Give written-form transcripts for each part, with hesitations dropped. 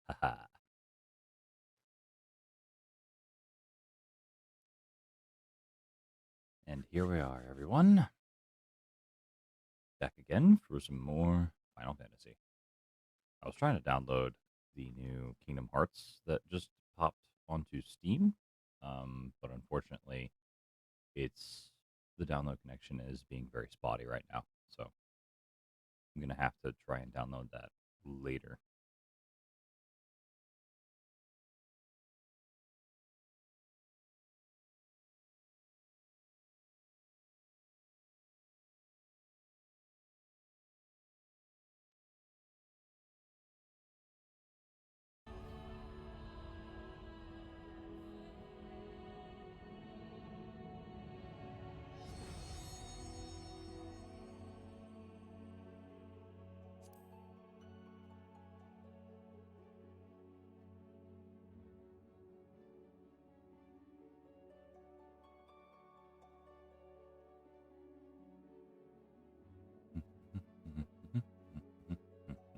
Haha. And here we are, everyone. Back again for some more Final Fantasy. I was trying to download the new Kingdom Hearts that just popped onto Steam, but unfortunately, the download connection is being very spotty right now. So I'm gonna have to try and download that later.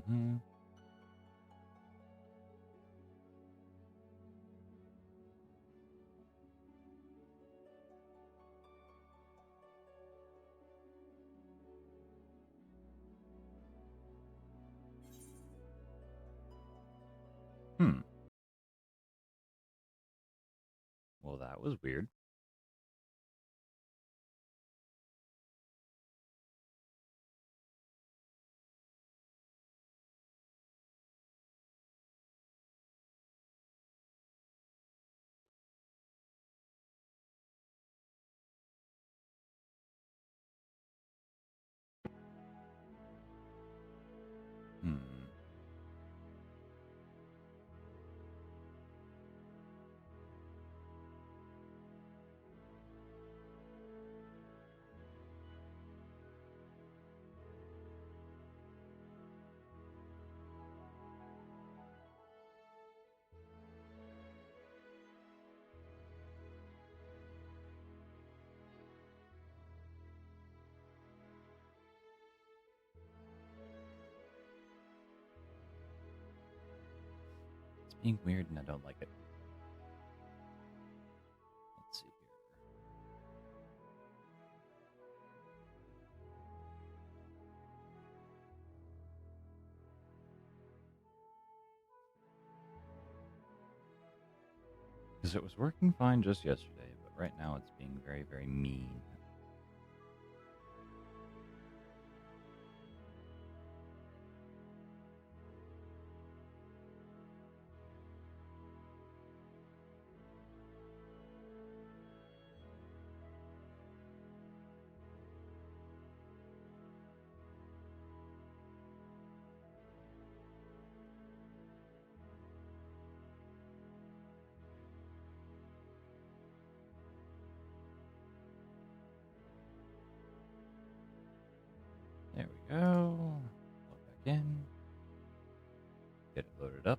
Hmm. Well, that was weird. Hmm. It's being weird, and I don't like it. Let's see here. Because it was working fine just yesterday, but right now it's being very, very mean. There we go. Log back in. Get it loaded up.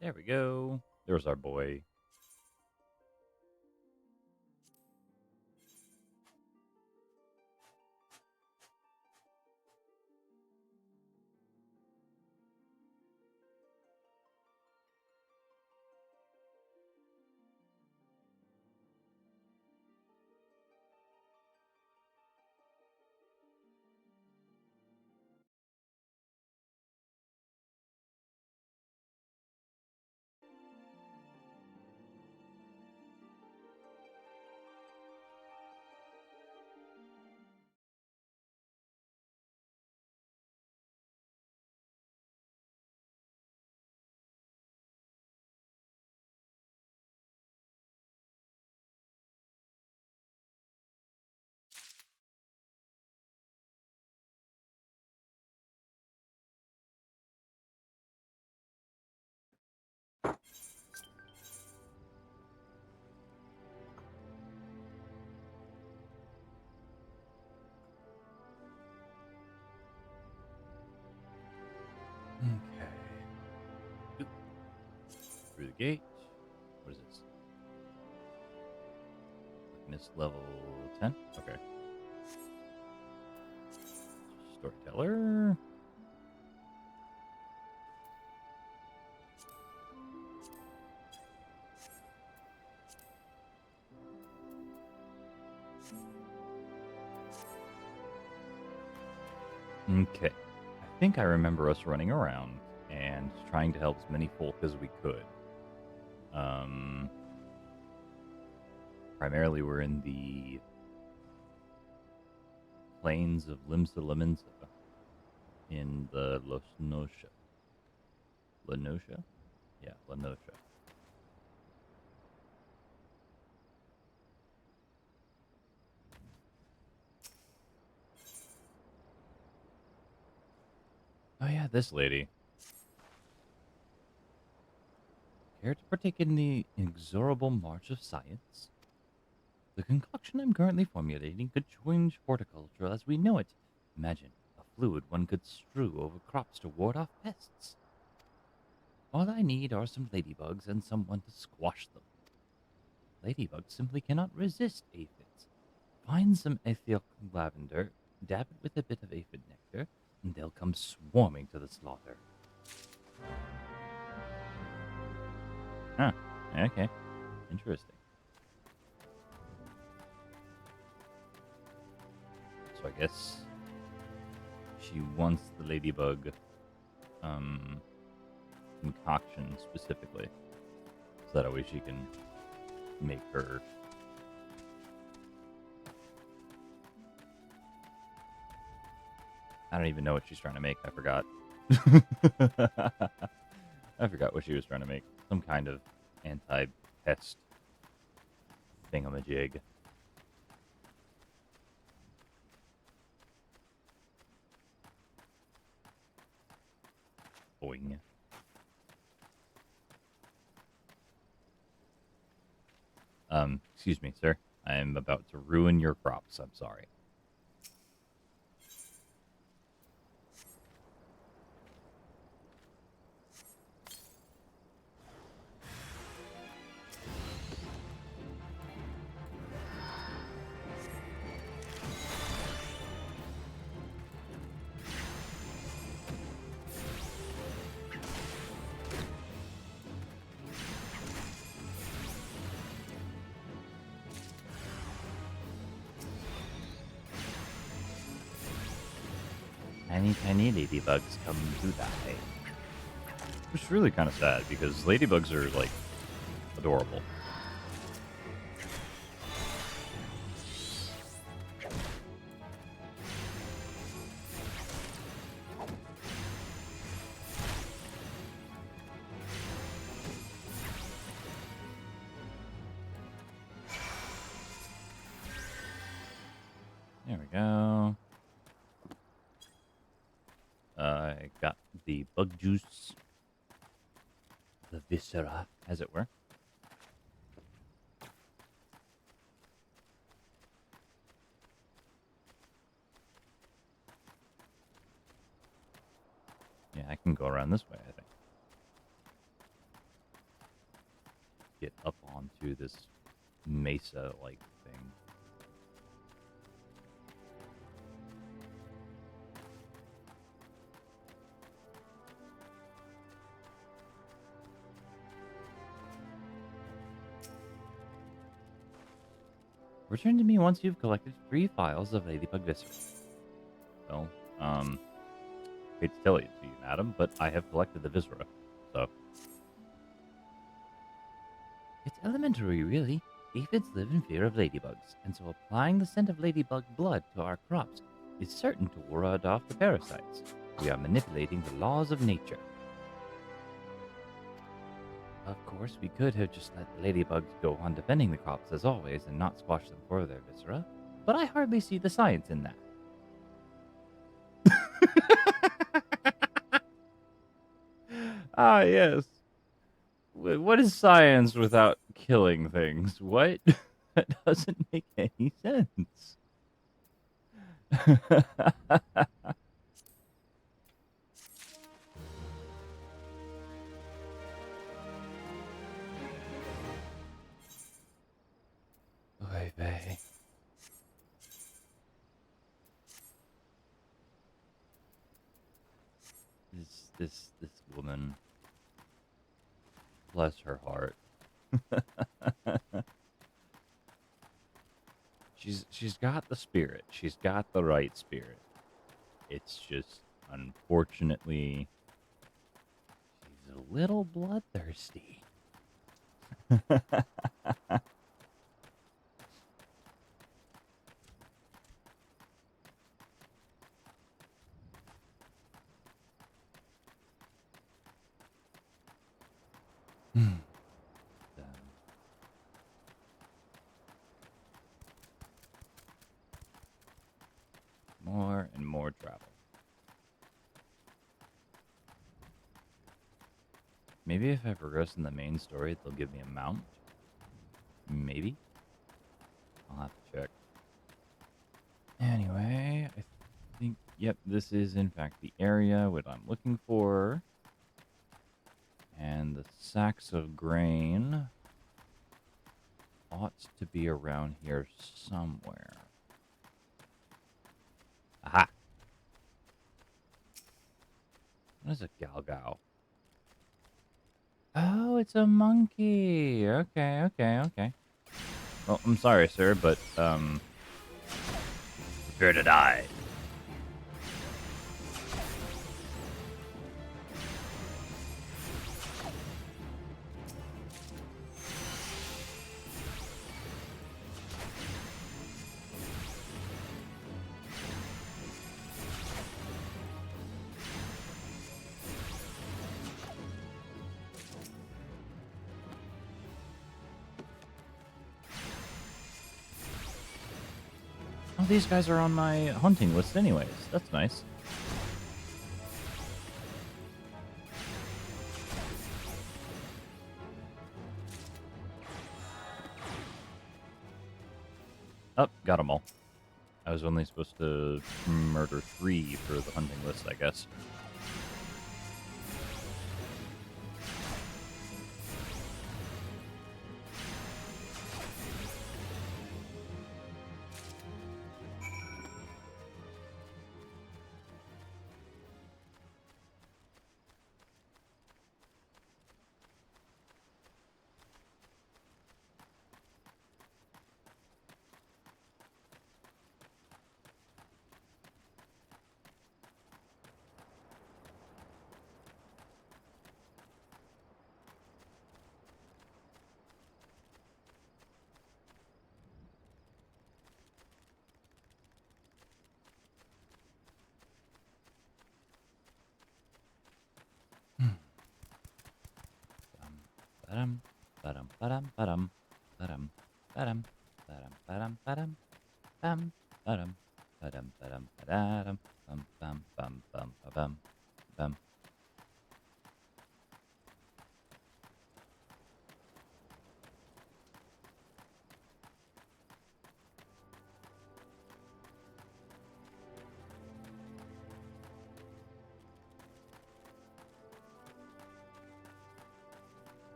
There we go. There's our boy. through the gate. What is this? Miss level 10? Okay. Storyteller. Okay. I think I remember us running around and trying to help as many folk as we could. Primarily, we're in the plains of Limsa Leminsa in the Lenosha. Lenosha? Yeah, Lenosha. Oh, yeah, this lady. Care to partake in the inexorable march of science? The concoction I'm currently formulating could change horticulture as we know it. Imagine a fluid one could strew over crops to ward off pests. All I need are some ladybugs and someone to squash them. Ladybugs simply cannot resist aphids. Find some Ethiopian lavender, dab it with a bit of aphid nectar, and they'll come swarming to the slaughter. Huh. Okay. Interesting. So I guess she wants the ladybug concoction specifically. So that way she can make her. I don't even know what she's trying to make. I forgot. I forgot what she was trying to make. Some kind of anti-pest thingamajig. Boing. Excuse me, sir. I am about to ruin your crops. I'm sorry. Tiny, tiny ladybugs come to die. Which is really kind of sad because ladybugs are, like, adorable. There we go. I got the bug juice. The viscera, as it were. Yeah, I can go around this way, I think. Get up onto this mesa-like thing. Return to me once you've collected 3 files of Ladybug Viscera. Well, hate to tell it to you, madam, but I have collected the Viscera, so. It's elementary, really. Aphids live in fear of ladybugs, and so applying the scent of ladybug blood to our crops is certain to ward off the parasites. We are manipulating the laws of nature. Of course, we could have just let the ladybugs go on defending the crops as always and not squash them for their viscera, but I hardly see the science in that. Ah, yes. What is science without killing things? What? That doesn't make any sense. baby. This woman, bless her heart. She's got the spirit. She's got the right spirit. It's just, unfortunately, she's a little bloodthirsty. More and more travel. Maybe if I progress in the main story, they'll give me a mount. Maybe. I'll have to check. Anyway, I think, yep, this is in fact the area what I'm looking for. And the sacks of grain ought to be around here somewhere. Aha! What is a galgao? Oh, it's a monkey. Okay, okay, okay. Well, I'm sorry, sir, but, prepare to die. Oh, these guys are on my hunting list anyways. That's nice. Oh, got them all. I was only supposed to murder 3 for the hunting list, I guess. Ba-dum, ba-dum, ba-dum, ba-dum, ba-dum, ba-dum, ba-dum, ba-dum, ba-dum, bam, ba-dum, ba-dum, ba-dum, ba-da-dum, bum, bum, bum, bum, ba-bum, bum.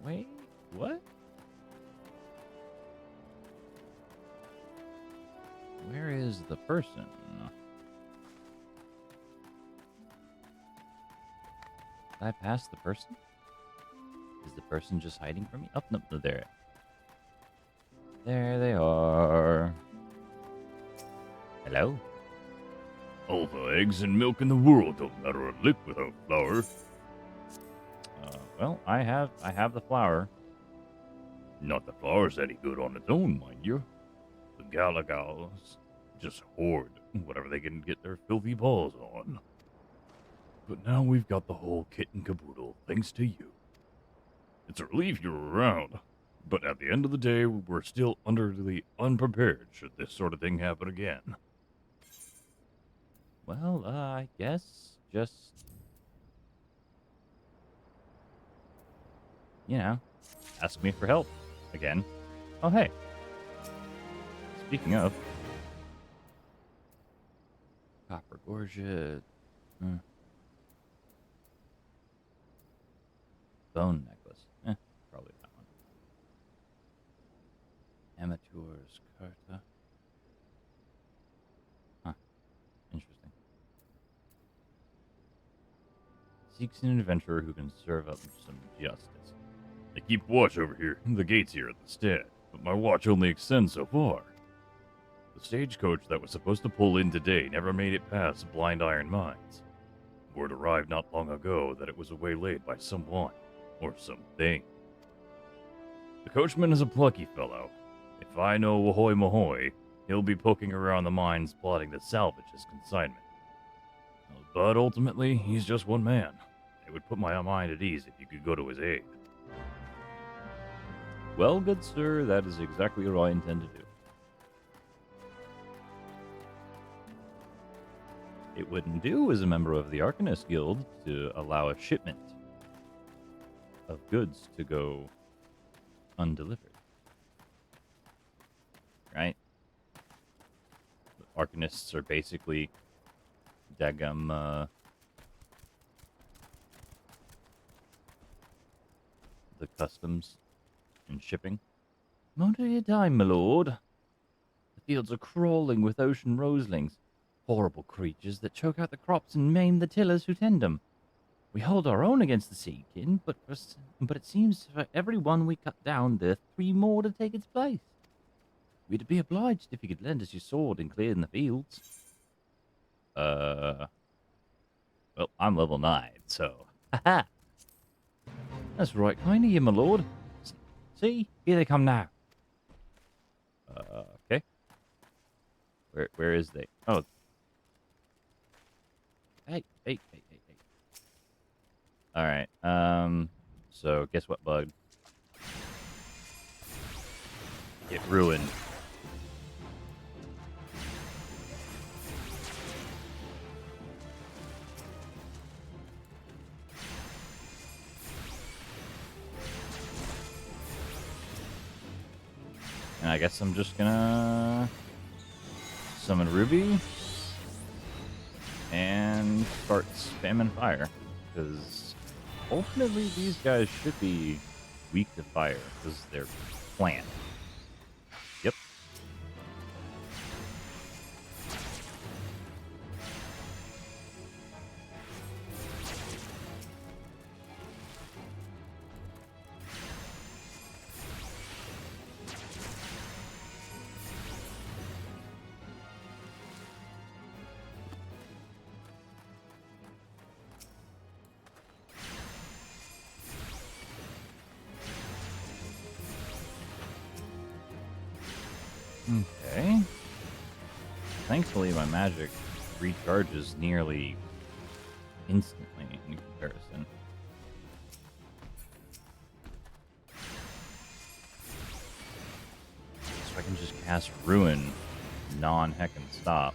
Wait, what? Where is the person? Did I pass the person? Is the person just hiding from me? Oh, no, no, there. There they are. Hello? All the eggs and milk in the world don't matter a lick without flour. Well, I have the flour. Not that flour's any good on its own, mind you. The galagals just hoard whatever they can get their filthy paws on. But now we've got the whole kit and caboodle, thanks to you. It's a relief you're around, but at the end of the day, we're still utterly unprepared should this sort of thing happen again. Well, I guess just, you know, ask me for help again. Oh, hey. Speaking of, copper gorget, bone necklace. Amateur's Carta. Huh. Interesting. Seeks an adventurer who can serve up some justice. I keep watch over here. The gate's here at the stead, but my watch only extends so far. The stagecoach that was supposed to pull in today never made it past Blind Iron Mines. Word arrived not long ago that it was waylaid by someone, or something. The coachman is a plucky fellow. If I know Ahoy Mahoy, he'll be poking around the mines plotting to salvage his consignment. But ultimately, he's just one man. It would put my mind at ease if you could go to his aid. Well, good sir, that is exactly what I intend to do. It wouldn't do as a member of the Arcanist Guild to allow a shipment of goods to go undelivered. Right? Arcanists are basically daggum the customs and shipping. Moment of your time, my lord. The fields are crawling with ocean roselings, horrible creatures that choke out the crops and maim the tillers who tend them. We hold our own against the seakin, but it seems for every one we cut down, there are 3 more to take its place. We'd be obliged if you could lend us your sword and clear in the fields. Well, I'm level 9, so haha. That's right, kind of you, my lord. See, here they come now. Okay. Where is they? Oh. Hey. All right. So guess what, bug? Get ruined. And I guess I'm just gonna summon Ruby and start spamming fire, because ultimately these guys should be weak to fire because they're plant. Yep. Okay. Thankfully, my magic recharges nearly instantly in comparison. So I can just cast Ruin non-heck and stop.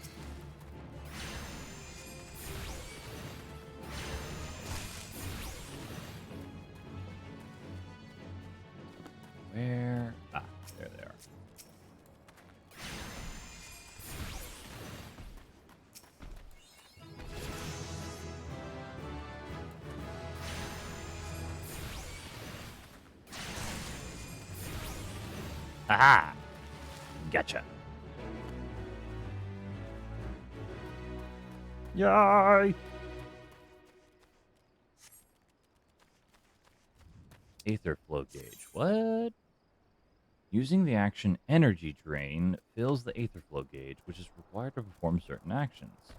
Where? Ah, there they are. Aha! Gotcha. Yay! Aether flow gauge. What? Using the action Energy Drain fills the Aether flow gauge, which is required to perform certain actions.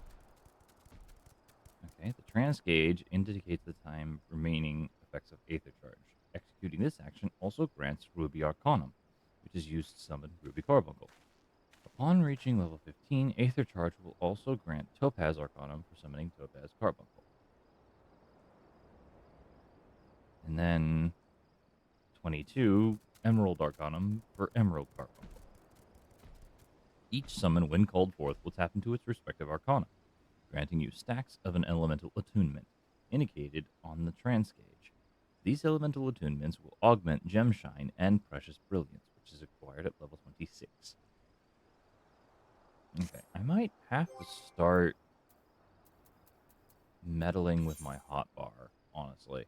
Okay, the trance gauge indicates the time remaining effects of Aether charge. Executing this action also grants Ruby Arcanum, which is used to summon Ruby Carbuncle. Upon reaching level 15, Aether charge will also grant Topaz Arcanum for summoning Topaz Carbuncle. And then 22, Emerald Arcanum for Emerald Carbuncle. Each summon, when called forth, will tap into its respective Arcanum, granting you stacks of an elemental attunement, indicated on the trance gauge. These elemental attunements will augment Gemshine and Precious Brilliance, which is acquired at level 26. Okay, I might have to start meddling with my hotbar, honestly.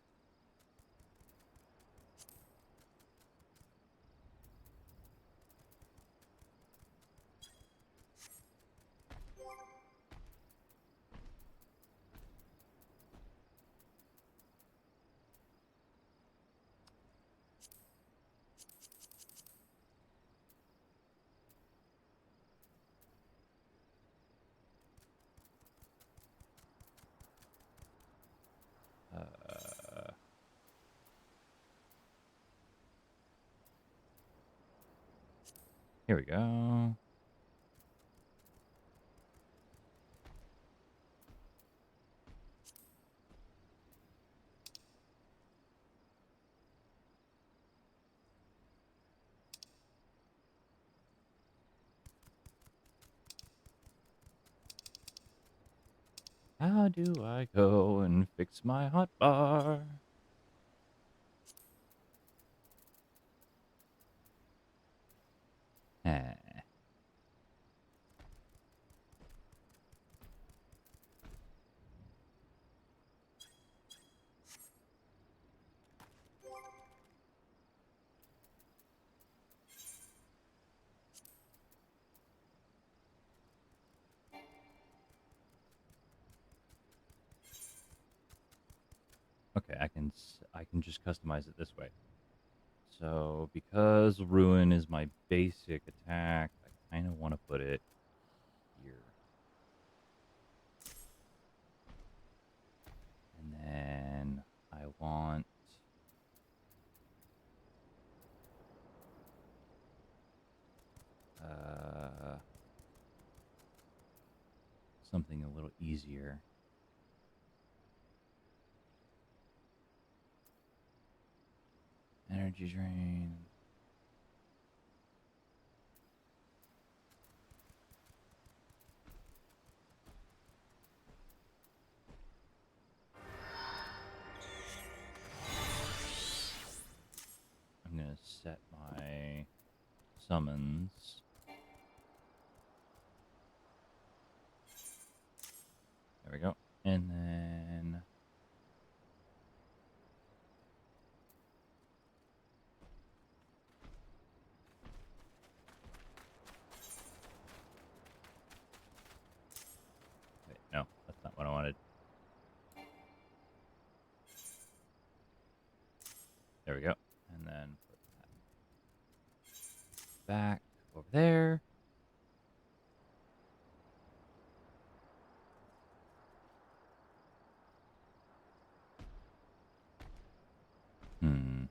Here we go. How do I go and fix my hot bar? Eh. Okay, I can just customize it this way. So because ruin is my basic attack, I kind of want to put it here. And then I want something a little easier. Energy drain. I'm going to set my summons. There we go. And then wait, no, that's not what I wanted. There we go. And then put that back over there. Hmm.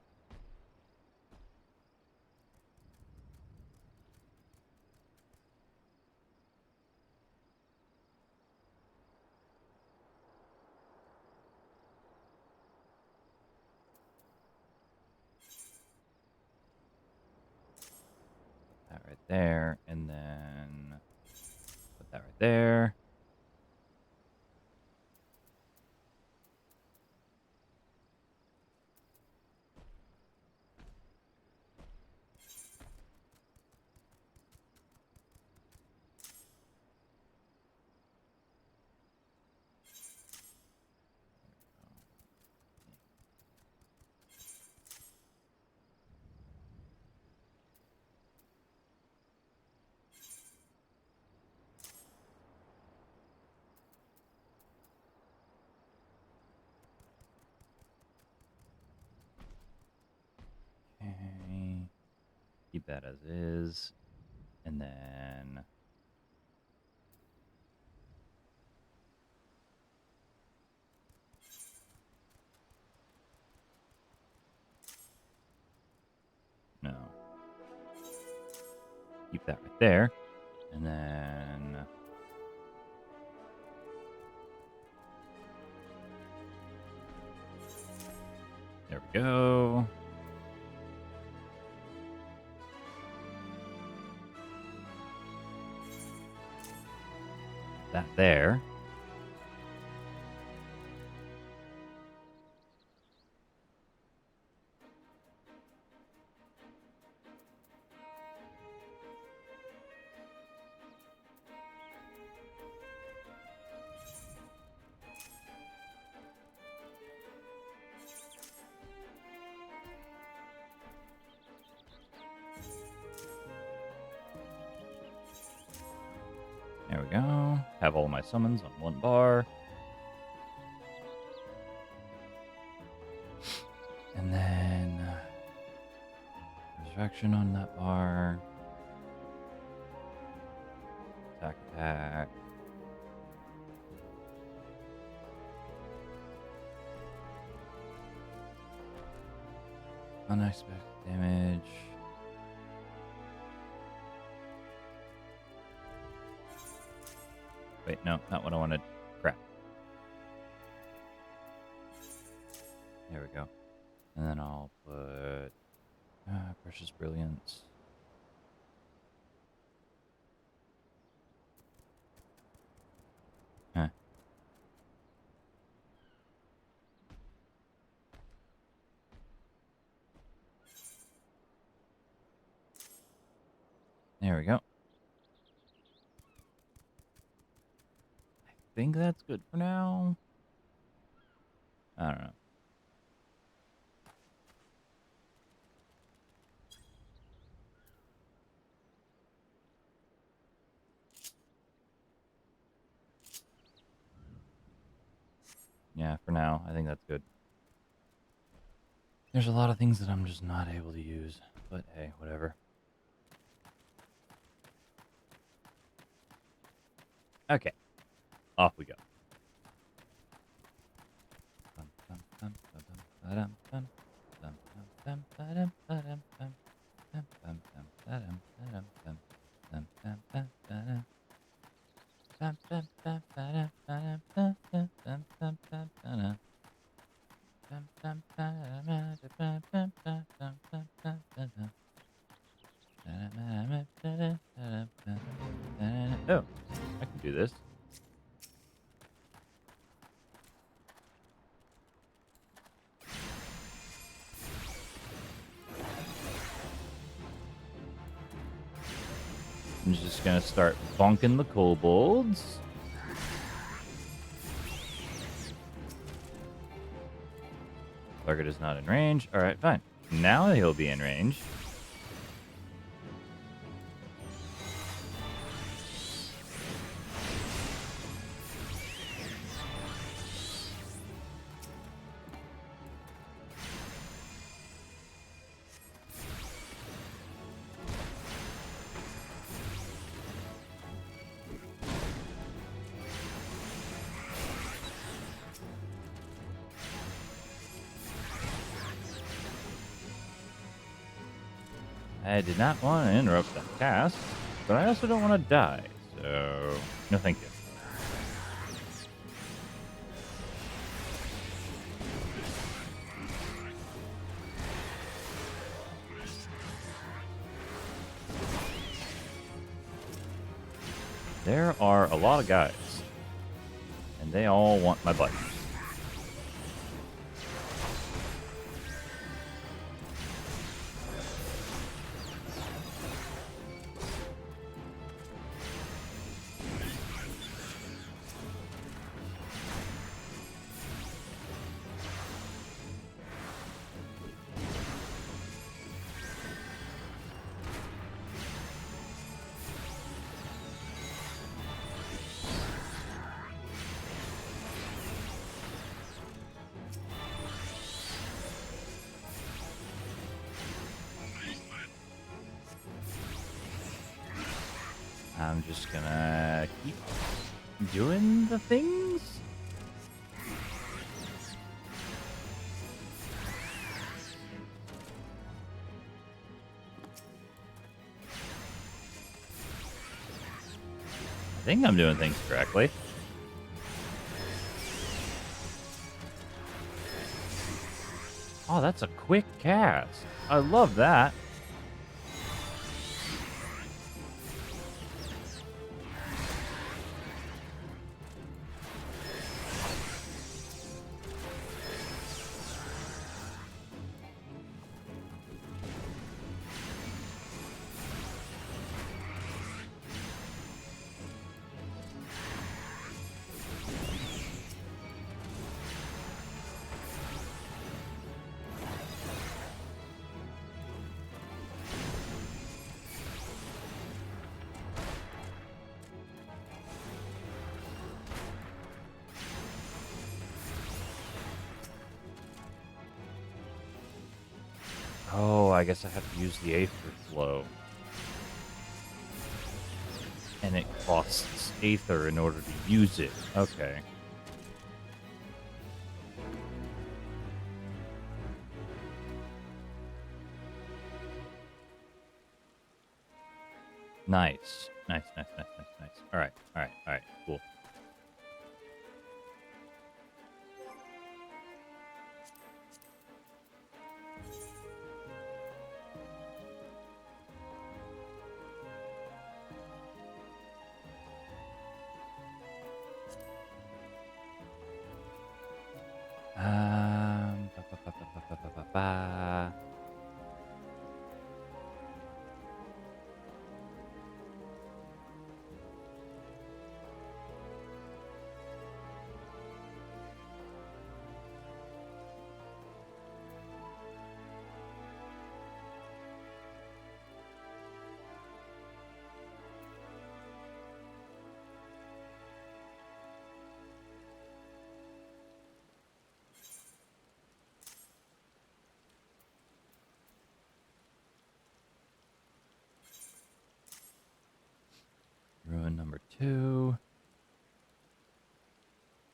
That right there. And then put that right there. Okay. Keep that as is. And then no. Keep that right there. And then there we go. That there. There we go. Have all my summons on one bar. And then resurrection on that bar. Attack. Unexpected damage. Wait, no, not what I wanted. Crap. There we go. And then I'll put Precious Brilliance. Huh. There we go. I think that's good for now. I don't know. Yeah, for now, I think that's good. There's a lot of things that I'm just not able to use, but hey, whatever. Okay, off we go. Oh, I can do this. I'm just gonna start bonking the kobolds. Target is not in range. Alright, fine. Now he'll be in range. I did not want to interrupt that cast, but I also don't want to die, so no thank you. There are a lot of guys, and they all want my butt. I'm just gonna keep doing the things. I think I'm doing things correctly. Oh, that's a quick cast. I love that. Oh, I guess I have to use the Aether Flow. And it costs Aether in order to use it. Okay. Nice. Nice. Alright, cool. Ba, ba, ba, ba, ba, ba, ba, ba, ba. Ruin number 2.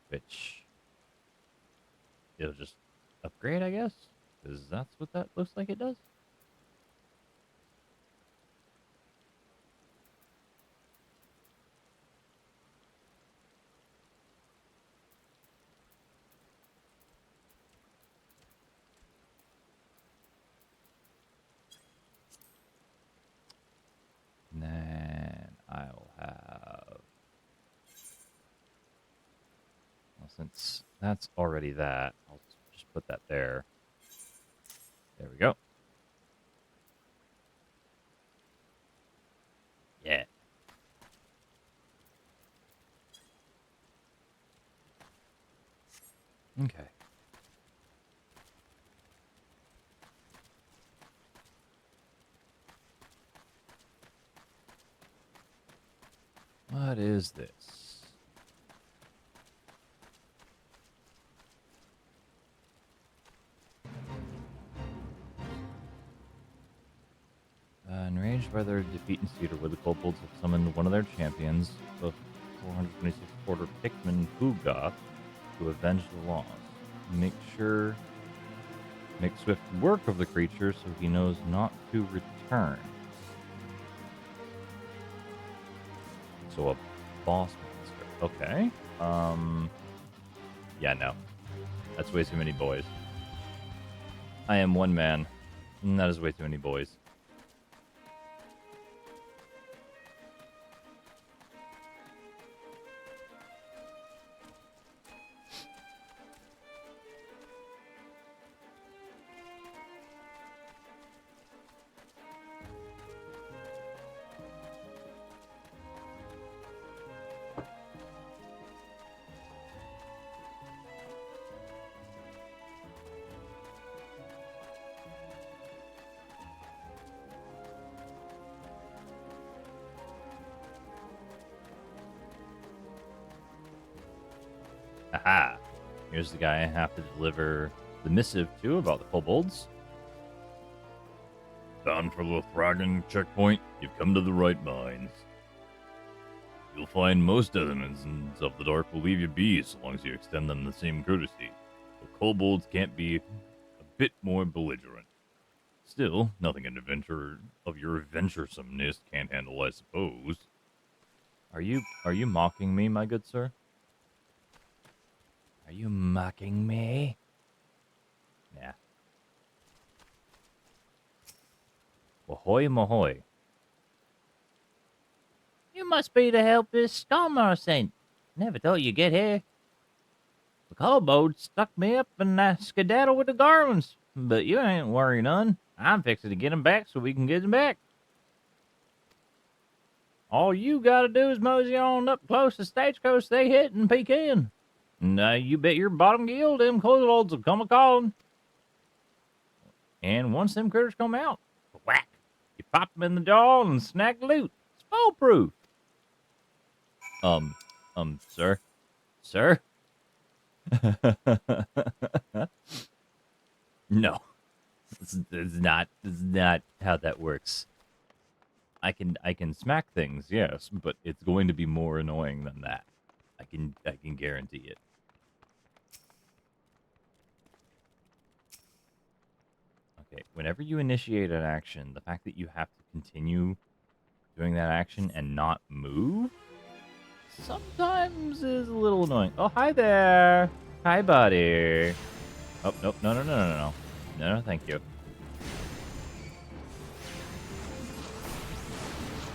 Which it'll just upgrade, I guess? Because that's what that looks like it does. And then I'll have... Well, since that's already that, I'll just put that there. There we go. Yeah. Okay. What is this? Enraged by their defeat in Cedar, where the kobolds have summoned one of their champions, the 426 quarter Pikmin Poogoth, to avenge the loss. Make swift work of the creature so he knows not to return. So a boss monster. Okay. Yeah, no. That's way too many boys. I am one man, and that is way too many boys. Aha! Here's the guy I have to deliver the missive to about the kobolds. Bound for Lothragan checkpoint, you've come to the right mines. You'll find most denizens of the dark will leave you be so long as you extend them the same courtesy. The kobolds can't be a bit more belligerent. Still, nothing an adventurer of your venturesomeness can't handle, I suppose. Are you mocking me, my good sir? Are you mocking me? Yeah. Ahoy, mahoy. You must be the helpless scammer sent. Never thought you'd get here. The kobold stuck me up and skedaddle with the garlands. But you ain't worrying none. I'm fixing to get him back so we can get him back. All you gotta do is mosey on up close to stagecoach they hit and peek in. And you bet your bottom gill them kobolds will come a-calling. And once them critters come out, whack, you pop them in the jaw and snag the loot. It's foolproof. Sir? Sir? No. This is not how that works. I can smack things, yes, but it's going to be more annoying than that. I can guarantee it. Okay, whenever you initiate an action, the fact that you have to continue doing that action and not move sometimes is a little annoying. Oh, hi there. Hi, buddy. Oh, nope. No. No, thank you.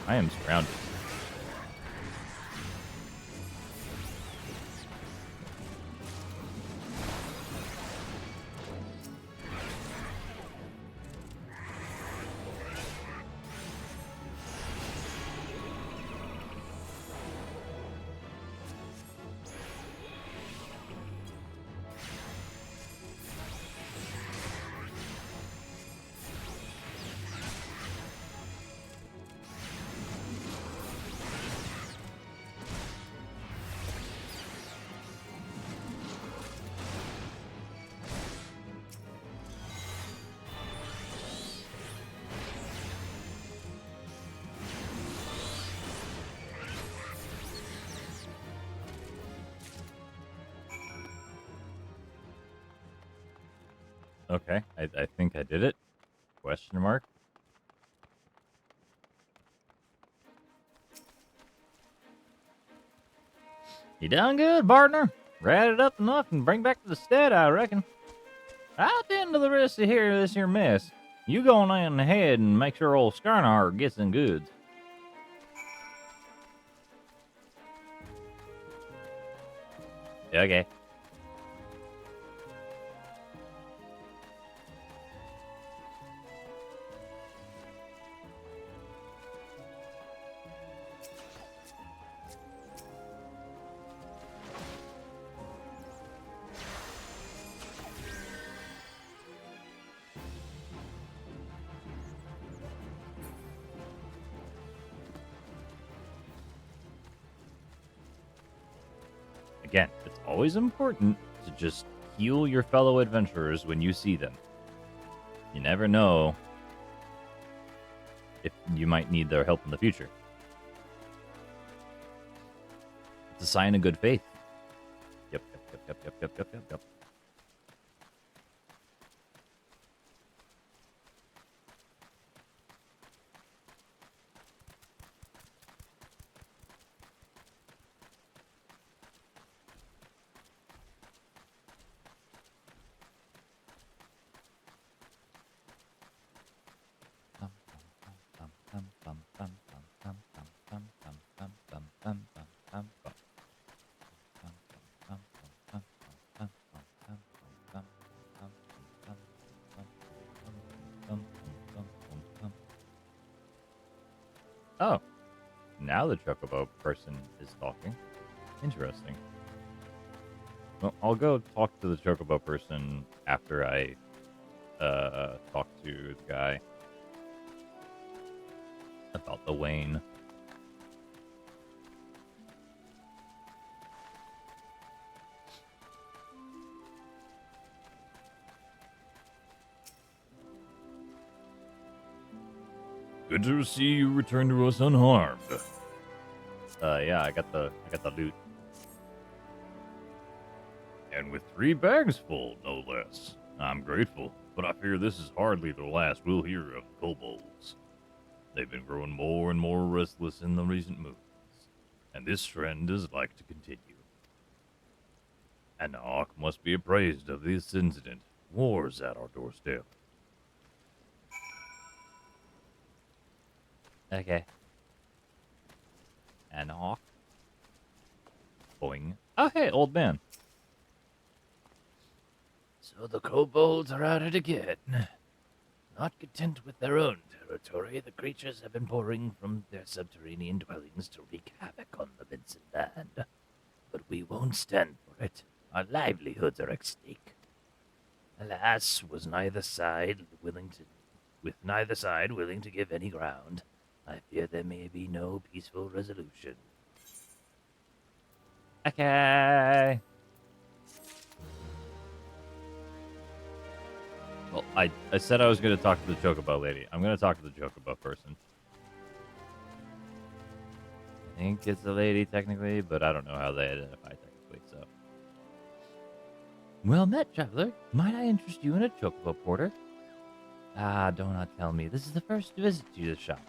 I am surrounded. Okay, I think I did it. Question mark. You done good, partner. Ratted up enough and bring back to the stead, I reckon. I'll tend to the rest of this here mess. You go on in ahead and make sure old Scarnar gets them goods. Okay. Again, it's always important to just heal your fellow adventurers when you see them. You never know if you might need their help in the future. It's a sign of good faith. Yep. Oh, now the chocobo person is talking. Interesting. Well, I'll go talk to the chocobo person after I talk to the guy about the Wayne. Good to see you return to us unharmed. Yeah, I got the loot. And with 3 bags full, no less. I'm grateful, but I fear this is hardly the last we'll hear of the kobolds. They've been growing more and more restless in the recent moons, and this trend is like to continue. Anarch must be appraised of this incident. War's at our doorstep. Okay. And off. Boing. Oh, hey, old man. So the kobolds are at it again. Not content with their own territory, the creatures have been pouring from their subterranean dwellings to wreak havoc on the Vincent land. But we won't stand for it. Our livelihoods are at stake. Alas, with neither side willing to give any ground, I fear there may be no peaceful resolution. Okay. Well, I said I was going to talk to the chocobo lady. I'm going to talk to the chocobo person. I think it's a lady technically, but I don't know how they identify technically, so. Well met, traveler. Might I interest you in a chocobo porter? Ah, do not tell me. This is the first visit to the shop.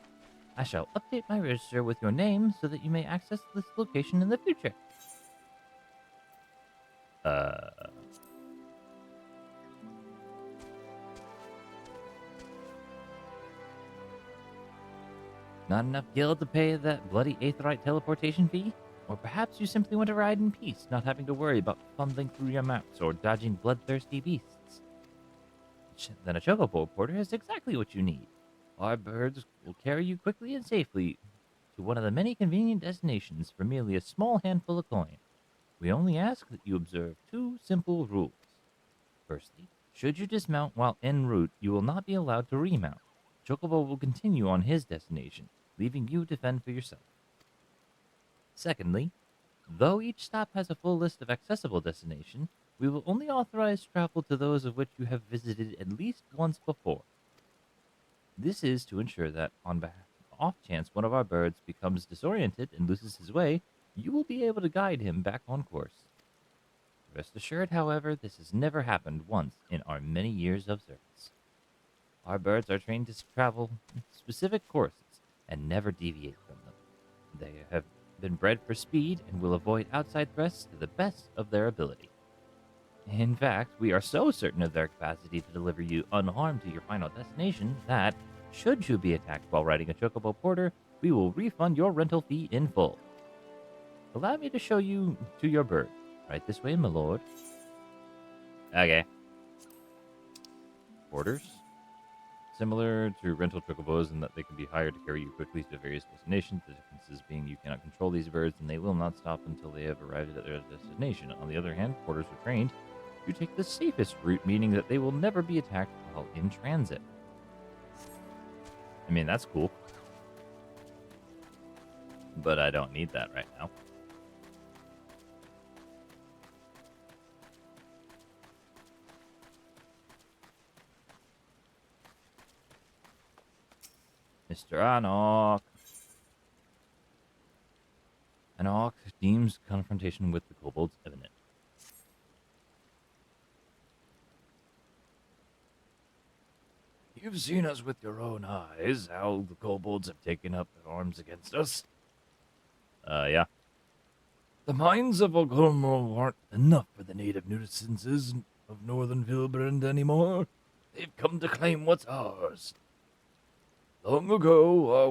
I shall update my register with your name so that you may access this location in the future. Not enough gil to pay that bloody aetheryte teleportation fee? Or perhaps you simply want to ride in peace, not having to worry about fumbling through your maps or dodging bloodthirsty beasts. Then a chocobo porter is exactly what you need. Our birds will carry you quickly and safely to one of the many convenient destinations for merely a small handful of coin. We only ask that you observe 2 simple rules. Firstly, should you dismount while en route, you will not be allowed to remount. Chocobo will continue on his destination, leaving you to fend for yourself. Secondly, though each stop has a full list of accessible destinations, we will only authorize travel to those of which you have visited at least once before. This is to ensure that, on off chance one of our birds becomes disoriented and loses his way, you will be able to guide him back on course. Rest assured, however, this has never happened once in our many years of service. Our birds are trained to travel specific courses and never deviate from them. They have been bred for speed and will avoid outside threats to the best of their ability. In fact, we are so certain of their capacity to deliver you unharmed to your final destination that, should you be attacked while riding a chocobo porter, we will refund your rental fee in full. Allow me to show you to your bird. Right this way, my lord. Okay. Porters. Similar to rental chocobos in that they can be hired to carry you quickly to various destinations, the differences being you cannot control these birds and they will not stop until they have arrived at their destination. On the other hand, porters are trained to take the safest route, meaning that they will never be attacked while in transit. I mean, that's cool. But I don't need that right now. Mr. Anok. Anok deems confrontation with the kobolds imminent. You've seen us with your own eyes, how the kobolds have taken up arms against us. Yeah. The mines of Ogormo aren't enough for the native nuisances of northern Vilbrand anymore. They've come to claim what's ours. Long ago, our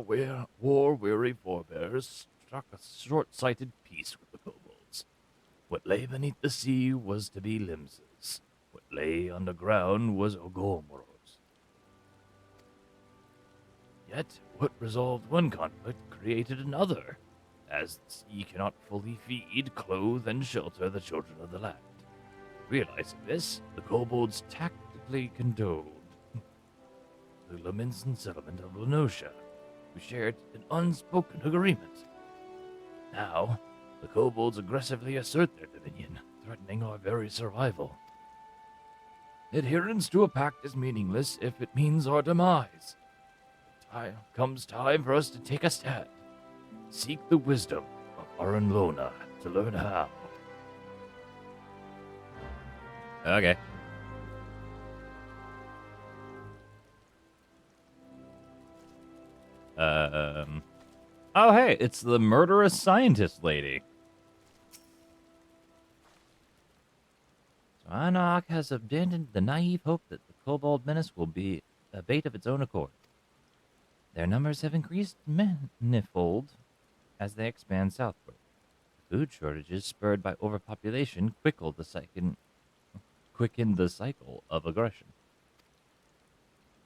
war-weary forebears struck a short-sighted peace with the kobolds. What lay beneath the sea was to be Limsa's. What lay underground was Ogormo's. Yet, what resolved one conflict created another, as the sea cannot fully feed, clothe, and shelter the children of the land. Realizing this, the kobolds tactically condoned the Laminsan settlement of Lenosha, who shared an unspoken agreement. Now, the kobolds aggressively assert their dominion, threatening our very survival. Adherence to a pact is meaningless if it means our demise. Comes time for us to take a stand. Seek the wisdom of Aranlona to learn how. Okay. Oh, hey, it's the murderous scientist lady. So Anok has abandoned the naive hope that the kobold menace will be abate of its own accord. Their numbers have increased manifold as they expand southward. Food shortages spurred by overpopulation quickened the cycle of aggression.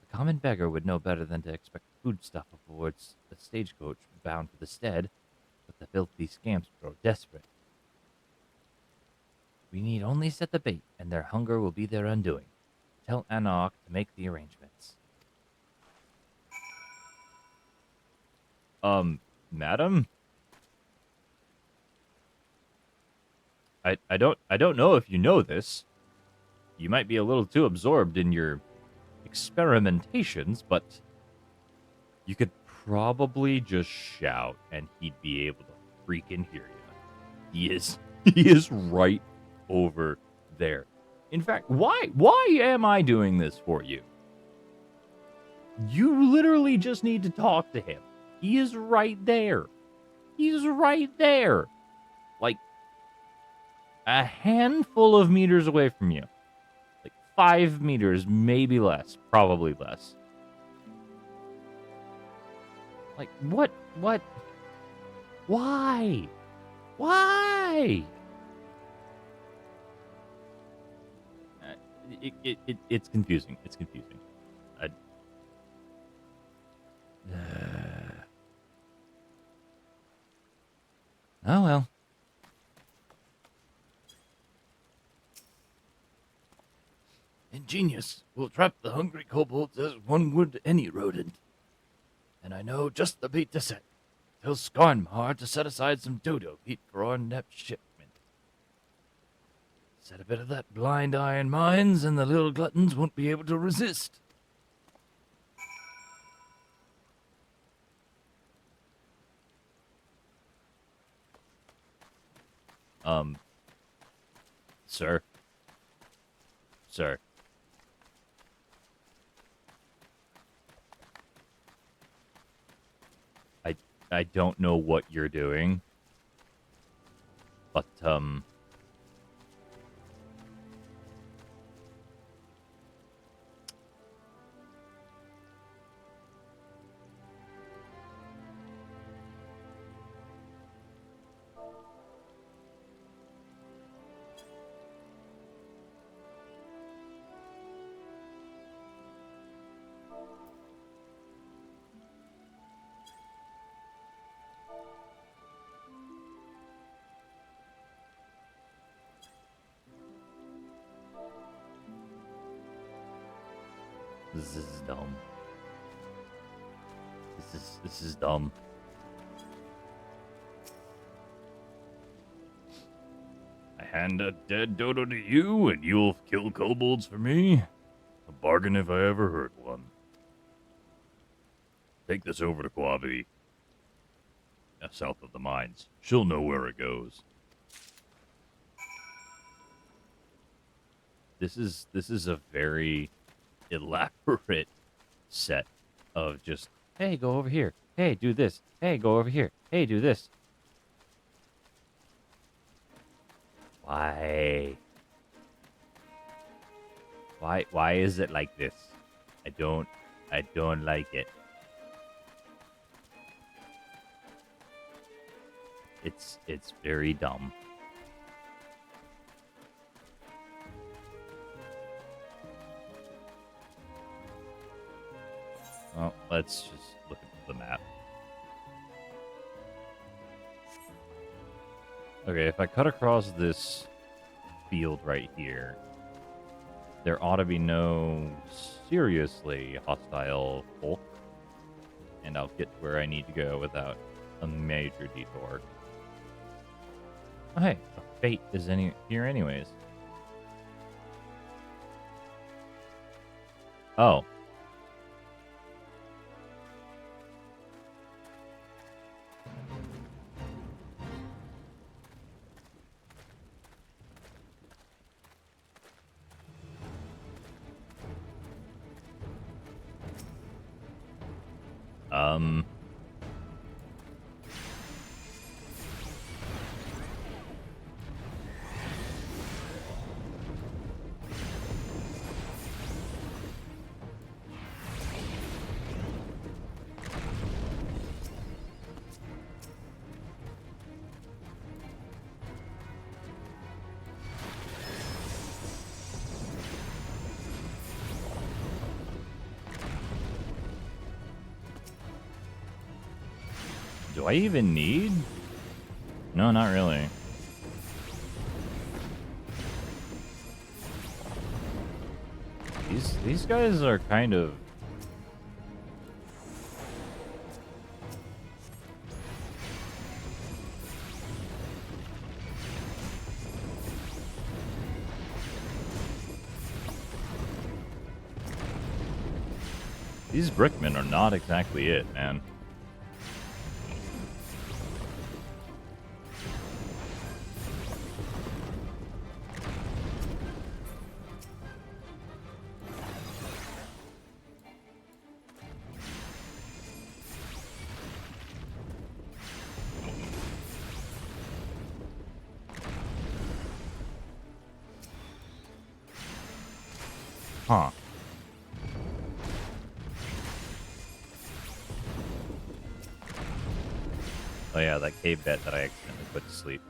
The common beggar would know better than to expect foodstuff aboard the stagecoach bound for the stead, but the filthy scamps grow desperate. We need only set the bait, and their hunger will be their undoing. Tell Anok to make the arrangements. Madam? I don't know if you know this. You might be a little too absorbed in your experimentations, but you could probably just shout and he'd be able to freaking hear you. He is right over there. In fact, why am I doing this for you? You literally just need to talk to him. He is right there. He's right there. Like a handful of meters away from you. Like 5 meters, maybe less, probably less. Like, what? Why? It's confusing. It's confusing. Oh well. Ingenious. We'll trap the hungry kobolds as one would any rodent. And I know just the bait to set. Tell Skarnmar to set aside some dodo meat for our next shipment. Set a bit of that blind eye in mines, and the little gluttons won't be able to resist. Sir. Sir. I don't know what you're doing. But, this is dumb. This is dumb. I hand a dead dodo to you, and you'll kill kobolds for me? A bargain if I ever heard one. Take this over to Quavi, south of the mines. She'll know where it goes. This is a very elaborate set of just, hey, go over here. Hey, do this. Hey, go over here. Hey, do this. Why? Why is it like this? I don't like it. It's very dumb. Well, let's just look at the map. Okay, if I cut across this field right here, there ought to be no seriously hostile folk, and I'll get to where I need to go without a major detour. Oh, hey, a fate is here anyways. Oh. Do I even need? No, not really. These guys are kind of... These brickmen are not exactly it, man. Huh. Oh yeah, that cave bet that I accidentally put to sleep.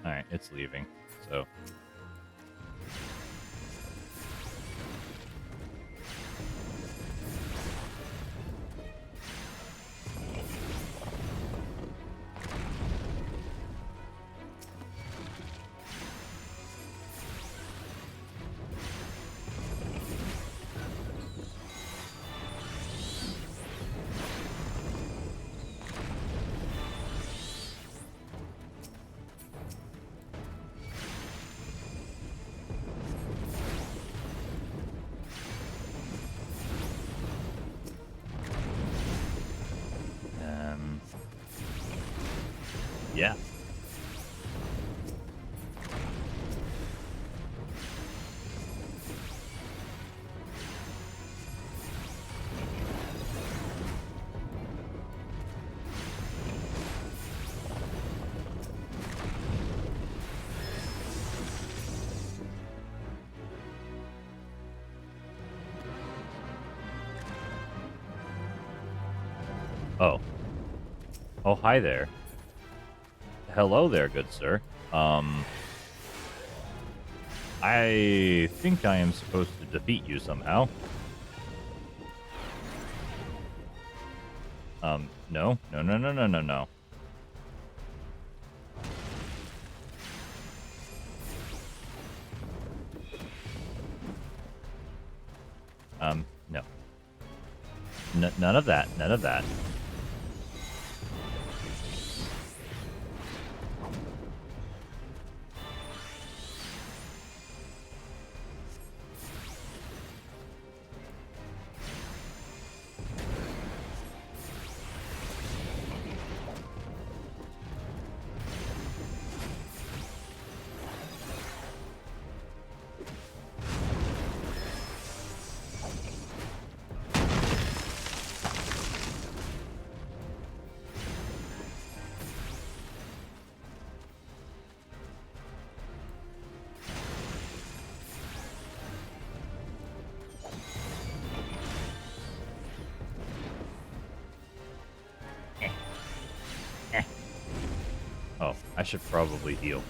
Alright, it's leaving, so... Oh. Oh, hi there. Hello there, good sir. I think I am supposed to defeat you somehow. No. No, no, no, no, no, no. No. None of that. None of that. Oh, I should probably heal.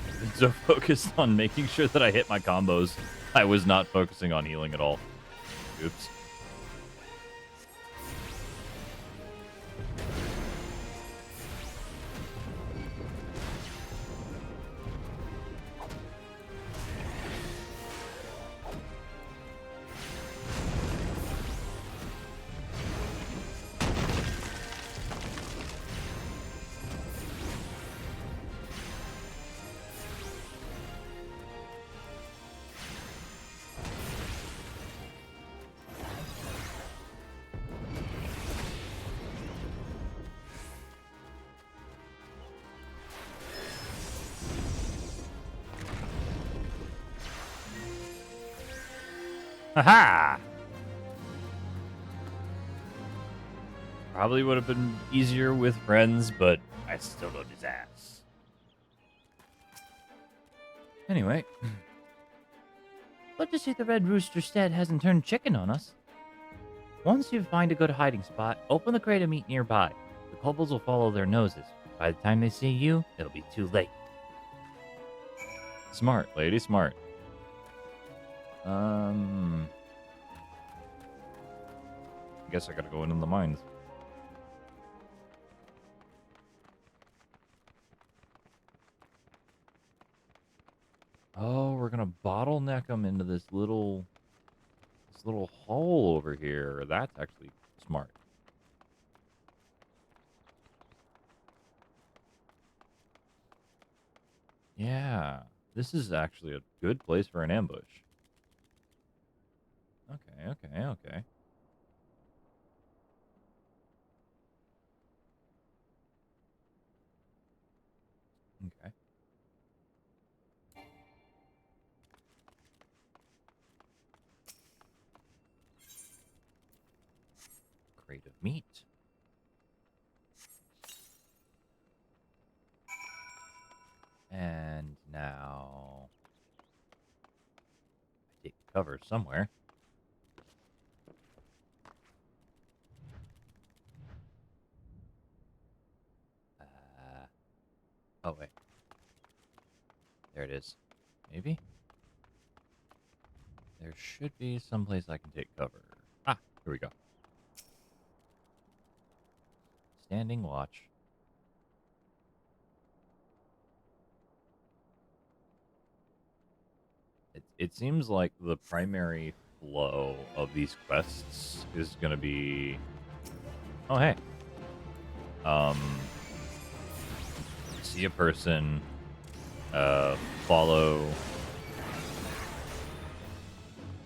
I've been so focused on making sure that I hit my combos, I was not focusing on healing at all. Oops. Haha! Probably would have been easier with friends, but I still don't his ass. Anyway. Good to see the Red Rooster Stead hasn't turned chicken on us. Once you find a good hiding spot, open the crate of meat nearby. The kobolds will follow their noses. By the time they see you, it'll be too late. Smart, lady, smart. I guess I gotta go into the mines. Oh, we're gonna bottleneck them into this little hole over here. That's actually smart. Yeah, this is actually a good place for an ambush. Okay, okay, okay. Okay. Crate of meat. And now I take cover somewhere. Oh wait. There it is. Maybe? There should be someplace I can take cover. Ah, here we go. Standing watch. It seems like the primary flow of these quests is going to be... Oh, hey. See a person, follow...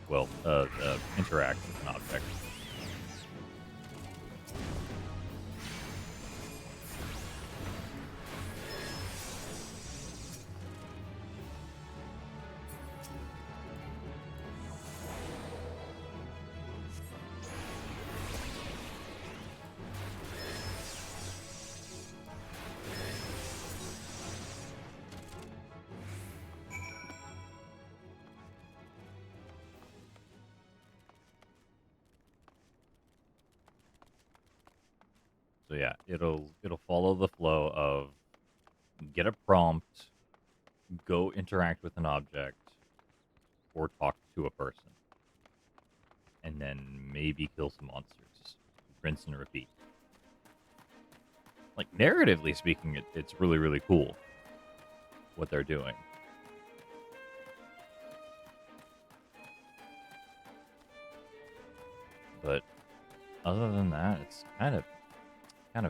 Well, interact with an object. So yeah, it'll follow the flow of get a prompt, go interact with an object, or talk to a person, and then maybe kill some monsters. Rinse and repeat. Like narratively speaking, it's really really cool what they're doing. But other than that, it's kind of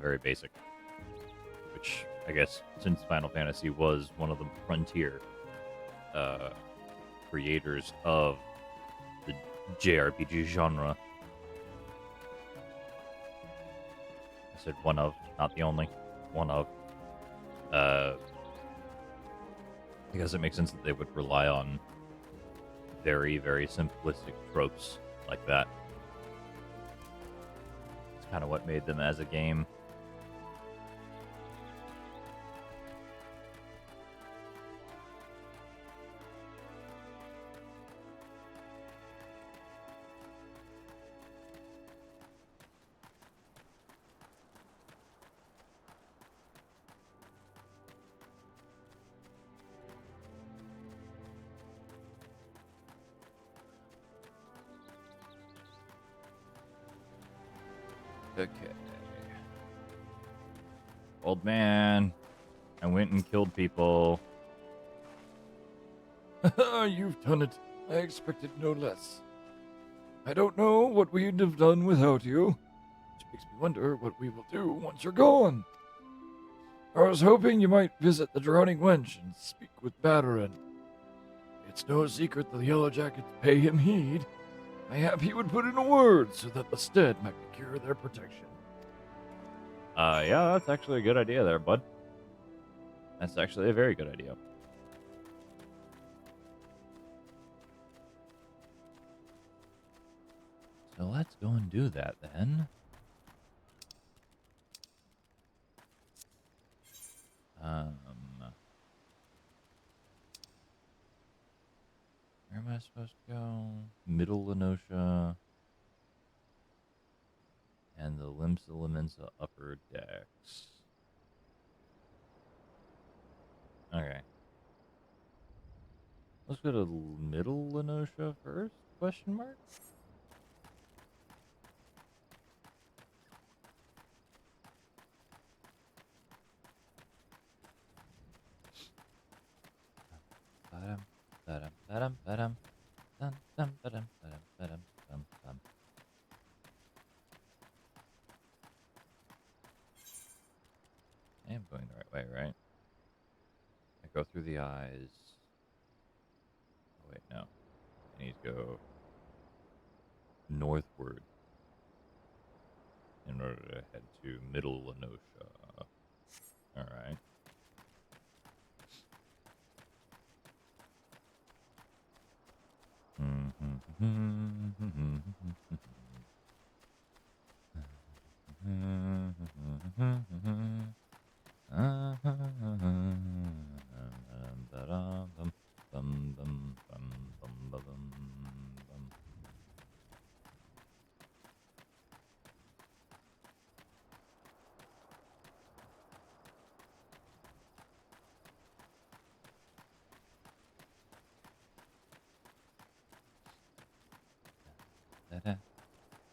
very basic. Which I guess since Final Fantasy was one of the frontier creators of the JRPG genre, I said one of, not the only, one of. I guess it makes sense that they would rely on very, very simplistic tropes like that. It's kind of what made them as a game. Okay. Old man, I went and killed people. You've done it. I expected no less. I don't know what we'd have done without you, which makes me wonder what we will do once you're gone. I was hoping you might visit the Drowning Wench and speak with Batarin. It's no secret the Yellow Jackets pay him heed. Mayhap he would put in a word so that the stead might procure their protection. Yeah, that's actually a good idea there, bud. That's actually a very good idea. So let's go and do that then. Where am I supposed to go? Middle Lenosha. And the Limsa Limensa upper decks. Okay. Let's go to Middle Lenosha first? Question mark? Ba-dum, ba-dum, ba-dum, ba-dum. Dum, dum, ba-dum, ba-dum, ba-dum, dum, dum. I am going the right way, right? I go through the eyes. Oh, wait, no. I need to go northward in order to head to Middle Lenosha. Alright.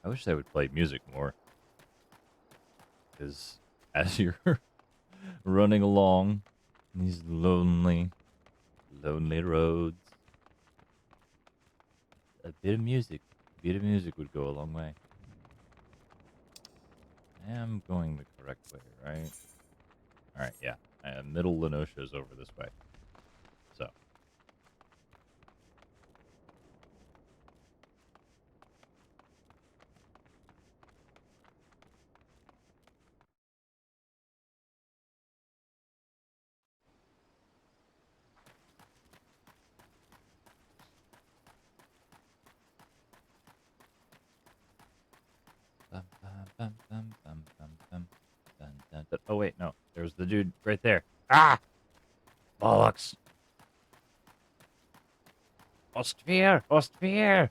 I wish they would play music more. Because as you're running along these lonely, lonely roads, a bit of music would go a long way. I am going the correct way, right? Alright, yeah. Middle Lenosha is over this way. So. Bum, bum, bum, bum, bum, bum, dun, dun, dun. Oh, wait, no. There's the dude right there. Ah! Bollocks! Ostfear! Ostfear!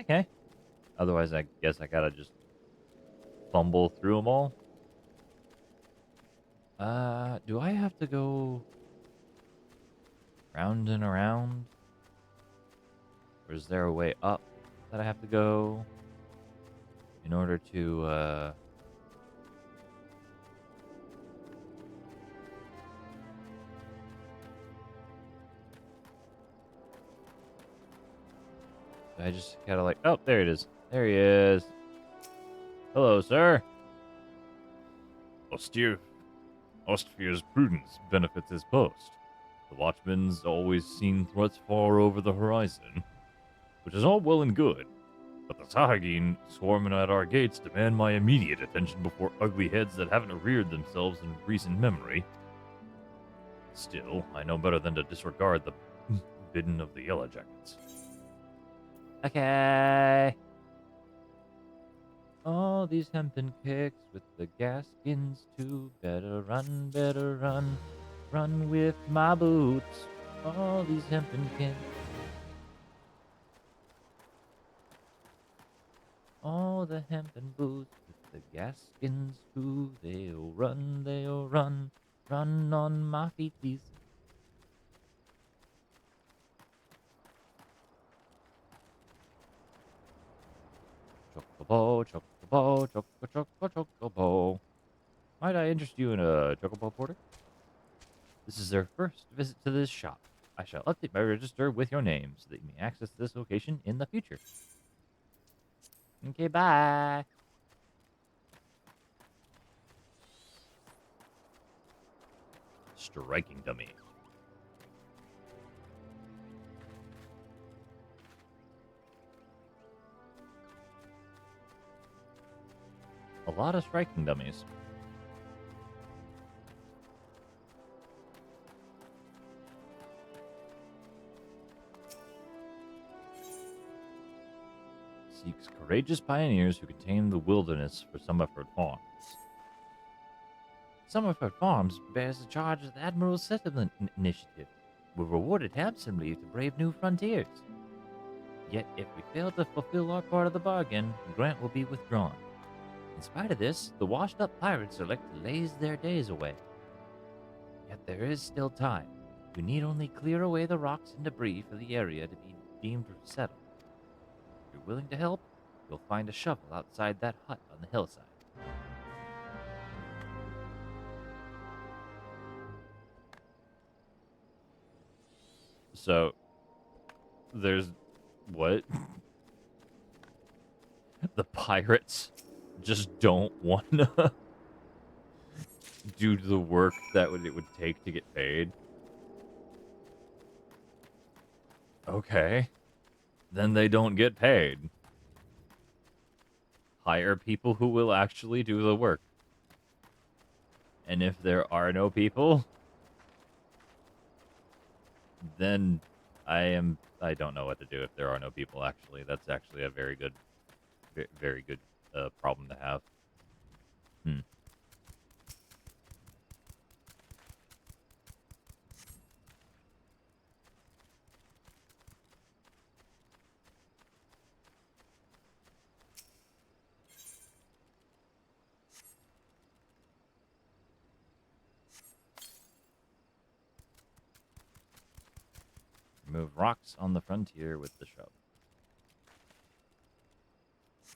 Okay. Otherwise, I guess I gotta just fumble through them all. Do I have to go round and around? Or is there a way up that I have to go in order to, I just gotta like, oh, there it is. There he is. Hello, sir. Ostfir's prudence benefits his post. The watchman's always seen threats far over the horizon, which is all well and good, but the Sahagin swarming at our gates demand my immediate attention before ugly heads that haven't reared themselves in recent memory. Still, I know better than to disregard the bidding of the Yellow Jackets. Okay. All these hempen cakes with the gaskins too. Better run, run with my boots. All these hempen cakes. All the hempen boots with the gaskins too. They'll run, run on my feeties. Chocobo, chocobo, chocobo. Might I interest you in a chocobo porter? This is their first visit to this shop. I shall update my register with your name so that you may access this location in the future. Okay, bye. Striking dummy. A lot of striking dummies. Seeks courageous pioneers who can tame the wilderness for Summerford Farms. Summerford Farms bears the charge of the Admiral's Settlement Initiative. We rewarded handsomely to brave new frontiers. Yet, if we fail to fulfill our part of the bargain, the grant will be withdrawn. In spite of this, the washed-up pirates elect to laze their days away. Yet there is still time. We need only clear away the rocks and debris for the area to be deemed settled. If you're willing to help, you'll find a shovel outside that hut on the hillside. So, there's what? The pirates just don't want to do the work that it would take to get paid. Okay. Then they don't get paid. Hire people who will actually do the work. And if there are no people, then I don't know what to do if there are no people actually. That's actually a very good problem to have. Remove rocks on the frontier with the shovel.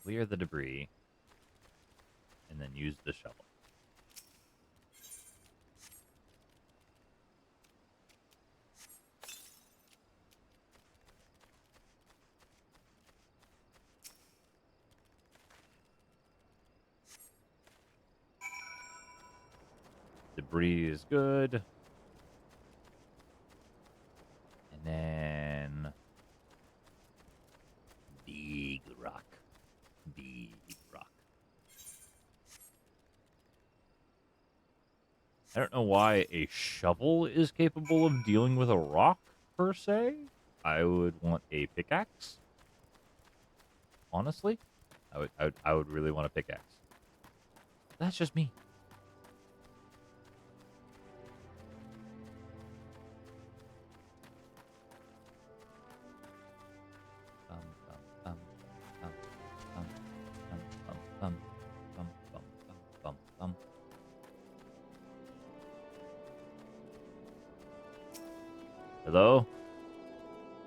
Clear the debris, and then use the shovel. Debris is good. And then big rock. Big rock. I don't know why a shovel is capable of dealing with a rock, per se. I would want a pickaxe. Honestly, I would really want a pickaxe. That's just me. Hello?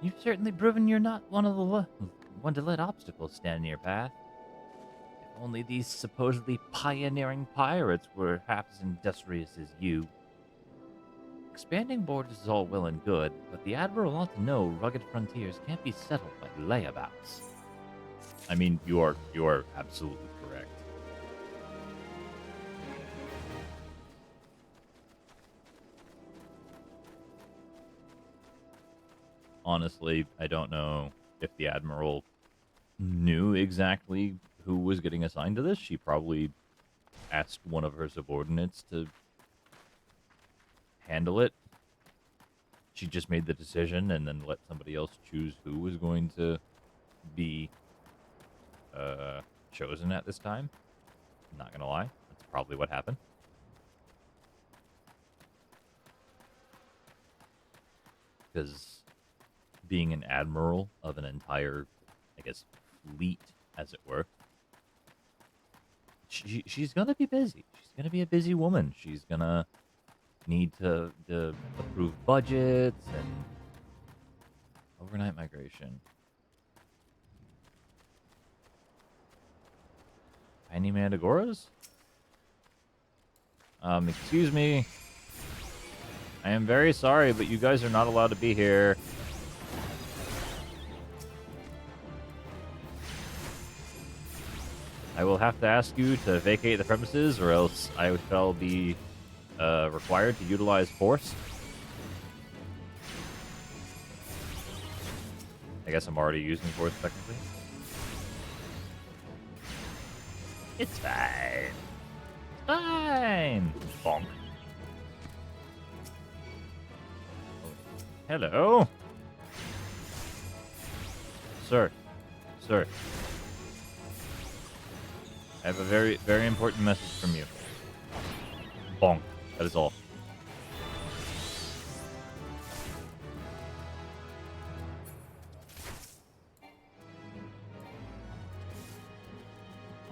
You've certainly proven you're not one to let obstacles stand in your path. If only these supposedly pioneering pirates were half as industrious as you. Expanding borders is all well and good, but the Admiral ought to know rugged frontiers can't be settled by layabouts. I mean, you are absolutely correct. Honestly, I don't know if the Admiral knew exactly who was getting assigned to this. She probably asked one of her subordinates to handle it. She just made the decision and then let somebody else choose who was going to be chosen at this time. I'm not gonna lie, that's probably what happened. Because being an admiral of an entire, I guess, fleet, as it were, she's gonna be busy. She's gonna be a busy woman. She's gonna need to approve budgets and overnight migration. Tiny Mantigoras? Excuse me. I am very sorry, but you guys are not allowed to be here. I will have to ask you to vacate the premises, or else I shall be required to utilize force. I guess I'm already using force, technically. It's fine. It's fine. Bonk. Hello? Sir. Sir. I have a very, very important message from you. Bonk. That is all.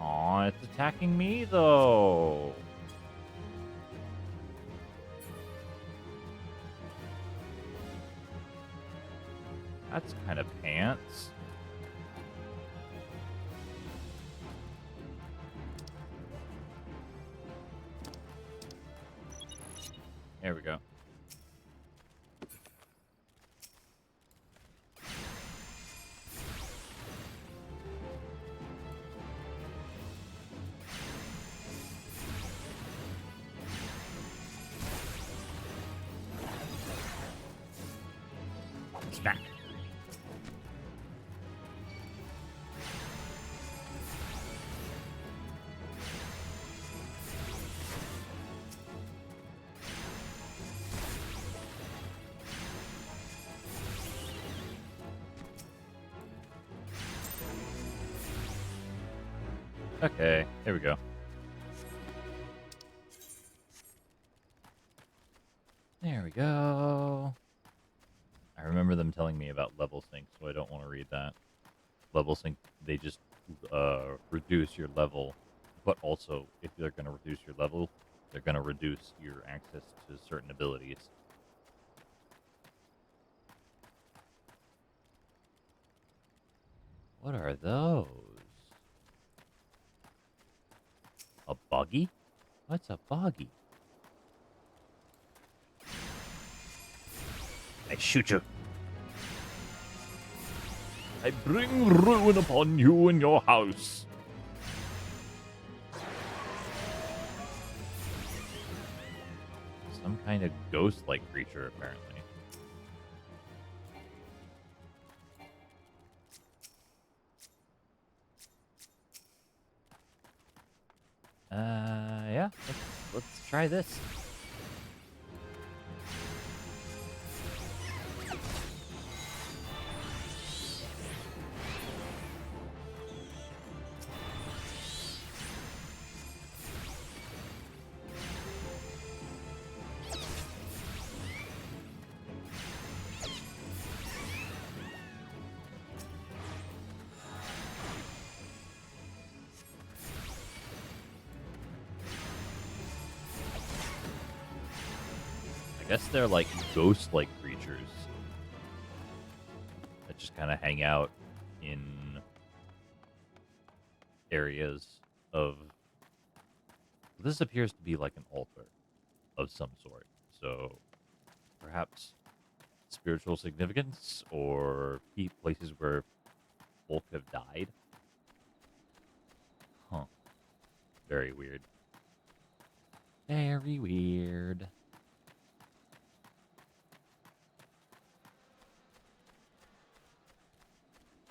Aw, it's attacking me, though. That's kind of pants. There we go. Smack. Okay, here we go. There we go. I remember them telling me about level sync, so I don't want to read that. Level sync, they just reduce your level, but also, if they're going to reduce your level, they're going to reduce your access to certain abilities. What are those? A buggy? What's a buggy? I shoot you. I bring ruin upon you and your house. Some kind of ghost-like creature, apparently. Yeah, let's try this. I guess they're like ghost-like creatures. that just kind of hang out in areas of. This appears to be like an altar of some sort. So perhaps spiritual significance or places where folk have died. Huh. Very weird. Very weird.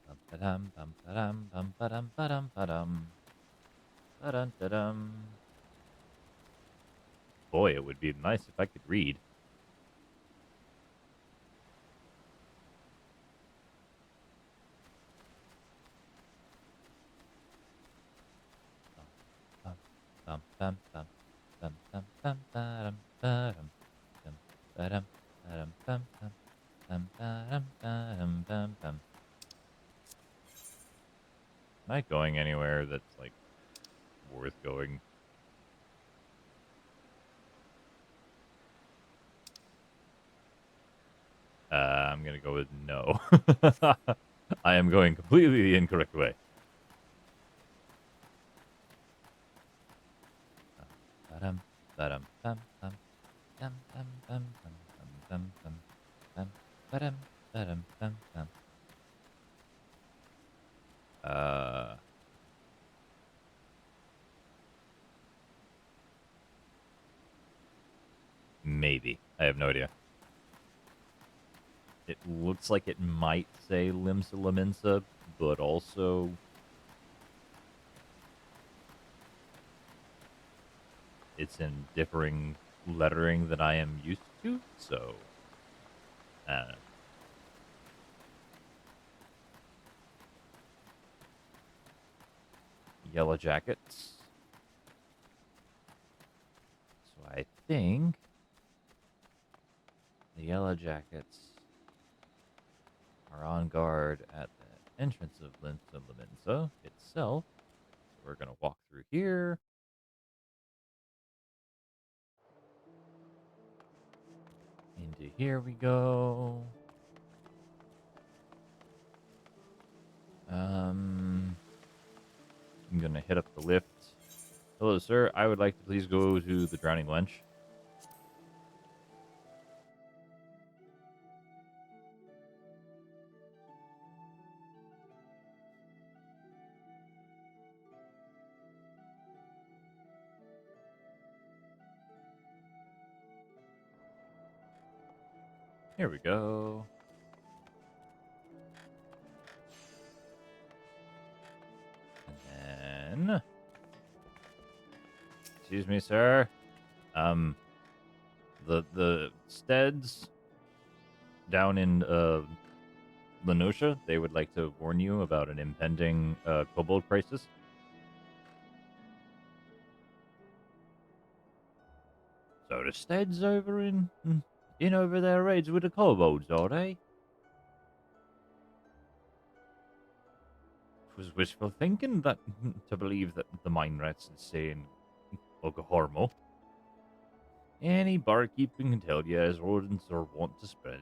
Bum ba-dum, bum ba-dum, bum ba-dum, ba-dum, ba-dum. Ba-dum, da-dum. Boy, it would be nice if I could read. Bum, bum, bum, bum, bum, bum, ba-dum, ba-dum, bum, ba-dum, ba-dum, bum, bum, bum, ba-dum, ba-dum, bum, bum. Am I going anywhere that's, like, worth going? I'm gonna go with no. I am going completely the incorrect way. Ba-dum, ba-dum, bum, bum, bum, bum, bum, bum, bum, bum, bum, ba-dum, ba-dum, bum, bum. Maybe. I have no idea. It looks like it might say Limsa Laminsa, but also it's in differing lettering than I am used to, so Yellow Jackets. So I think the Yellow Jackets are on guard at the entrance of Limsa Laminsa itself. So we're going to walk through here. Into here we go. I'm going to hit up the lift. Hello, sir. I would like to please go to the Drowning Wench. Here we go. And then... Excuse me, sir. The Steads down in Lenosha, they would like to warn you about an impending kobold crisis. So the Steads over in over their raids with the kobolds, are they? It was wishful thinking that to believe that the mine rats is saying Okahormo. Any barkeeping can tell you as rodents are wont to spread.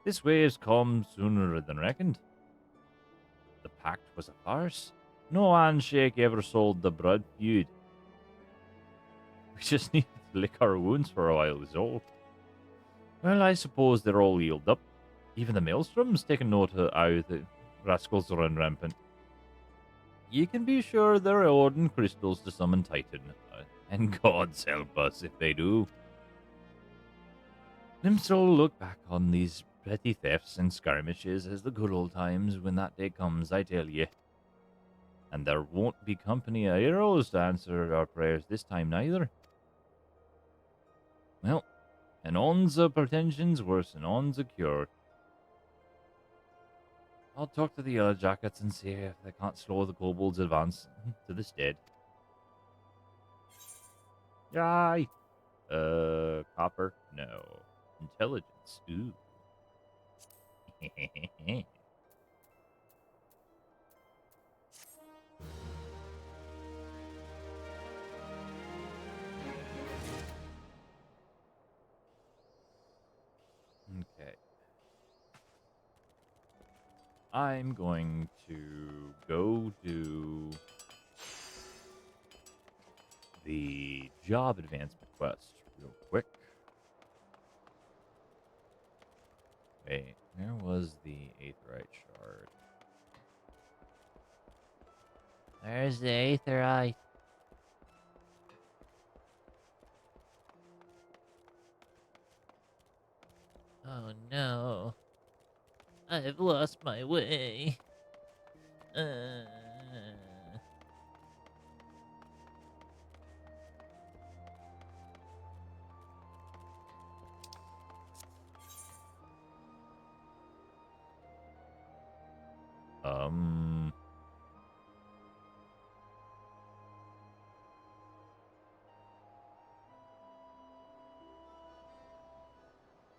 This wave's come sooner than reckoned. The pact was a farce. No handshake ever sold the blood feud. We just needed to lick our wounds for a while is all. Well, I suppose they're all healed up. Even the maelstrom's taken note of how the rascals run rampant. You can be sure they're ordering crystals to summon Titan. And gods help us if they do. Nims'll look back on these petty thefts and skirmishes as the good old times when that day comes, I tell ye. And there won't be company of heroes to answer our prayers this time neither. Well, an on's a pretension's worse than on's a cure. I'll talk to the Yellow Jackets and see if they can't slow the kobolds' advance to the stead. Yay! Copper? No. Intelligence? Ooh. Okay. I'm going to go do the job advancement quest real quick. Wait, where was the aetherite shard? Where's the aetherite? Oh no. I've lost my way. Uh...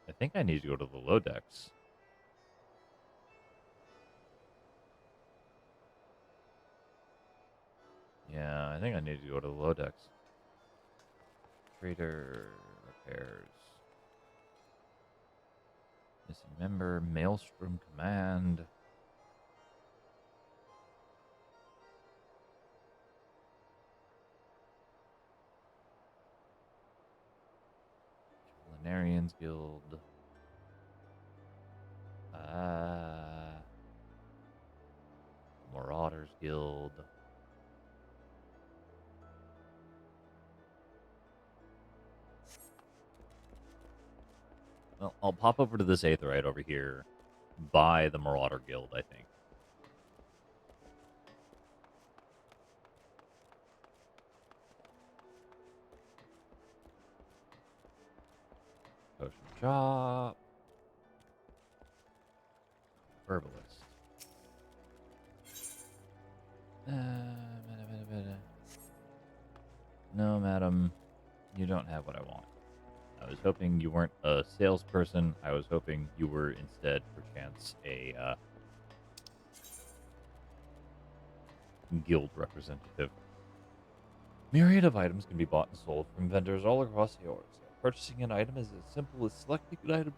I think I need to go to the low decks. Yeah, I think I need to go to the low decks. Trader repairs. Missing member, Maelstrom command. Culinarians Guild. Marauders Guild. Well, I'll pop over to this aetherite over here by the Marauder Guild, I think. Potion shop. Herbalist. No, madam. You don't have what I want. I was hoping you weren't a salesperson. I was hoping you were instead, perchance, a guild representative. Myriad of items can be bought and sold from vendors all across the Orz. Purchasing an item is as simple as selecting an item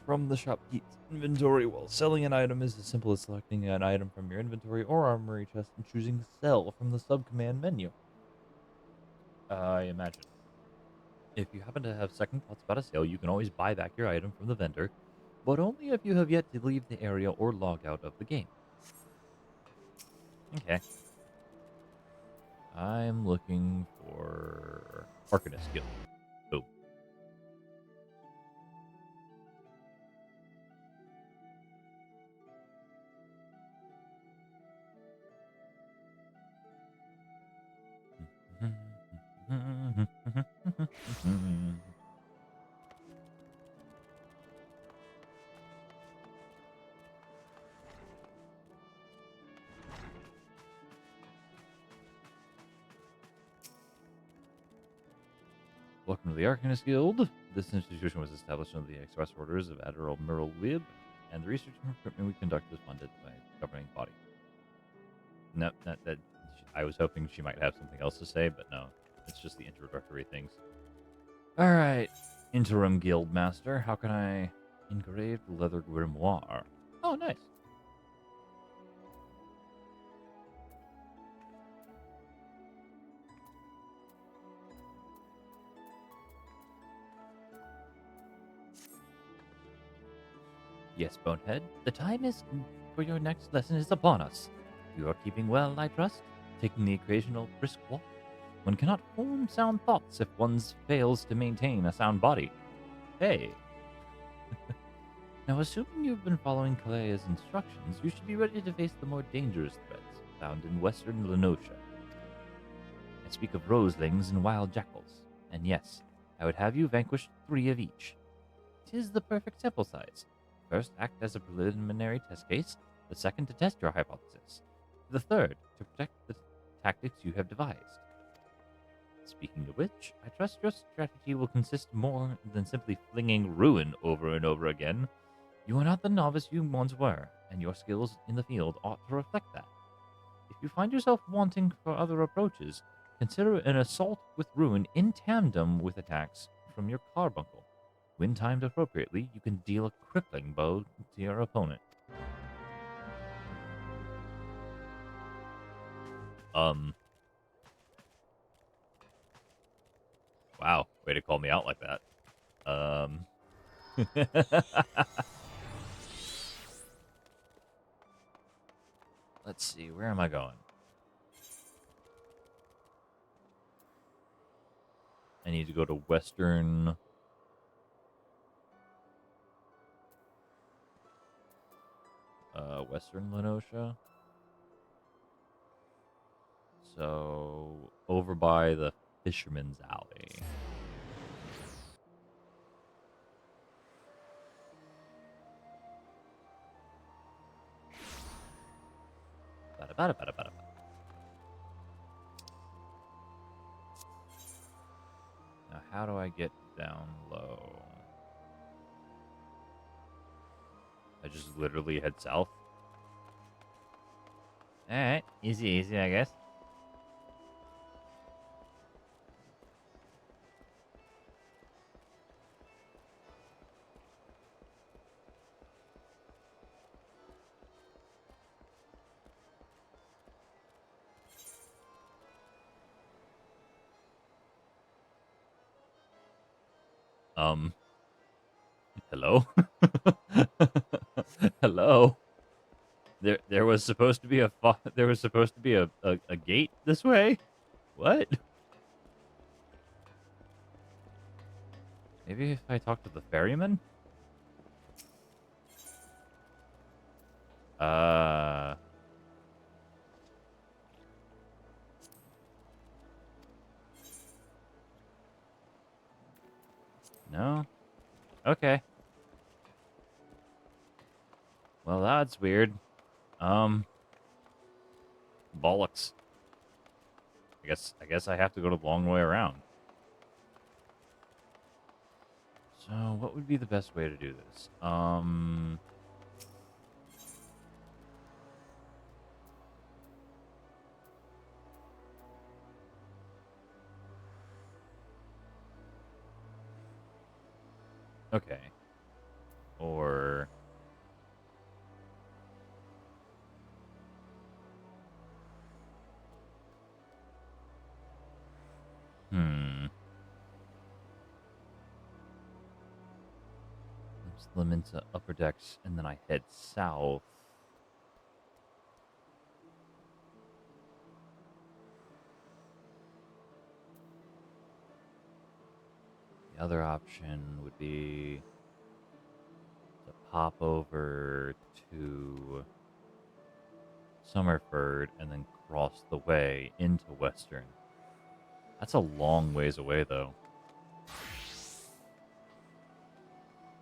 from the shopkeep's inventory, while selling an item is as simple as selecting an item from your inventory or armory chest and choosing to sell from the sub-command menu. I imagine. If you happen to have second thoughts about a sale, you can always buy back your item from the vendor, but only if you have yet to leave the area or log out of the game. Okay. I'm looking for Arcanist Guild. Boom. Welcome to the Arcanist Guild. This institution was established under the express orders of Admiral Merle Lib, and the research and recruitment we conduct is funded by the governing body. No, that. I was hoping she might have something else to say, but no. It's just the introductory things. All right, interim guild master. How can I engraved leather grimoire? Oh, nice. Yes, Bonehead. The time is for your next lesson is upon us. You are keeping well, I trust, taking the occasional brisk walk. One cannot form sound thoughts if one fails to maintain a sound body. Hey. Now, assuming you've been following Kalea's instructions, you should be ready to face the more dangerous threats found in western Lenosha. I speak of roselings and wild jackals, and yes, I would have you vanquish 3 of each. 'Tis the perfect sample size. First, act as a preliminary test case. The second, to test your hypothesis. The third, to protect the tactics you have devised. Speaking of which, I trust your strategy will consist more than simply flinging ruin over and over again. You are not the novice you once were, and your skills in the field ought to reflect that. If you find yourself wanting for other approaches, consider an assault with ruin in tandem with attacks from your carbuncle. When timed appropriately, you can deal a crippling blow to your opponent. Wow, way to call me out like that. Let's see, where am I going? I need to go to Western... Western Lenosha. So, over by the Fisherman's Alley. Bada. Now, how do I get down low? I just literally head south. Alright, easy, I guess. Hello? Hello? There was supposed to be a gate this way? What? Maybe if I talk to the ferryman? No? Okay. Well, that's weird. Bollocks. I guess I have to go the long way around. So, what would be the best way to do this? Okay. Or... Slim into upper decks, and then I head south. The other option would be to pop over to Summerford and then cross the way into Western. That's a long ways away, though.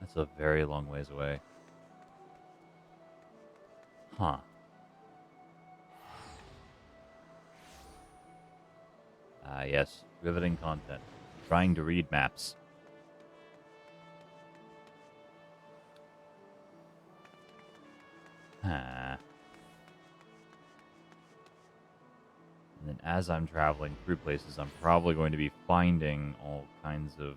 That's a very long ways away. Huh. Ah, yes. Riveting content. Trying to read maps. And then as I'm traveling through places, I'm probably going to be finding all kinds of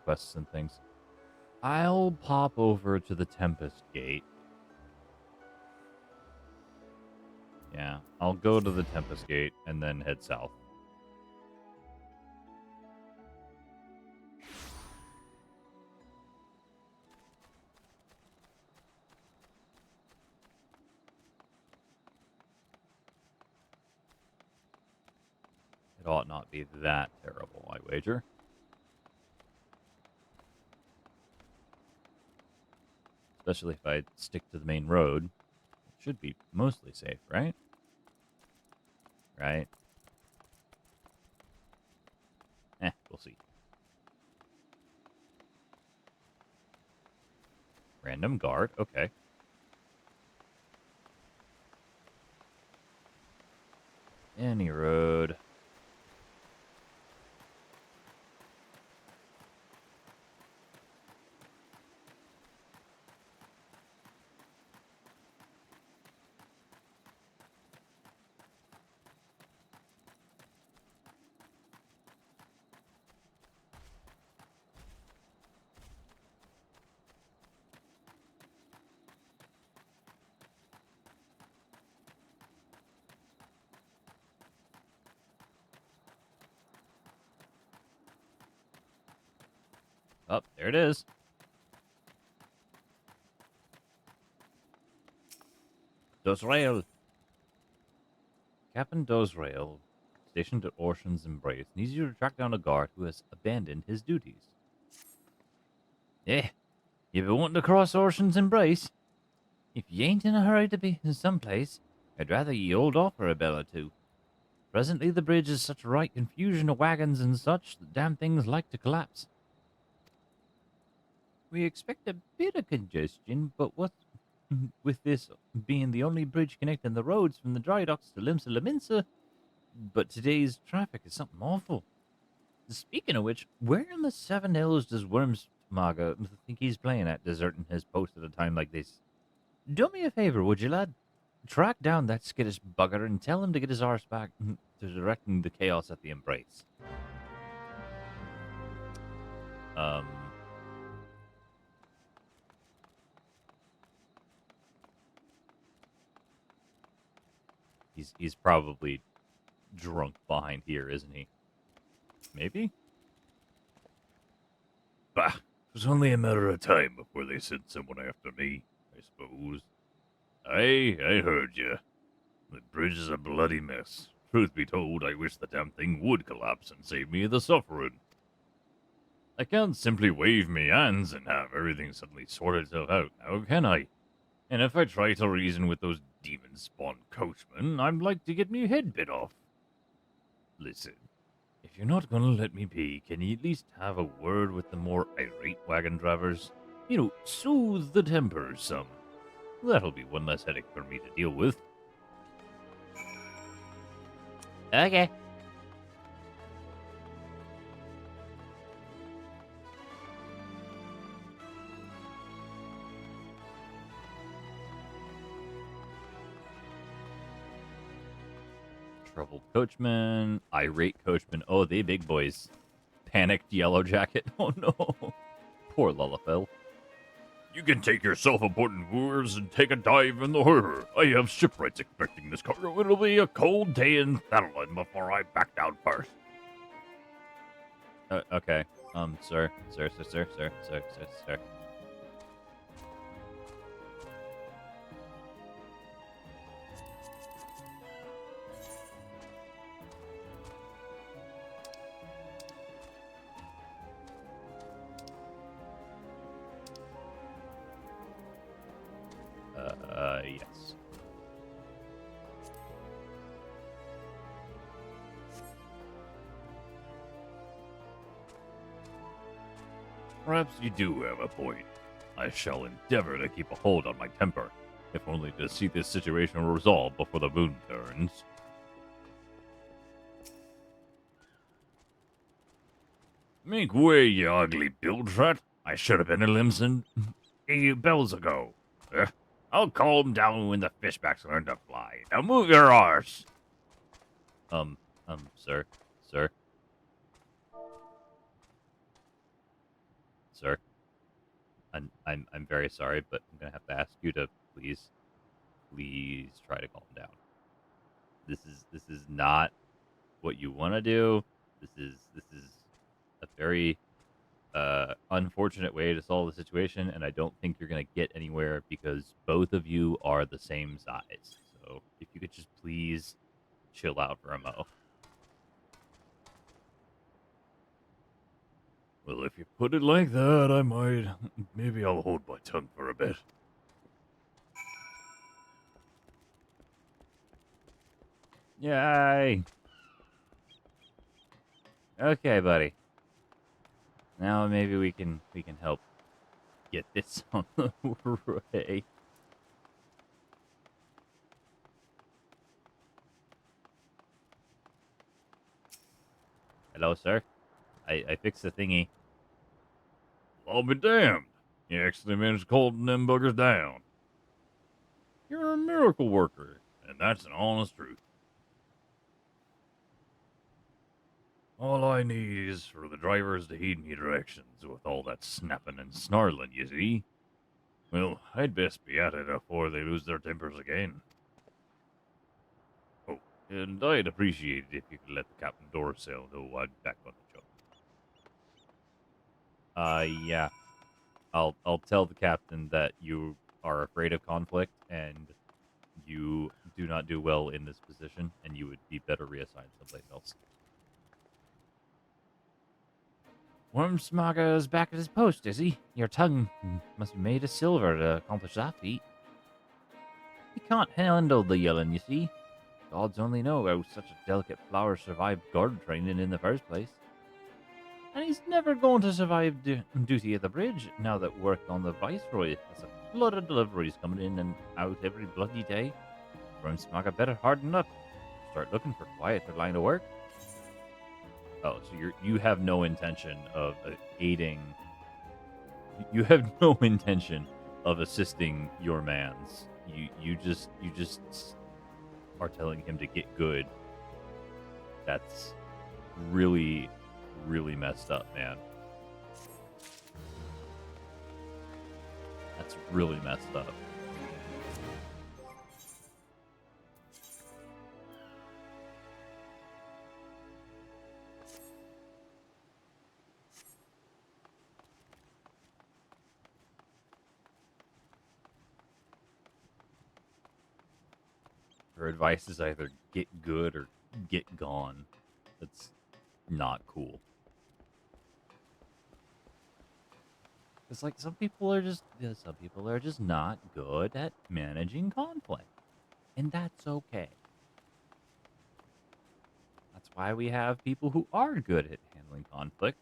quests and things. I'll pop over to the Tempest Gate. Yeah, I'll go to the Tempest Gate and then head south. It ought not be that terrible, I wager. Especially if I stick to the main road. It should be mostly safe, right? Right? We'll see. Random guard, okay. Any road. Oh, there it is. Dosrael. Captain Dosrael, stationed at Ocean's Embrace, needs you to track down a guard who has abandoned his duties. Eh, you been wanting to cross Ocean's Embrace? If you ain't in a hurry to be in someplace, I'd rather ye hold off for a bell or two. Presently the bridge is such a right confusion of wagons and such that damn things like to collapse. We expect a bit of congestion, but what's with this being the only bridge connecting the roads from the dry docks to Limsa Laminsa, but today's traffic is something awful. Speaking of which, where in the Seven Hills does Wormsmaga think he's playing at deserting his post at a time like this? Do me a favor, would you, lad? Track down that skittish bugger and tell him to get his arse back to directing the chaos at the Embrace. He's probably drunk behind here, isn't he? Maybe? Bah, it was only a matter of time before they sent someone after me, I suppose. I heard you. The bridge is a bloody mess. Truth be told, I wish the damn thing would collapse and save me the suffering. I can't simply wave me hands and have everything suddenly sort itself out, now can I? And if I try to reason with those demon-spawned coachmen, I'm like to get me head bit off. Listen, if you're not gonna let me be, can you at least have a word with the more irate wagon drivers? You know, soothe the tempers some. That'll be one less headache for me to deal with. Okay. Troubled coachman, irate coachman. Oh, they big boys. Panicked yellow jacket. Oh no. Poor Lullafell. You can take your self-important wooers and take a dive in the harbor. I have shipwrights expecting this cargo. It'll be a cold day in Thanalan before I back down first. Okay. Sir. Yes. Perhaps you do have a point. I shall endeavor to keep a hold on my temper, if only to see this situation resolved before the moon turns. Make way, you ugly bilge-rat. I should have been in Limson bells ago. I'll calm down when the fishbacks learn to fly. Now move your arse. Sir. Sir. I'm very sorry, but I'm gonna have to ask you to please try to calm down. This is not what you want to do. This is a very unfortunate way to solve the situation, and I don't think you're gonna get anywhere because both of you are the same size. So if you could just please chill out for a mo. Well, if you put it like that, I might. Maybe I'll hold my tongue for a bit. Yay! Okay, buddy. Now maybe we can help get this on the way. Hello, sir. I fixed the thingy. I'll be damned. You actually managed to calm them buggers down. You're a miracle worker, and that's an honest truth. All I need is for the drivers to heed me directions with all that snapping and snarling, you see. Well, I'd best be at it before they lose their tempers again. Oh, and I'd appreciate it if you could let the Captain Dorsell know I'm back on the job. Yeah. I'll tell the captain that you are afraid of conflict and you do not do well in this position, and you would be better reassigned someplace else. Wormsmaga is back at his post, is he? Your tongue must be made of silver to accomplish that feat. He can't handle the yelling, you see. Gods only know how such a delicate flower survived guard training in the first place. And he's never going to survive duty at the bridge now that work on the Viceroy has a flood of deliveries coming in and out every bloody day. Wormsmaga better harden up. Start looking for quieter line of work. Oh, so you have no intention of aiding. You have no intention of assisting your man's. You just are telling him to get good. That's really, really messed up, man. That's really messed up. Her advice is either get good or get gone. That's not cool. It's like some people are just not good at managing conflict. And that's okay. That's why we have people who are good at handling conflict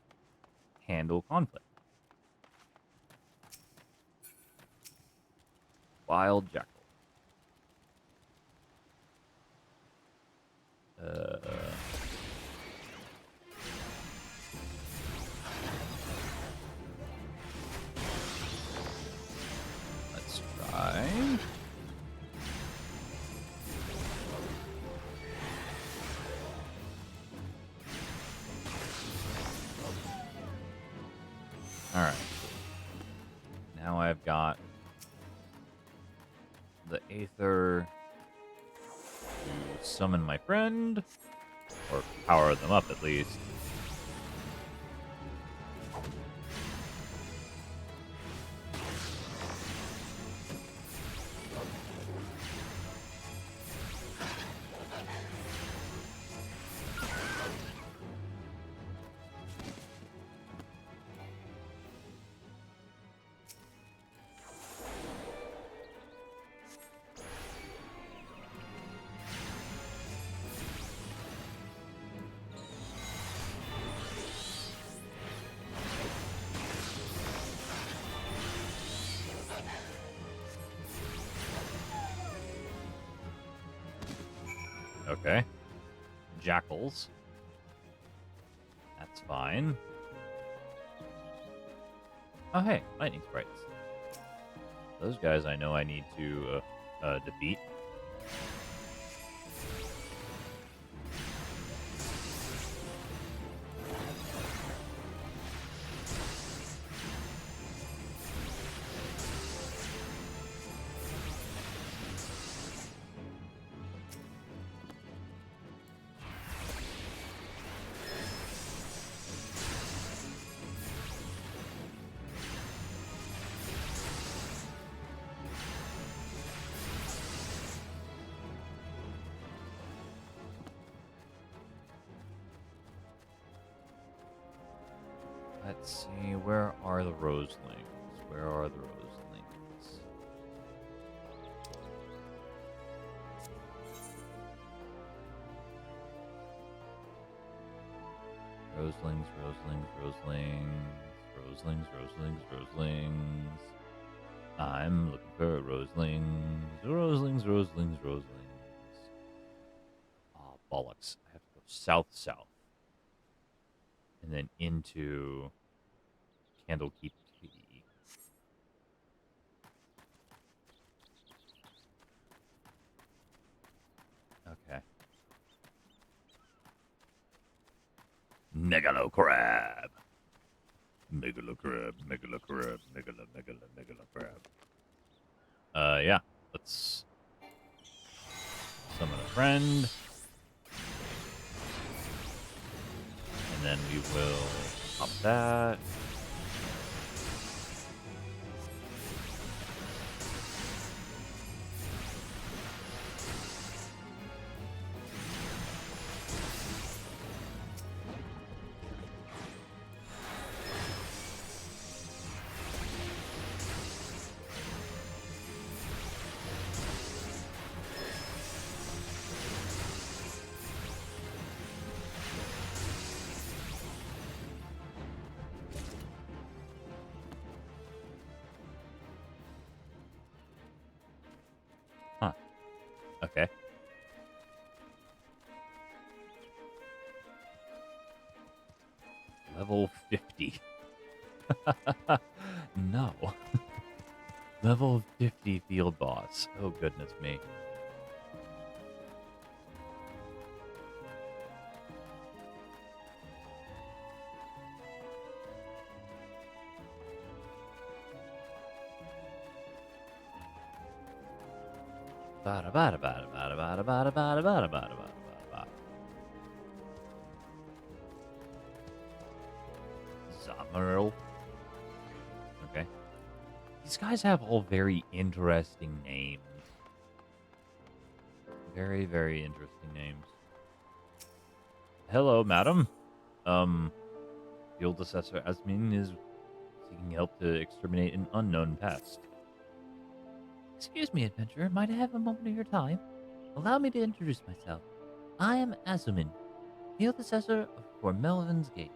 handle conflict. Wild jackal. Let's try. All right. Now I've got the Aether to summon my friend, or power them up at least. Okay. Jackals. That's fine. Oh, hey, lightning sprites. Those guys I know I need to defeat. Let's see, where are the roselings? Where are the roselings? Roselings, roselings, roselings, roselings, roselings, roselings. I'm looking for roselings, roselings, roselings, roselings. Oh, bollocks. I have to go south. And then into Candlekeep Tea. Okay. Megalo crab. Megalo crab, megalo crab, megalo crab. Yeah. Let's summon a friend. And then we will pop that. Okay. Level 50. No. Level 50 field boss. Oh, goodness me. Bada bada bada bada bada bada bada bada bada bada. Zamaril. Okay. These guys have all very interesting names. Very, very interesting names. Hello, madam. Field Assessor Asmin is seeking help to exterminate an unknown pest. Excuse me, adventurer. Might I have a moment of your time? Allow me to introduce myself. I am Azumin, field assessor for Melvin's Gate.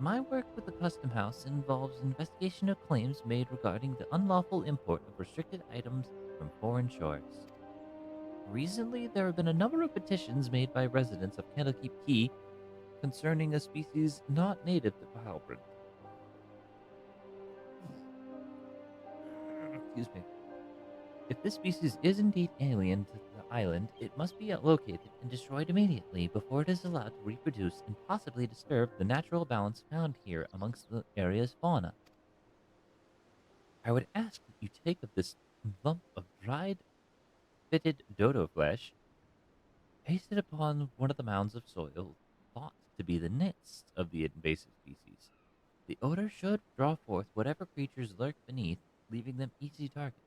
My work with the Custom House involves investigation of claims made regarding the unlawful import of restricted items from foreign shores. Recently, there have been a number of petitions made by residents of Candlekeep Key concerning a species not native to Halbrand. Excuse me. If this species is indeed alien to the island, it must be located and destroyed immediately before it is allowed to reproduce and possibly disturb the natural balance found here amongst the area's fauna. I would ask that you take of this lump of dried, fitted dodo flesh, paste it upon one of the mounds of soil thought to be the nest of the invasive species. The odor should draw forth whatever creatures lurk beneath, leaving them easy targets.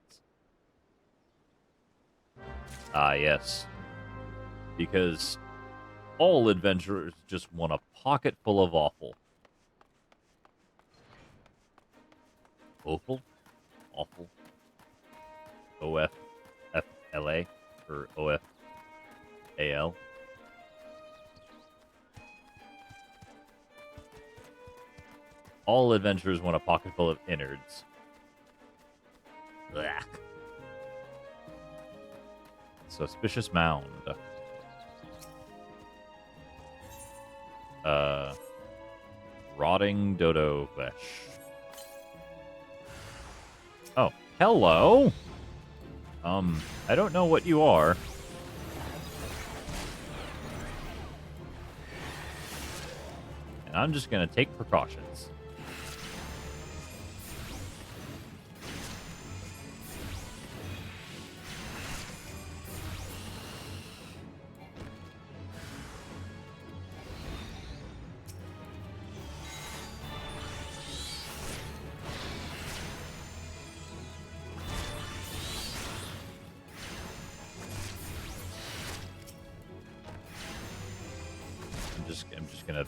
Ah, yes. Because all adventurers just want a pocket full of offal. Offal? Awful. OFFLA or OFAL. All adventurers want a pocket full of innards. Blah. Suspicious mound. Rotting dodo flesh. Oh, hello. I don't know what you are. And I'm just gonna take precautions. I'm just gonna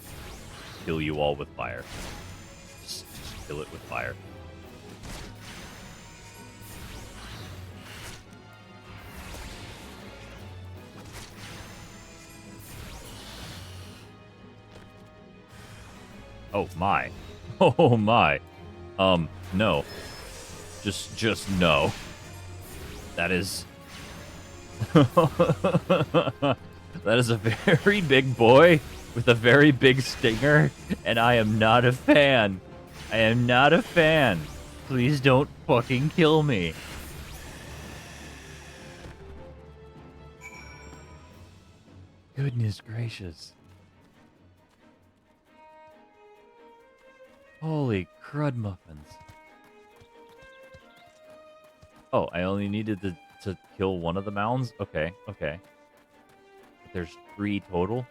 kill you all with fire. Just kill it with fire. Oh my. Oh my. No. Just no. That is that is a very big boy with a very big stinger, and I am not a fan. I am not a fan. Please don't fucking kill me. Goodness gracious. Holy crud muffins. Oh, I only needed to kill one of the mounds? Okay, okay. But there's 3 total?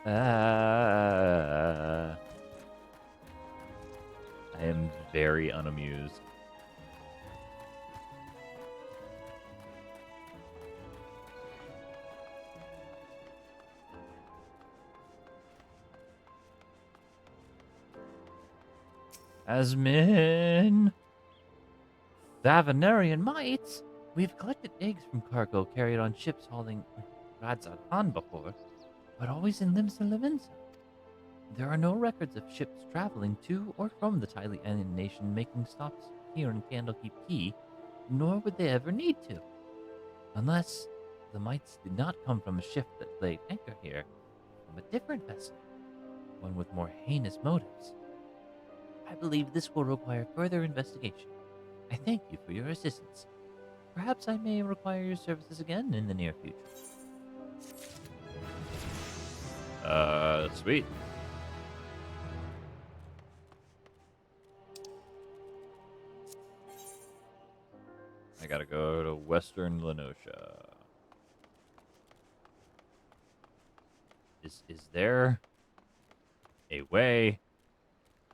I am very unamused. Asmin! Savanarian mites? We've collected eggs from cargo carried on ships hauling Radzatan before, but always in Limsa Levinsa. There are no records of ships traveling to or from the Tylee Alien Nation making stops here in Candlekeep Key, nor would they ever need to. Unless the mites did not come from a ship that laid anchor here, from a different vessel, one with more heinous motives. I believe this will require further investigation. I thank you for your assistance. Perhaps I may require your services again in the near future. Sweet. I gotta go to Western Lenosha. Is there a way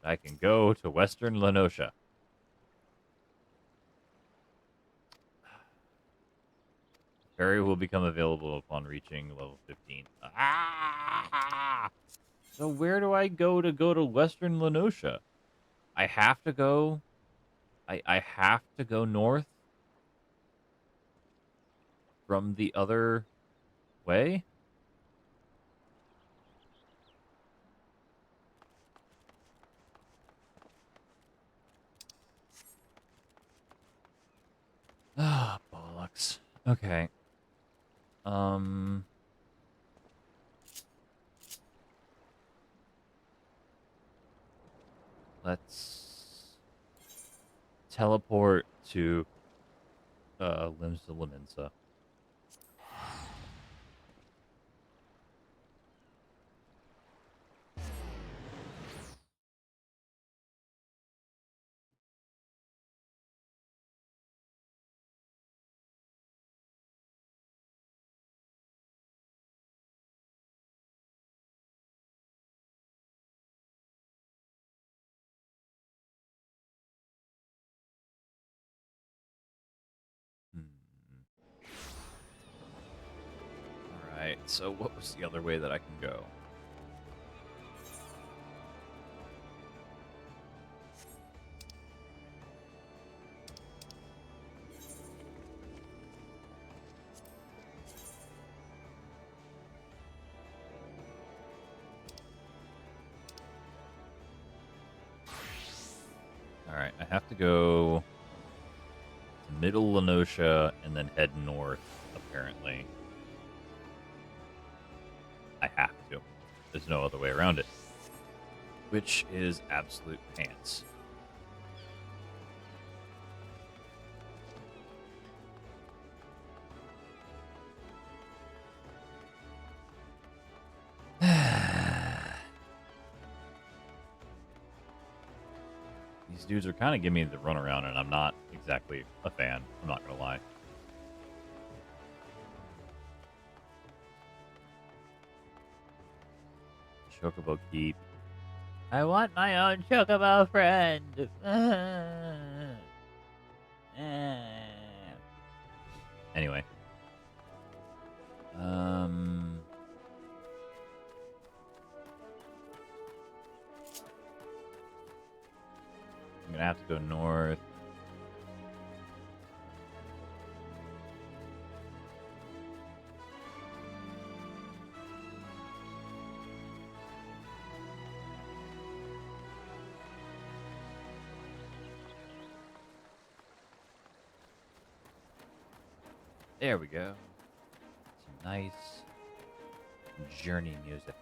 that I can go to Western Lenosha? Ferry will become available upon reaching level 15. Ah! So where do I go to Western Lenosha? I have to go. I have to go north from the other way. Ah, bollocks. Okay. Um. Let's teleport to Limbs to Laminsa. Hmm. All right. So what was the other way that I can go? All right. I have to go to Middle Lenosha and then head north. Apparently, I have to. There's no other way around it. Which is absolute pants. These dudes are kind of giving me the runaround, and I'm not exactly a fan. I'm not going to lie. Chocobo Keep. I want my own chocobo friend. Anyway. I'm gonna have to go north. There we go. Some nice journey music.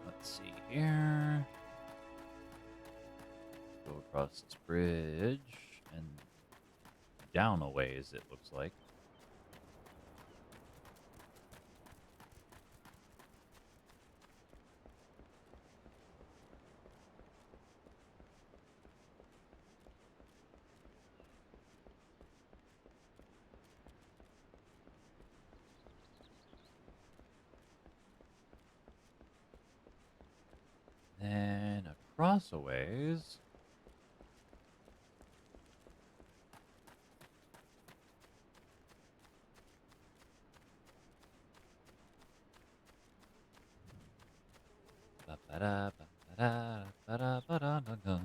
Let's see here. Go across this bridge and down a ways, it looks like. crossaways. Ba-ba-da, ba-ba-da, ba-da-ba-da-da-da.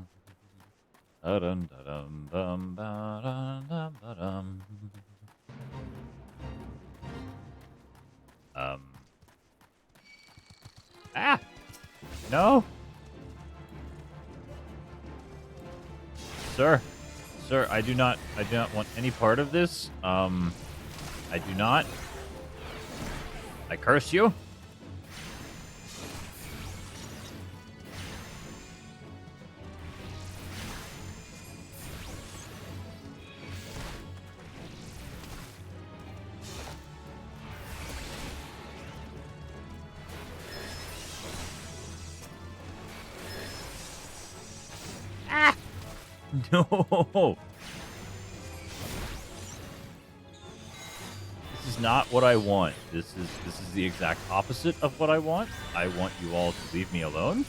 Da-dum-da-dum, bum, ba-dum, ba-dum. Ah! No! Sir. Sir, I do not want any part of this. I do not. I curse you. No. This is not what I want. This is the exact opposite of what I want. I want you all to leave me alone.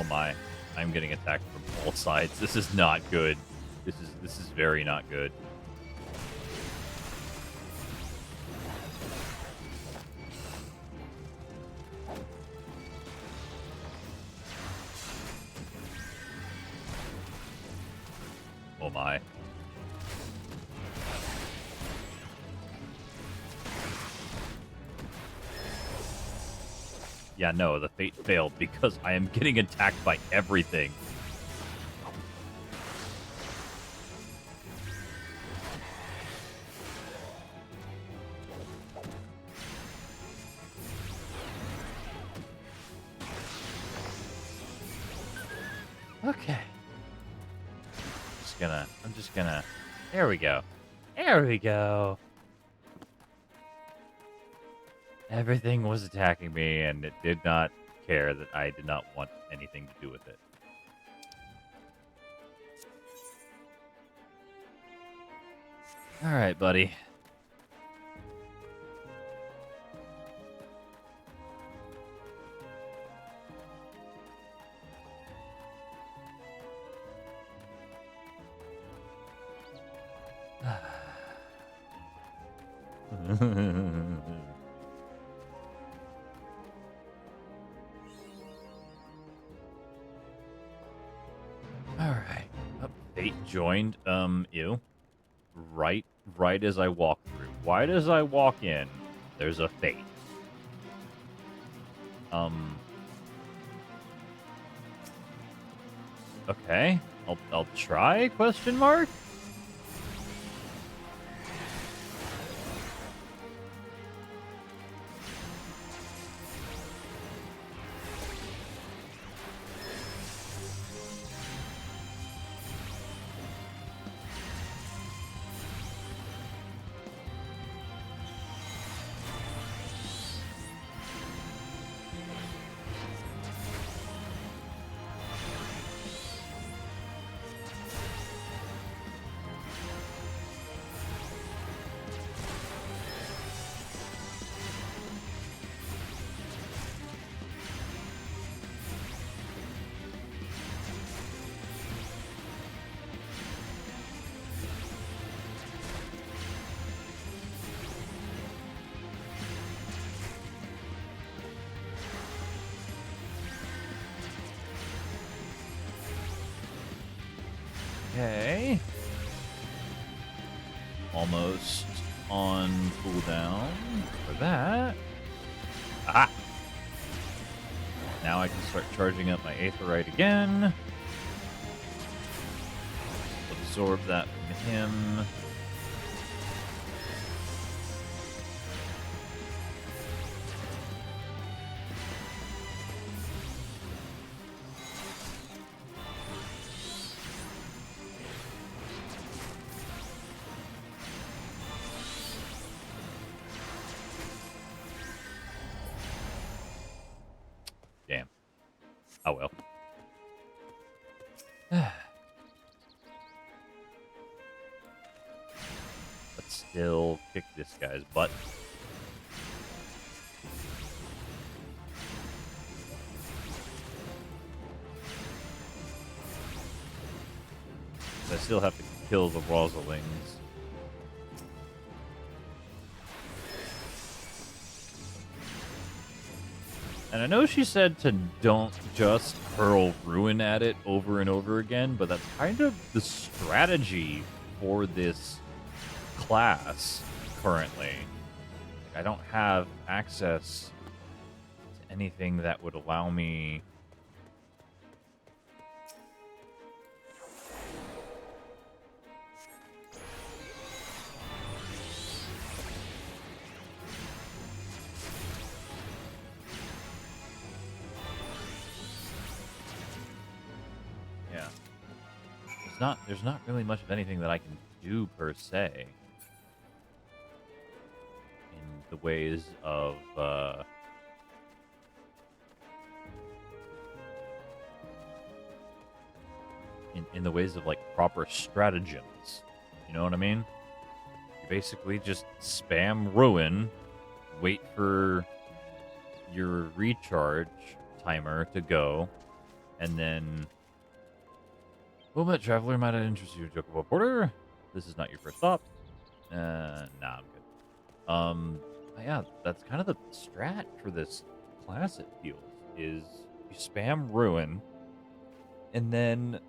Oh my. I'm getting attacked from all sides. This is not good. This is very not good. Oh my. Yeah, no, the fate failed because I am getting attacked by everything. Okay. I'm just gonna, there we go. There we go. Everything was attacking me, and it did not care that I did not want anything to do with it. All right, buddy. Alright. Oh, fate joined, ew. Right as I walk through. Right as I walk in, there's a fate. Okay. I'll try, question mark? Okay. Almost on cooldown for that. Aha! Now I can start charging up my Aetherite again. Absorb that from him. Oh well. But still kick this guy's butt. I still have to kill the Rosalings. And I know she said to don't just hurl ruin at it over and over again, but that's kind of the strategy for this class currently. I don't have access to anything that would allow me there's not really much of anything that I can do per se in the ways of in the ways of like proper stratagems. You know what I mean? You basically just spam ruin, wait for your recharge timer to go, and then Movement Traveler might have interested you, Chocobo Porter. This is not your first stop. Nah, I'm good. Yeah, that's kind of the strat for this class, it feels, is you spam Ruin, and then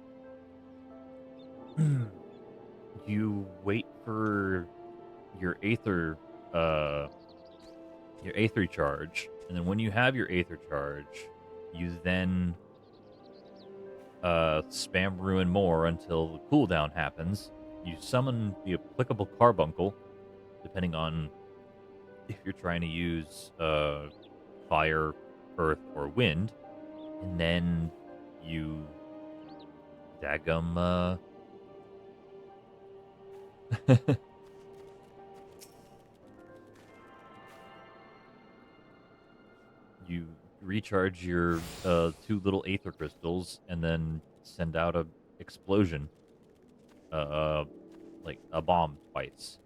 you wait for your Aether recharge, and then when you have your Aether charge, you then spam Ruin more until the cooldown happens. You summon the applicable carbuncle, depending on if you're trying to use fire, earth, or wind, and then you daggum you recharge your 2 little Aether crystals and then send out a explosion, like a bomb twice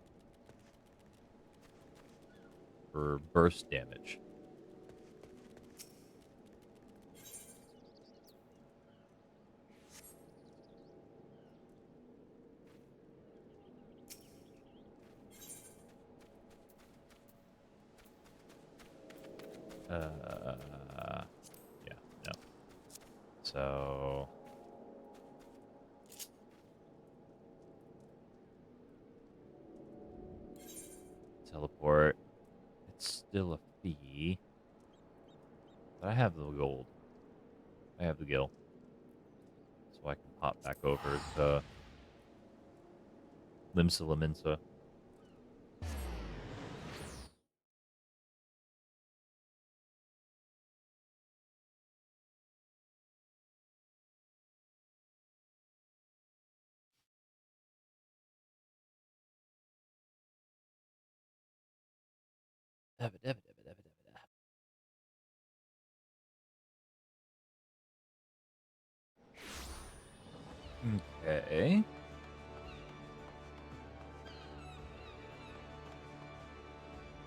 for burst damage. Yeah, no. So teleport. It's still a fee, but I have the gold. I have the gil, so I can pop back over to Limsa Laminsa. Okay.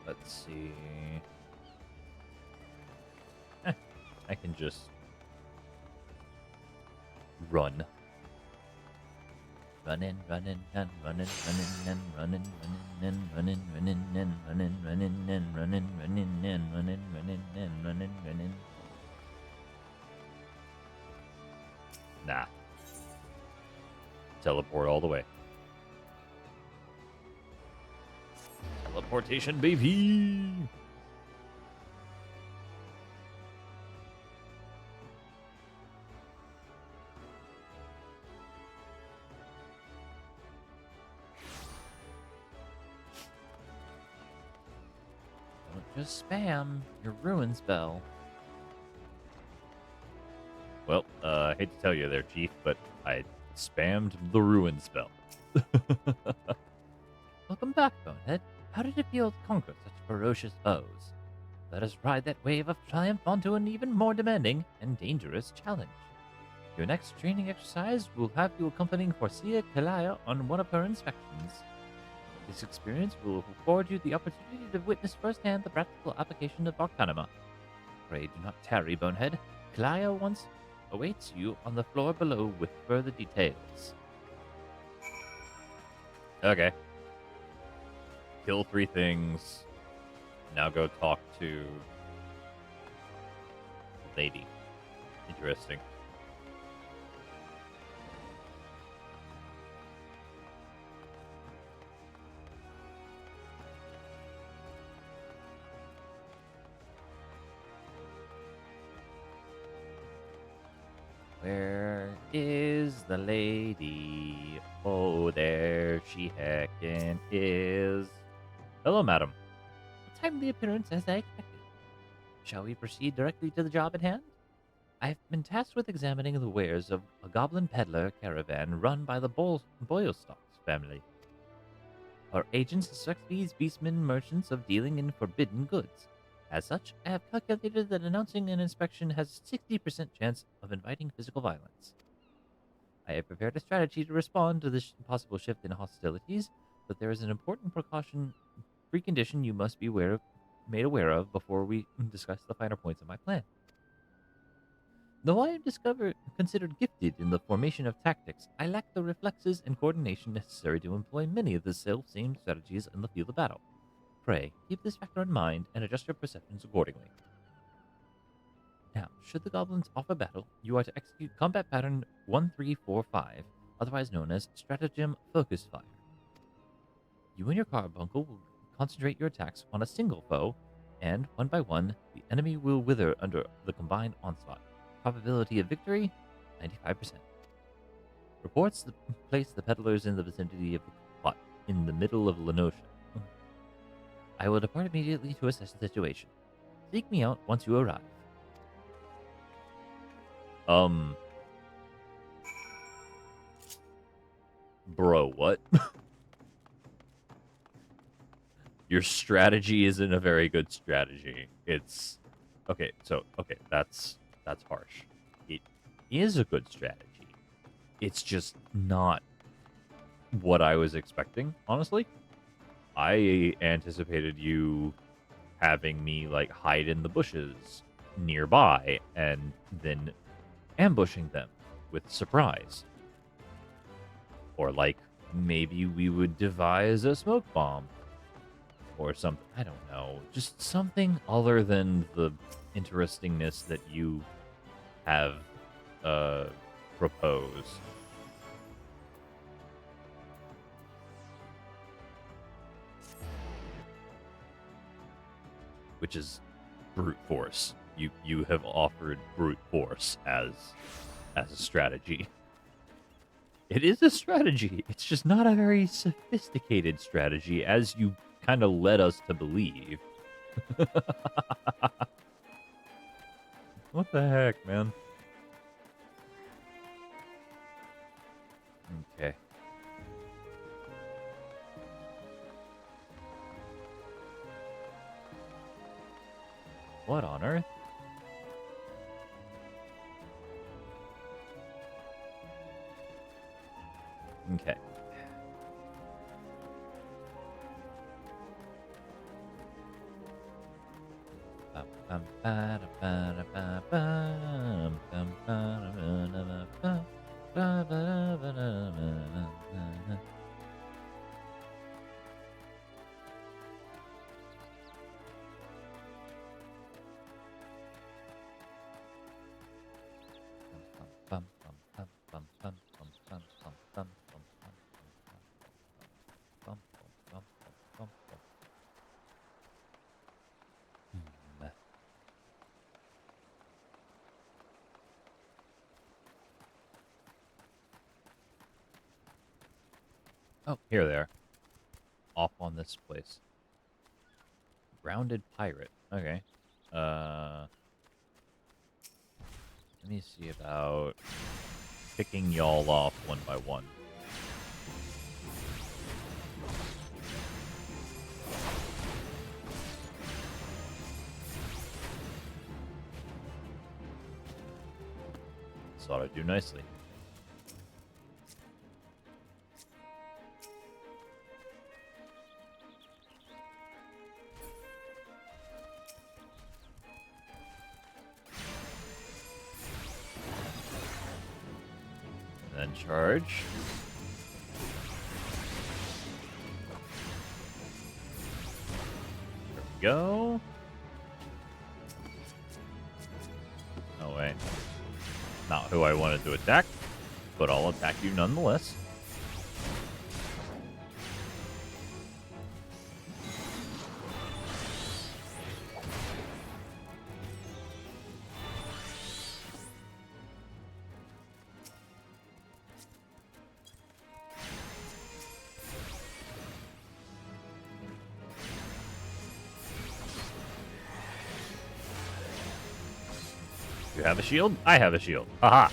Let's see. I can just run. Running, running, and running, running, and running, running, and running, running, and running, running, and running, running, and running, running, and running, running. Nah. Teleport all the way. Teleportation, baby! Don't just spam your ruin spell. Well, I hate to tell you there, Chief, but I spammed the ruin spell. Welcome back, Bonehead. How did it feel to conquer such ferocious foes? let us ride that wave of triumph onto an even more demanding and dangerous challenge. Your next training exercise will have you accompanying Forcia Kalaya on one of her inspections. This experience will afford you the opportunity to witness firsthand the practical application of Arcanima. Pray do not tarry, Bonehead. Kalaya once awaits you on the floor below with further details. Okay. Kill 3 things. Now go talk to lady. Interesting. Where is the lady? Oh, there she heckin' is. Hello, madam. A timely appearance as I expected. Shall we proceed directly to the job at hand? I have been tasked with examining the wares of a goblin peddler caravan run by the Boylestocks family. Our agents suspect these beastmen merchants of dealing in forbidden goods. As such, I have calculated that announcing an inspection has a 60% chance of inviting physical violence. I have prepared a strategy to respond to this possible shift in hostilities, but there is an important precondition you must be made aware of before we discuss the finer points of my plan. Though I am considered gifted in the formation of tactics, I lack the reflexes and coordination necessary to employ many of the self-same strategies in the field of battle. Pray, keep this factor in mind and adjust your perceptions accordingly. Now, should the goblins offer battle, you are to execute combat pattern 1345, otherwise known as Stratagem Focus Fire. You and your carbuncle will concentrate your attacks on a single foe, and one by one, the enemy will wither under the combined onslaught. Probability of victory, 95%. Reports place the peddlers in the vicinity of the plot, in the middle of Lenosha. I will depart immediately to assess the situation. Seek me out once you arrive. Bro, what? Your strategy isn't a very good strategy. It's okay, that's harsh. It is a good strategy. It's just not what I was expecting, honestly. I anticipated you having me like hide in the bushes nearby and then ambushing them with surprise. Or like maybe we would devise a smoke bomb or something. I don't know. Just something other than the interestingness that you have proposed. Which is brute force. You have offered brute force as a strategy. It is a strategy. It's just not a very sophisticated strategy, as you kind of led us to believe. What the heck, man? Okay. What on earth? Okay. Oh, here they are. Off on this place. Grounded pirate. Okay. Let me see about picking y'all off one by one. This ought to do nicely. And then charge. There we go. No way. Not who I wanted to attack, but I'll attack you nonetheless. You have a shield? I have a shield. Aha!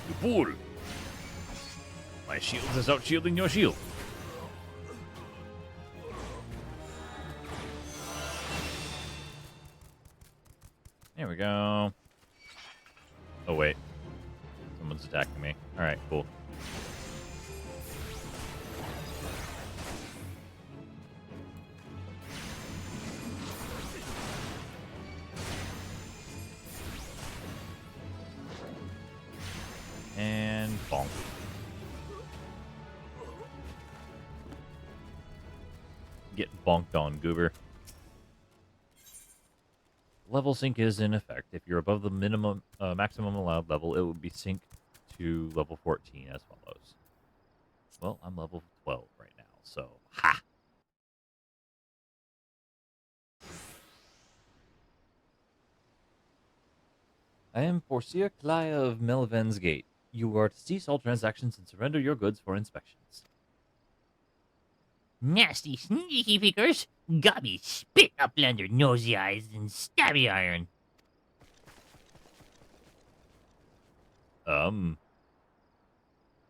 You fool! My shield is out shielding your shield. There we go. Oh, wait. Someone's attacking me. Alright, cool. And bonk. Get bonked on, goober. Level sync is in effect. If you're above the maximum allowed level, it would be synced to level 14 as follows. Well, I'm level 12 right now, so ha! I am Porcia Klaya of Melven's Gate. You are to cease all transactions and surrender your goods for inspections. Nasty sneaky pickers. Gobby spit up under nosy eyes and stabby iron.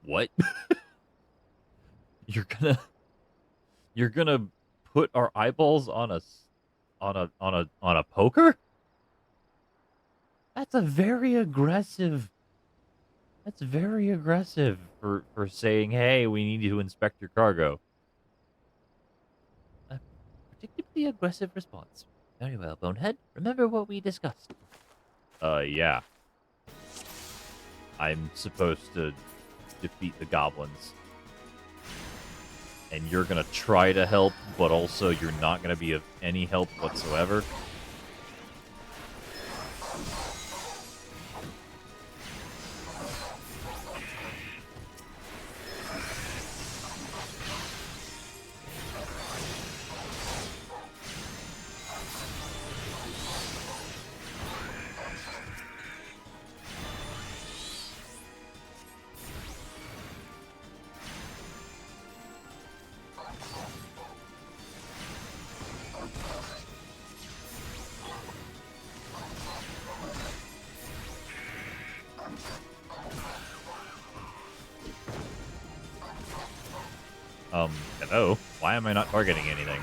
What? You're gonna put our eyeballs on a poker? That's a very aggressive. That's very aggressive for saying, "Hey, we need you to inspect your cargo." A particularly aggressive response. Very well, Bonehead. Remember what we discussed. Yeah. I'm supposed to defeat the goblins. And you're gonna try to help, but also you're not gonna be of any help whatsoever. Hello? Why am I not targeting anything?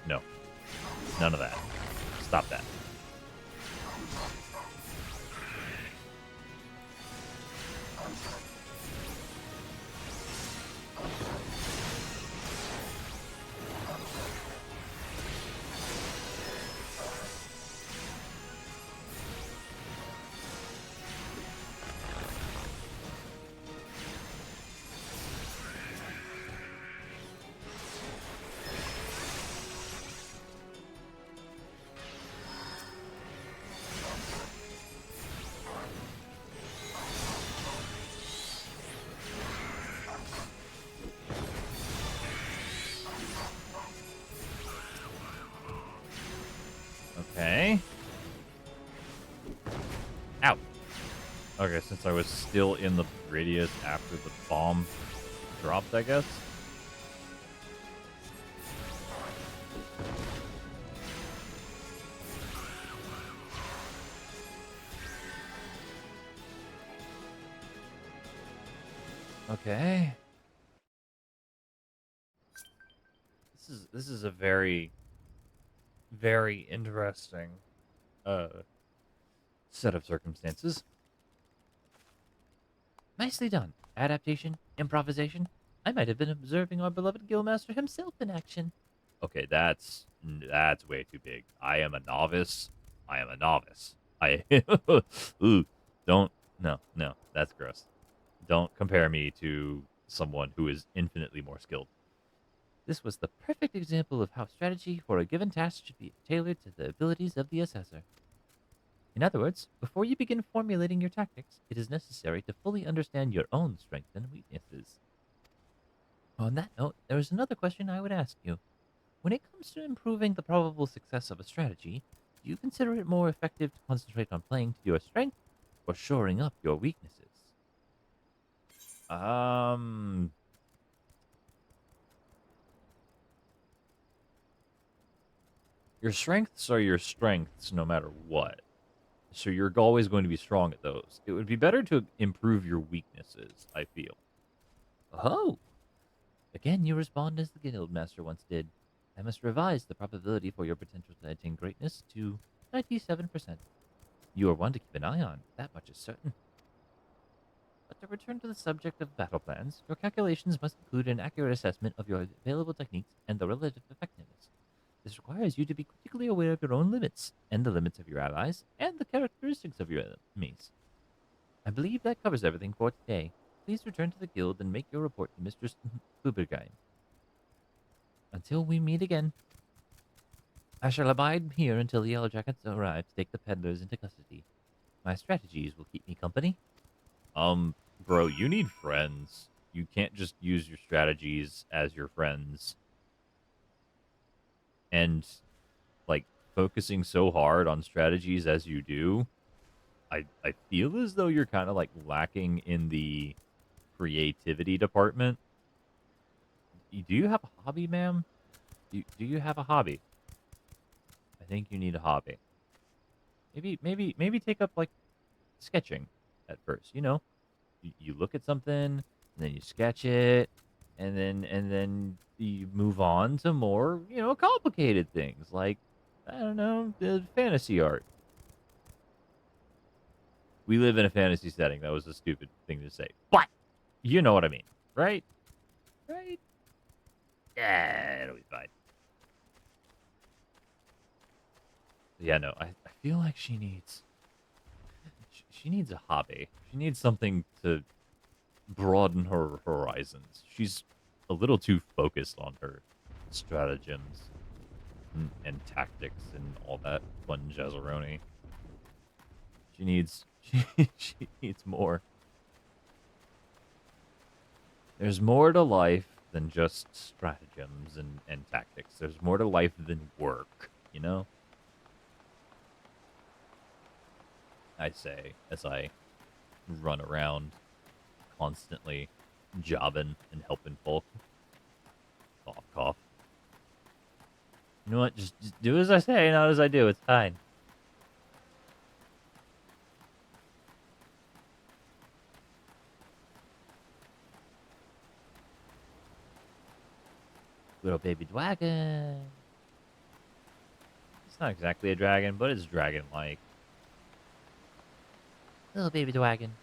No. None of that. Stop that. Okay. Ow. Okay, since I was still in the radius after the bomb dropped, I guess. Okay. This is a very very interesting set of circumstances. Nicely done. Adaptation, improvisation. I might have been observing our beloved Guildmaster himself in action. Okay, that's way too big. I am a novice. I am a novice. I ooh, don't no, that's gross. Don't compare me to someone who is infinitely more skilled. This was the perfect example of how strategy for a given task should be tailored to the abilities of the assessor. In other words, before you begin formulating your tactics, it is necessary to fully understand your own strengths and weaknesses. On that note, there is another question I would ask you. When it comes to improving the probable success of a strategy, do you consider it more effective to concentrate on playing to your strength or shoring up your weaknesses? Um, your strengths are your strengths no matter what. So you're always going to be strong at those. It would be better to improve your weaknesses, I feel. Oh! Again, you respond as the Guildmaster once did. I must revise the probability for your potential to attain greatness to 97%. You are one to keep an eye on, that much is certain. But to return to the subject of battle plans, your calculations must include an accurate assessment of your available techniques and the relative effectiveness. This requires you to be critically aware of your own limits, and the limits of your allies, and the characteristics of your enemies. I believe that covers everything for today. Please return to the guild and make your report to Mistress Ubergein. Until we meet again, I shall abide here until the yellow jackets arrive to take the peddlers into custody. My strategies will keep me company. Bro, you need friends. You can't just use your strategies as your friends. And like focusing so hard on strategies as you do, I feel as though you're kind of like lacking in the creativity department. Do you have a hobby, ma'am? Do you have a hobby? I think you need a hobby. Maybe take up like sketching at first. You know, you look at something and then you sketch it, and then you move on to more complicated things like I don't know fantasy art. We live in a fantasy setting. That was a stupid thing to say, but you know what I mean, right? Right? Yeah, it'll be fine. Yeah, no, I feel like she needs a hobby. She needs something to broaden her horizons. She's a little too focused on her stratagems and tactics and all that fun jazzeroni. She needs she needs more. There's more to life than just stratagems and tactics. There's more to life than work, you know? I say as I run around constantly jobbing and helping folk. Cough, cough. You know what? Just do as I say, not as I do. It's fine. Little baby dragon. It's not exactly a dragon, but it's dragon-like. Little baby dragon.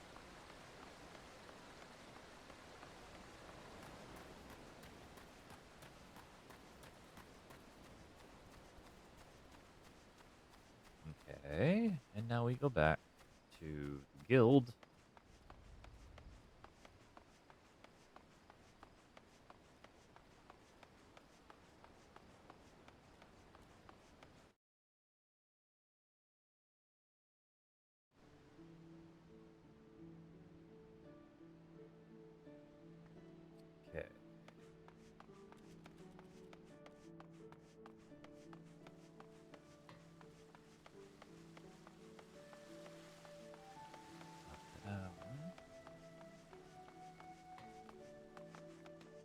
Okay, and now we go back to the guild. Okay.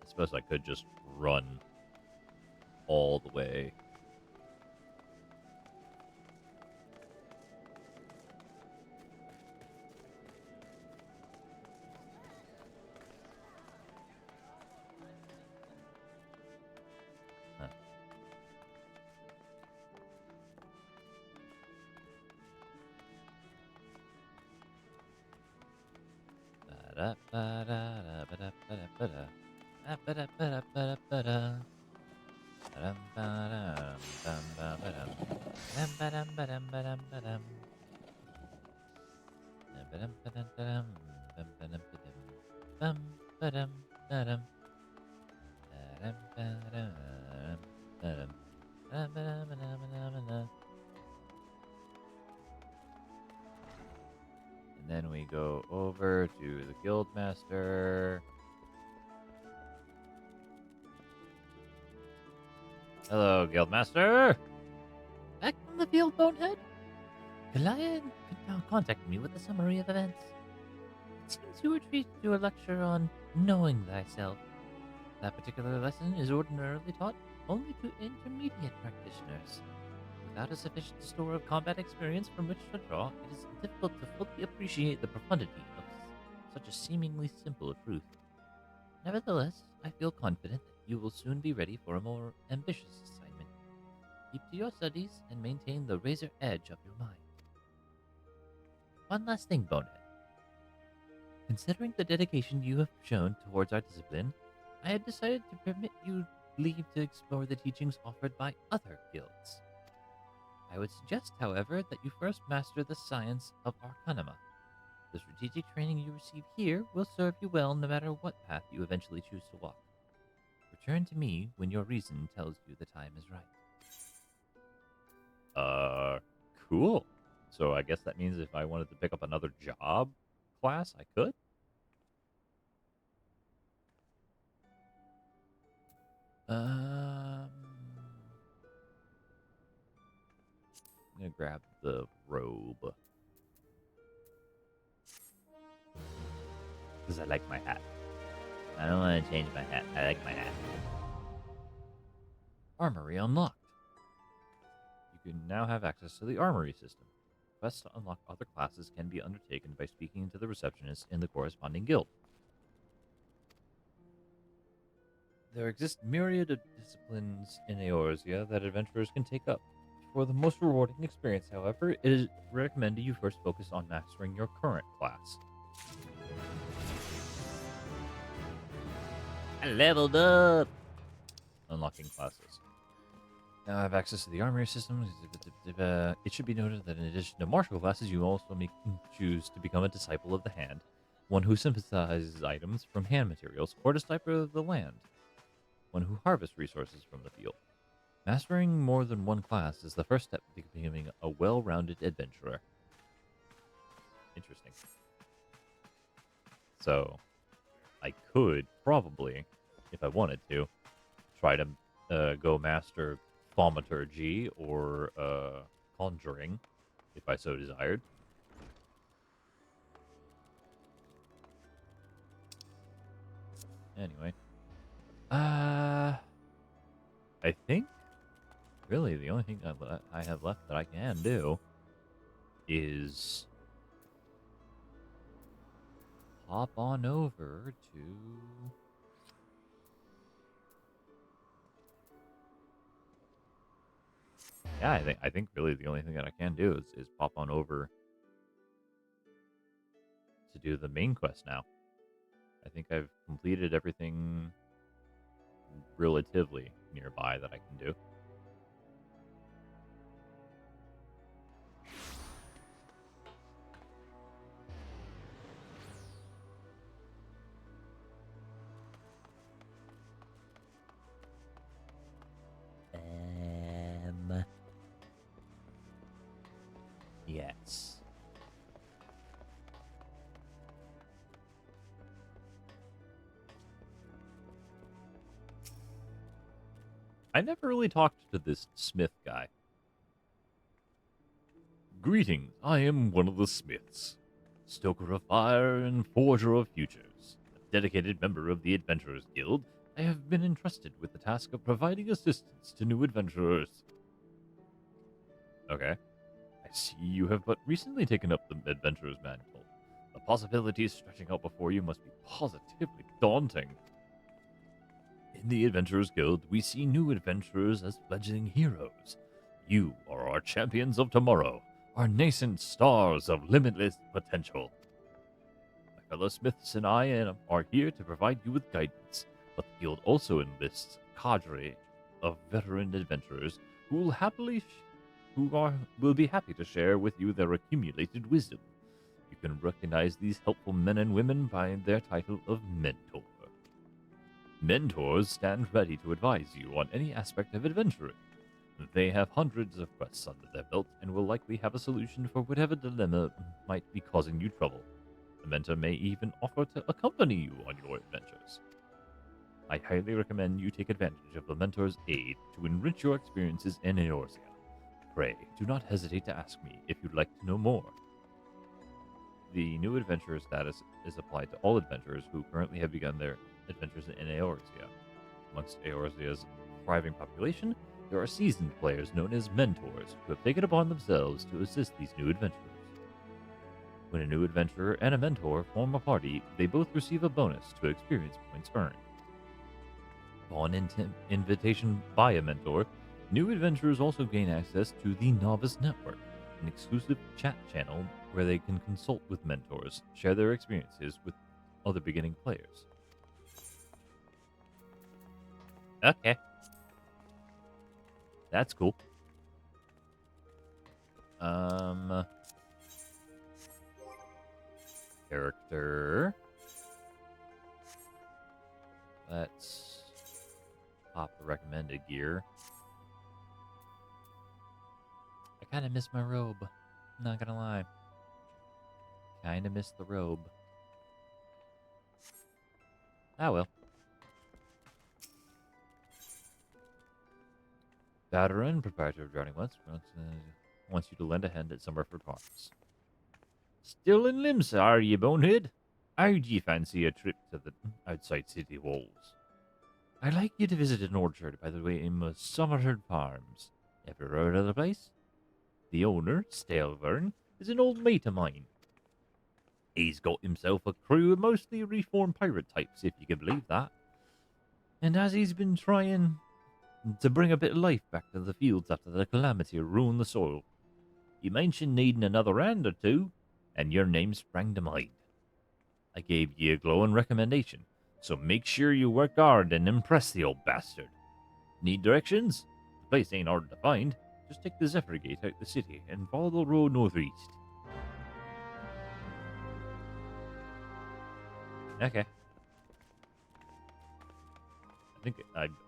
I suppose I could just run all the way. Huh. And then we go over to the Guildmaster. Hello, Guildmaster. Back from the field, Bonehead? Kalaya contacted me with a summary of events. It seems you were treated to a lecture on knowing thyself. That particular lesson is ordinarily taught only to intermediate practitioners. Without a sufficient store of combat experience from which to draw, it is difficult to fully appreciate the profundity of such a seemingly simple truth. Nevertheless, I feel confident that you will soon be ready for a more ambitious assignment. Keep to your studies and maintain the razor edge of your mind. One last thing, Bonehead. Considering the dedication you have shown towards our discipline, I have decided to permit you leave to explore the teachings offered by other guilds. I would suggest, however, that you first master the science of Arcanima. The strategic training you receive here will serve you well no matter what path you eventually choose to walk. Return to me when your reason tells you the time is right. Cool. So I guess that means if I wanted to pick up another job class, I could? I'm gonna grab the robe. Because I like my hat. I don't want to change my hat. I like my hat. Armory unlocked. You can now have access to the armory system. Quests to unlock other classes can be undertaken by speaking to the receptionist in the corresponding guild. There exist myriad of disciplines in Eorzea that adventurers can take up. For the most rewarding experience, however, it is recommended you first focus on mastering your current class. I leveled up! Unlocking classes. Now I have access to the armory system. It should be noted that in addition to martial classes, you also may choose to become a disciple of the hand, one who synthesizes items from hand materials, or decipher of the land, one who harvests resources from the field. Mastering more than one class is the first step to becoming a well-rounded adventurer. Interesting. So, I could probably, if I wanted to, try to go master thaumaturgy or conjuring, if I so desired. Anyway, I think really the only thing I have left that I can do is hop on over to I think really the only thing that I can do is pop on over to do the main quest now. I think I've completed everything relatively nearby that I can do. Yes. I never really talked to this smith guy. Greetings, I am one of the smiths, stoker of fire and forger of futures. A dedicated member of the Adventurers Guild, I have been entrusted with the task of providing assistance to new adventurers. Okay. I see you have but recently taken up the adventurer's mantle. The possibilities stretching out before you must be positively daunting. In the Adventurers Guild, we see new adventurers as fledgling heroes. You are our champions of tomorrow, our nascent stars of limitless potential. My fellow smiths and I are here to provide you with guidance, but the guild also enlists a cadre of veteran adventurers who will be happy to share with you their accumulated wisdom. You can recognize these helpful men and women by their title of mentor. Mentors stand ready to advise you on any aspect of adventuring. They have hundreds of quests under their belt and will likely have a solution for whatever dilemma might be causing you trouble. The mentor may even offer to accompany you on your adventures. I highly recommend you take advantage of the mentor's aid to enrich your experiences in Eorzea. Pray, do not hesitate to ask me if you'd like to know more. The new adventurer status is applied to all adventurers who currently have begun their adventures in Eorzea. Amongst Eorzea's thriving population, there are seasoned players known as mentors who have taken upon themselves to assist these new adventurers. When a new adventurer and a mentor form a party, they both receive a bonus to experience points earned. Upon invitation by a mentor, new adventurers also gain access to the Novice Network, an exclusive chat channel where they can consult with mentors, share their experiences with other beginning players. Okay. That's cool. Character. Let's pop the recommended gear. I kind of miss my robe. Not gonna lie. Kind of miss the robe. Ah well. Veteran, proprietor of Drowning wants you to lend a hand at some Summerford Farms. Still in Limsa, are ye, bonehead? How'd ye fancy a trip to the outside city walls? I'd like you to visit an orchard by the way in Summerford Farms. Ever heard of the place? The owner, Stelvern, is an old mate of mine. He's got himself a crew of mostly reformed pirate types, if you can believe that. And as he's been trying to bring a bit of life back to the fields after the calamity ruined the soil, he mentioned needing another hand or two, and your name sprang to mind. I gave ye a glowing recommendation, so make sure you work hard and impress the old bastard. Need directions? The place ain't hard to find. Just take the Zephyr Gate out the city and follow the road northeast. Okay. I think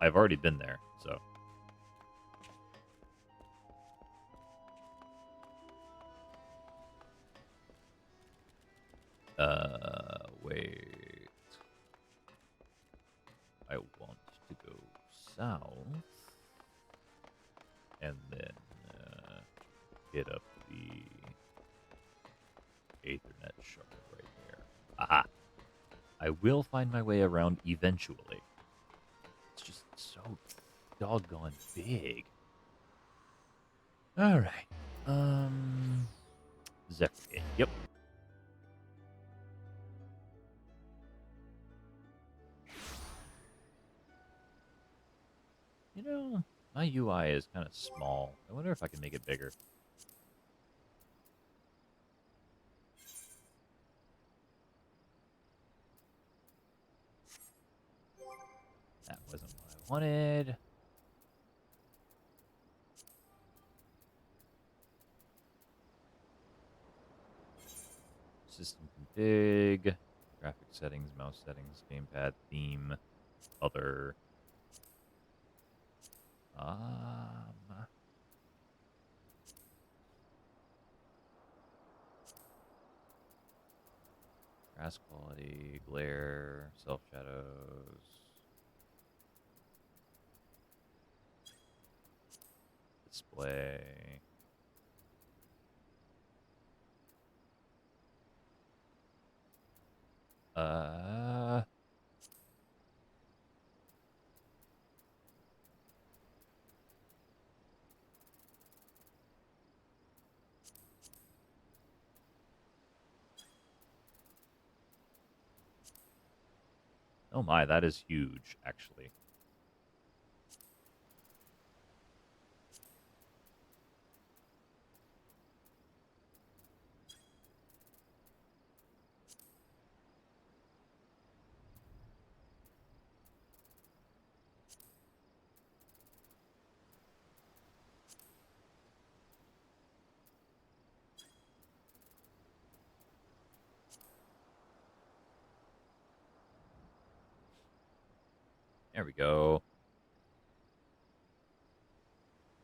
I've already been there, so. Wait. I want to go south. And then hit up the Ethernet shard right there. Aha! I will find my way around eventually. It's just so doggone big. Alright. Zephyr. Yep. You know, my UI is kind of small. I wonder if I can make it bigger. That wasn't what I wanted. System config, graphic settings, mouse settings, gamepad, theme, other. Grass quality, glare, self shadows. Display. Oh my, that is huge, actually. There we go.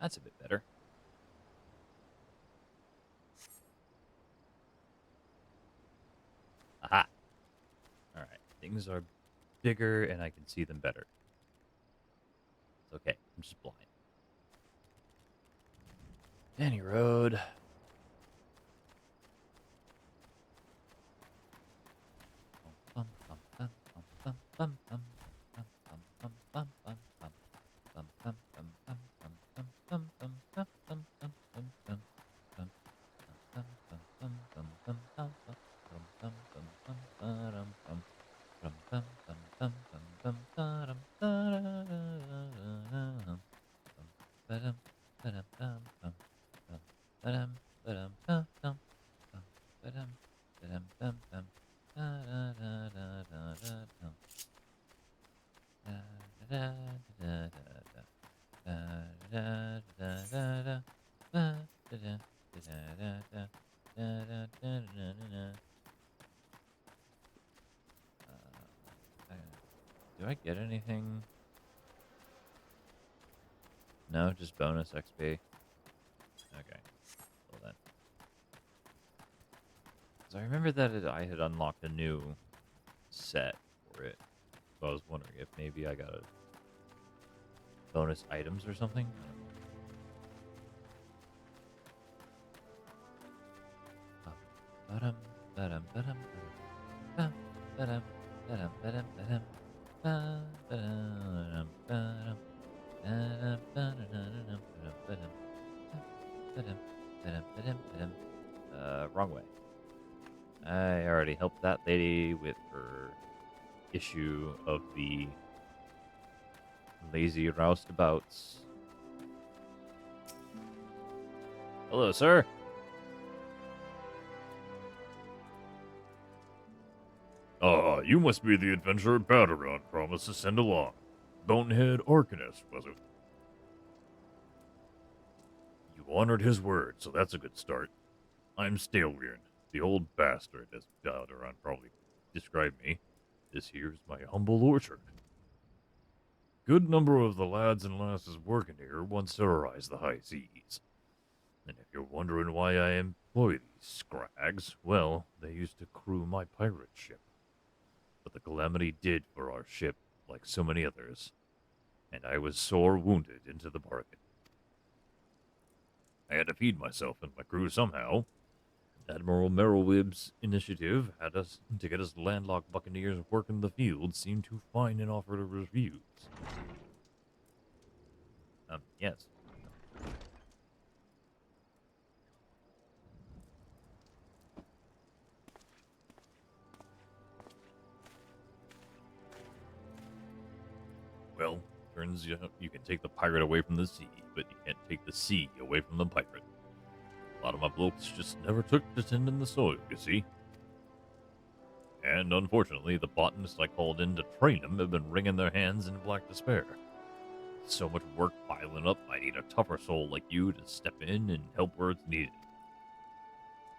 That's a bit better. Aha. All right. Things are bigger and I can see them better. It's okay. I'm just blind. Any road. Do I get anything? No, just bonus XP. Okay. Well then. So I remember that I had unlocked a new set for it. So I was wondering if maybe I got a bonus items or something. I don't know. Ba-dum, ba-dum, ba-dum, ba-dum, ba-dum, ba-dum, ba-dum, ba-dum, ba-dum, ba-dum, ba-dum, ba-dum, ba-dum, ba-dum, ba-dum, ba-dum. Wrong way. I already helped that lady with her issue of the lazy roustabouts. Hello, sir. You must be the adventurer Battleground promised to send along. Bonehead Arcanist, was it? You honored his word, so that's a good start. I'm Staleweirn, the old bastard, as Battleground probably described me. This here's my humble orchard. Good number of the lads and lasses working here once terrorized the high seas. And if you're wondering why I employ these scrags, well, they used to crew my pirate ship. But the calamity did for our ship, like so many others, and I was sore wounded into the bargain. I had to feed myself and my crew somehow. Admiral Merrillwib's initiative had us to get us landlocked buccaneers working the field seemed too fine an offer to refuse. Yes. Well, turns you can take the pirate away from the sea, but you can't take the sea away from the pirate. A lot of my blokes just never took to tending the soil, you see. And unfortunately, the botanists I called in to train them have been wringing their hands in black despair. So much work piling up, I need a tougher soul like you to step in and help where it's needed.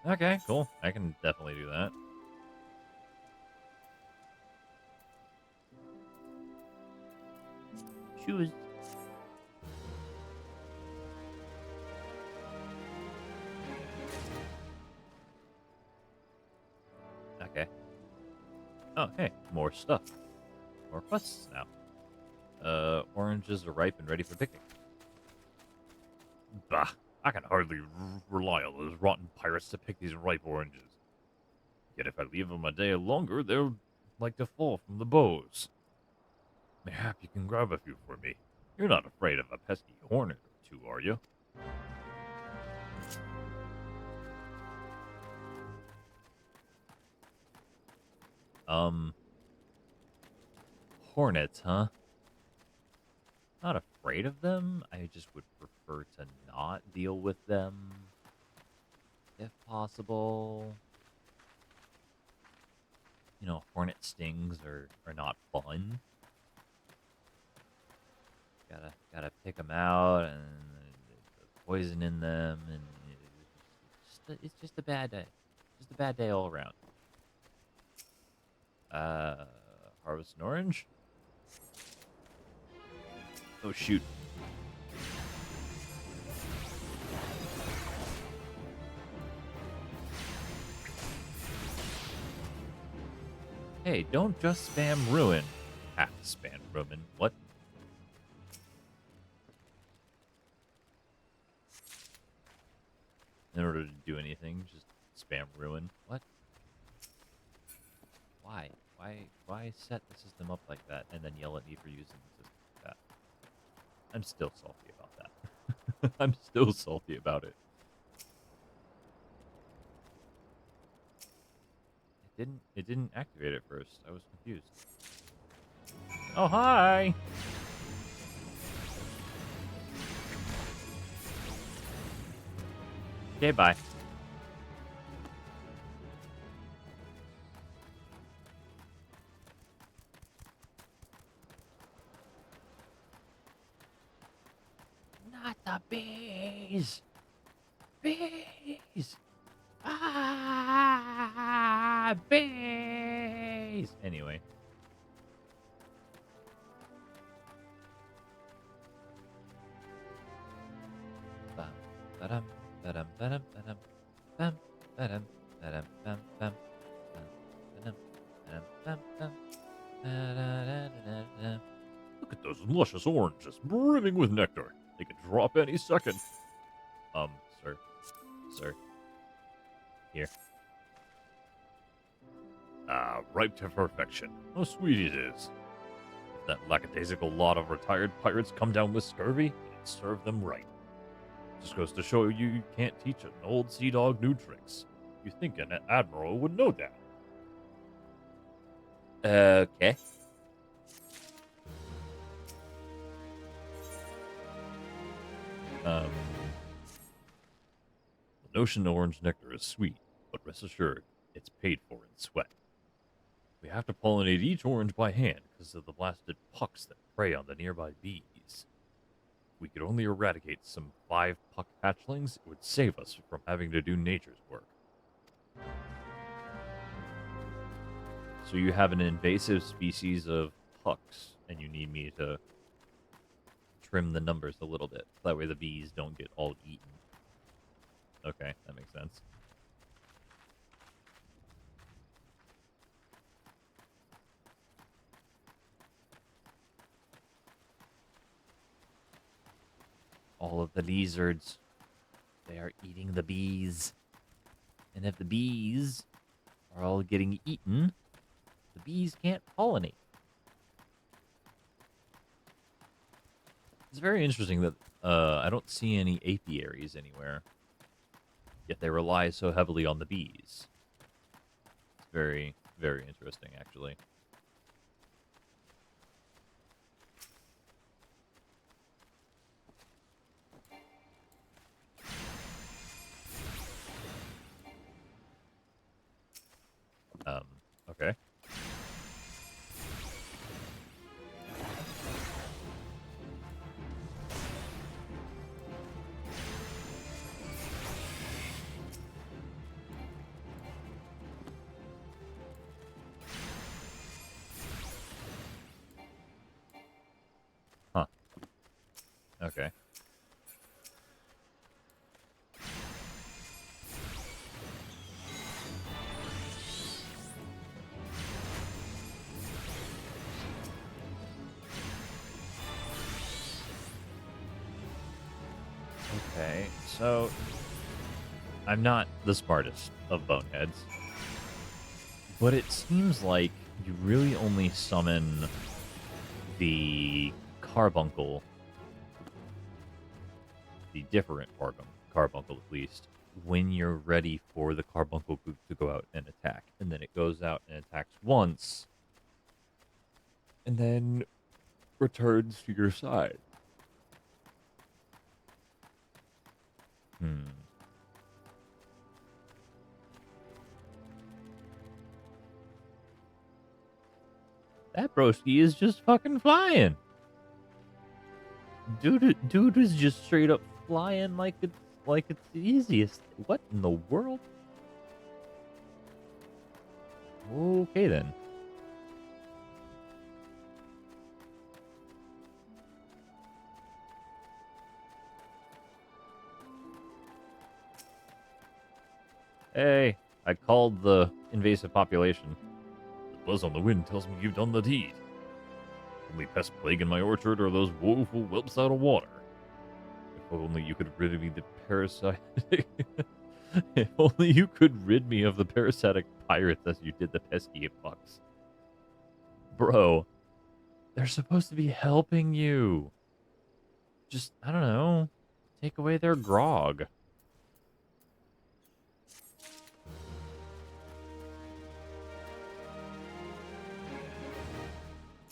Okay, cool. I can definitely do that. Shoes. Okay. Oh, hey, more stuff. More quests now. Oranges are ripe and ready for picking. Bah, I can hardly rely on those rotten pirates to pick these ripe oranges. Yet if I leave them a day longer, they'll like to fall from the bows. Mayhap you can grab a few for me. You're not afraid of a pesky hornet or two, are you? Hornets, huh? Not afraid of them. I just would prefer to not deal with them, if possible. You know, hornet stings are not fun. Gotta pick them out, and there's poison in them, and it's just a bad day. Just a bad day all around. Harvest an orange? Oh, shoot. Hey, don't just spam ruin. Have to spam ruin. What? In order to do anything, just spam ruin. What? Why? Why set the system up like that and then yell at me for using the system like that? I'm still salty about that. I'm still salty about it. It didn't activate at first. I was confused. Oh, hi! Okay, bye. Not the bees! Bees! Ah, bees! Anyway. Bum, ba-dum, ba-dum, ba-dum, ba-dum, bum, ba-dum, ba-dum, bum, bum, bum, ba-dum, ba-dum, bum, bum, da-da-da-da-da-da. Look at those luscious oranges brimming with nectar. They could drop any second. Sir. Sir. Here. Ah, ripe to perfection. How sweet it is. If that lackadaisical lot of retired pirates come down with scurvy, it'd serve them right. Just goes to show you can't teach an old sea dog new tricks. You think an admiral would know that. Okay. The notion orange nectar is sweet, but rest assured, it's paid for in sweat. We have to pollinate each orange by hand because of the blasted pucks that prey on the nearby bees. If we could only eradicate some 5 puck hatchlings, it would save us from having to do nature's work. So you have an invasive species of pucks, and you need me to trim the numbers a little bit. That way the bees don't get all eaten. Okay, that makes sense. All of the lizards, they are eating the bees. And if the bees are all getting eaten, the bees can't pollinate. It's very interesting that I don't see any apiaries anywhere. Yet they rely so heavily on the bees. It's very, very interesting, actually. Okay. Huh. Okay. Okay, so I'm not the smartest of boneheads, but it seems like you really only summon the carbuncle, the different carbuncle at least, when you're ready for the carbuncle to go out and attack. And then it goes out and attacks once, and then returns to your side. That broski is just fucking flying. Dude is just straight up flying like it's the easiest. What in the world? Okay then. Hey, I called the invasive population. The buzz on the wind tells me you've done the deed. Only pest plaguing my orchard are those woeful whelps out of water. If only you could rid me the parasite. If only you could rid me of the parasitic pirates as you did the pesky fucks. Bro, they're supposed to be helping you. Just, I don't know, take away their grog.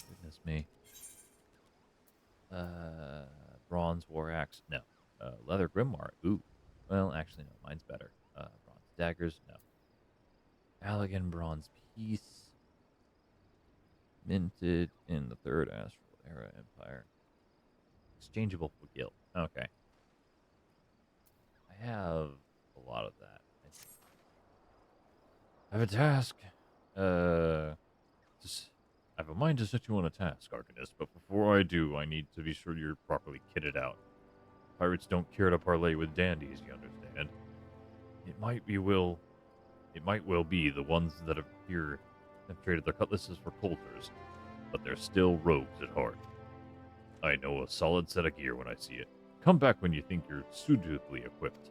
Goodness me. Bronze war axe. No. Leather grimoire. Ooh. Well, actually, no. Mine's better. Bronze daggers. No. Elegant bronze piece. Minted in the Third Astral Era Empire. Exchangeable for guild. Okay. I have a lot of that. I have a task. I have a mind to set you on a task, Arcanist, but before I do, I need to be sure you're properly kitted out. Pirates don't care to parley with dandies, you understand. It might well be the ones that have here have traded their cutlasses for coulters, but they're still rogues at heart. I know a solid set of gear when I see it. Come back when you think you're suitably equipped.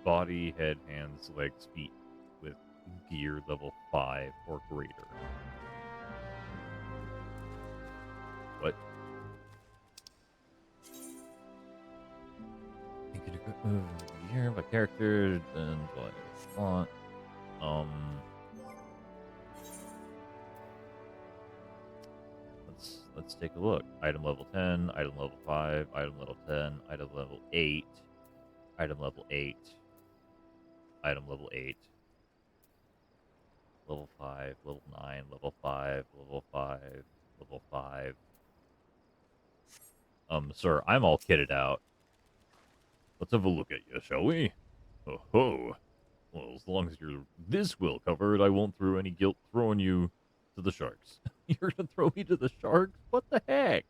Body, head, hands, legs, feet with gear level 5 or greater. What? You can equip gear by character and what you want. Let's take a look. Item level 10, item level 5, item level 10, item level 8, item level 8, item level 8, level 5, level 9, level 5, level 5, level 5. Sir, I'm all kitted out. Let's have a look at you, shall we? Oh ho! Well, as long as you're this well covered, I won't throw any guilt throwing you to the sharks. You're gonna throw me to the sharks? What the heck?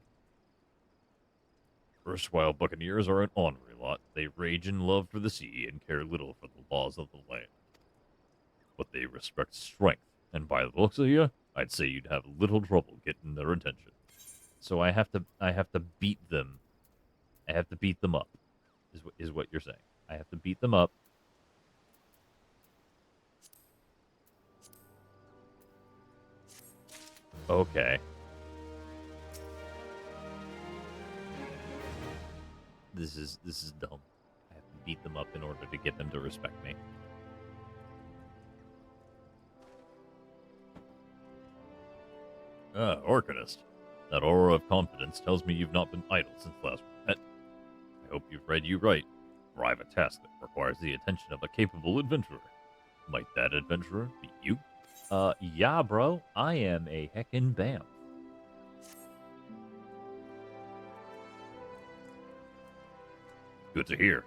Erstwhile buccaneers are an ornery lot. They rage in love for the sea and care little for the laws of the land. But they respect strength, and by the looks of you, I'd say you'd have little trouble getting their attention. So I have to beat them. I have to beat them up. Is what you're saying. I have to beat them up. Okay. This is dumb. I have to beat them up in order to get them to respect me. Ah, Arcanist. That aura of confidence tells me you've not been idle since last we met. I hope you've read you right, for I have a task that requires the attention of a capable adventurer. Might that adventurer be you? Yeah, bro. I am a heckin' bam. Good to hear.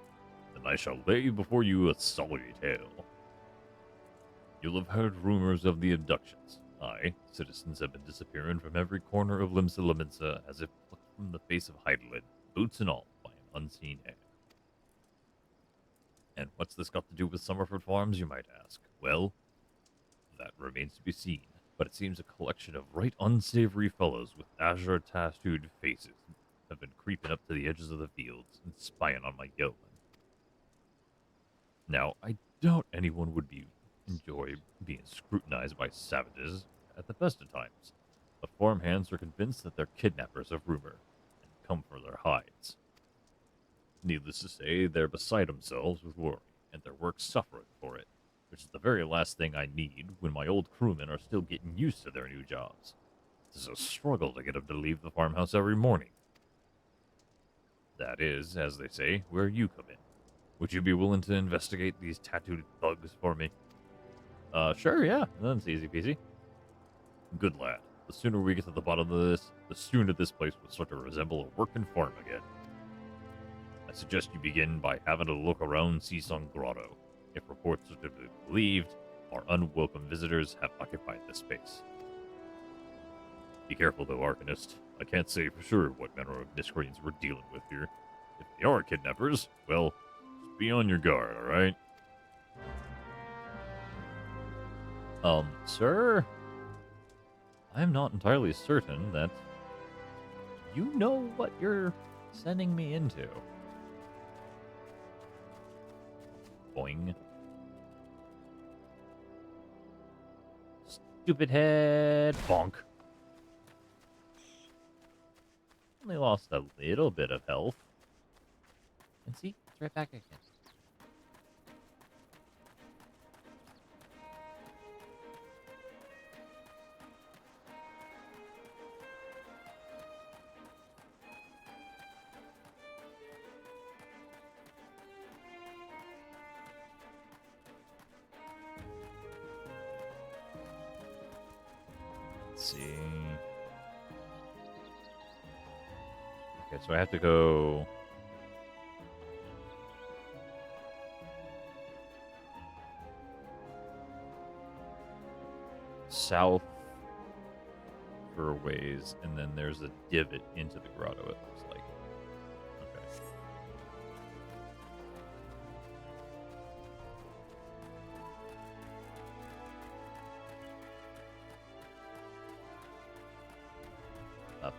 Then I shall lay before you a sorry tale. You'll have heard rumors of the abductions. Aye, citizens have been disappearing from every corner of Limsa Liminsa as if plucked from the face of Heidelin, boots and all, by an unseen hand. And what's this got to do with Summerford Farms, you might ask? Well, that remains to be seen, but it seems a collection of right unsavory fellows with azure tattooed faces have been creeping up to the edges of the fields and spying on my yeomen. Now, I doubt anyone would enjoy being scrutinized by savages at the best of times, but farmhands are convinced that they're kidnappers of rumor and come for their hides. Needless to say, they're beside themselves with worry, and their work suffering for it, which is the very last thing I need when my old crewmen are still getting used to their new jobs. It's a struggle to get them to leave the farmhouse every morning. That is, as they say, where you come in. Would you be willing to investigate these tattooed thugs for me? Sure, yeah. That's easy peasy. Good lad. The sooner we get to the bottom of this, the sooner this place will start to resemble a working farm again. I suggest you begin by having a look around Seasong Grotto. If reports are to be believed, our unwelcome visitors have occupied this space. Be careful though, Arcanist. I can't say for sure what manner of miscreants we're dealing with here. If they are kidnappers, well, Be on your guard, all right? Sir, I'm not entirely certain that you know what you're sending me into. Boing. Stupid head. Bonk. Only lost a little bit of health. And see, it's right back again. Let's see. Okay, so I have to go south for a ways, and then there's a divot into the grotto, it looks like. Okay.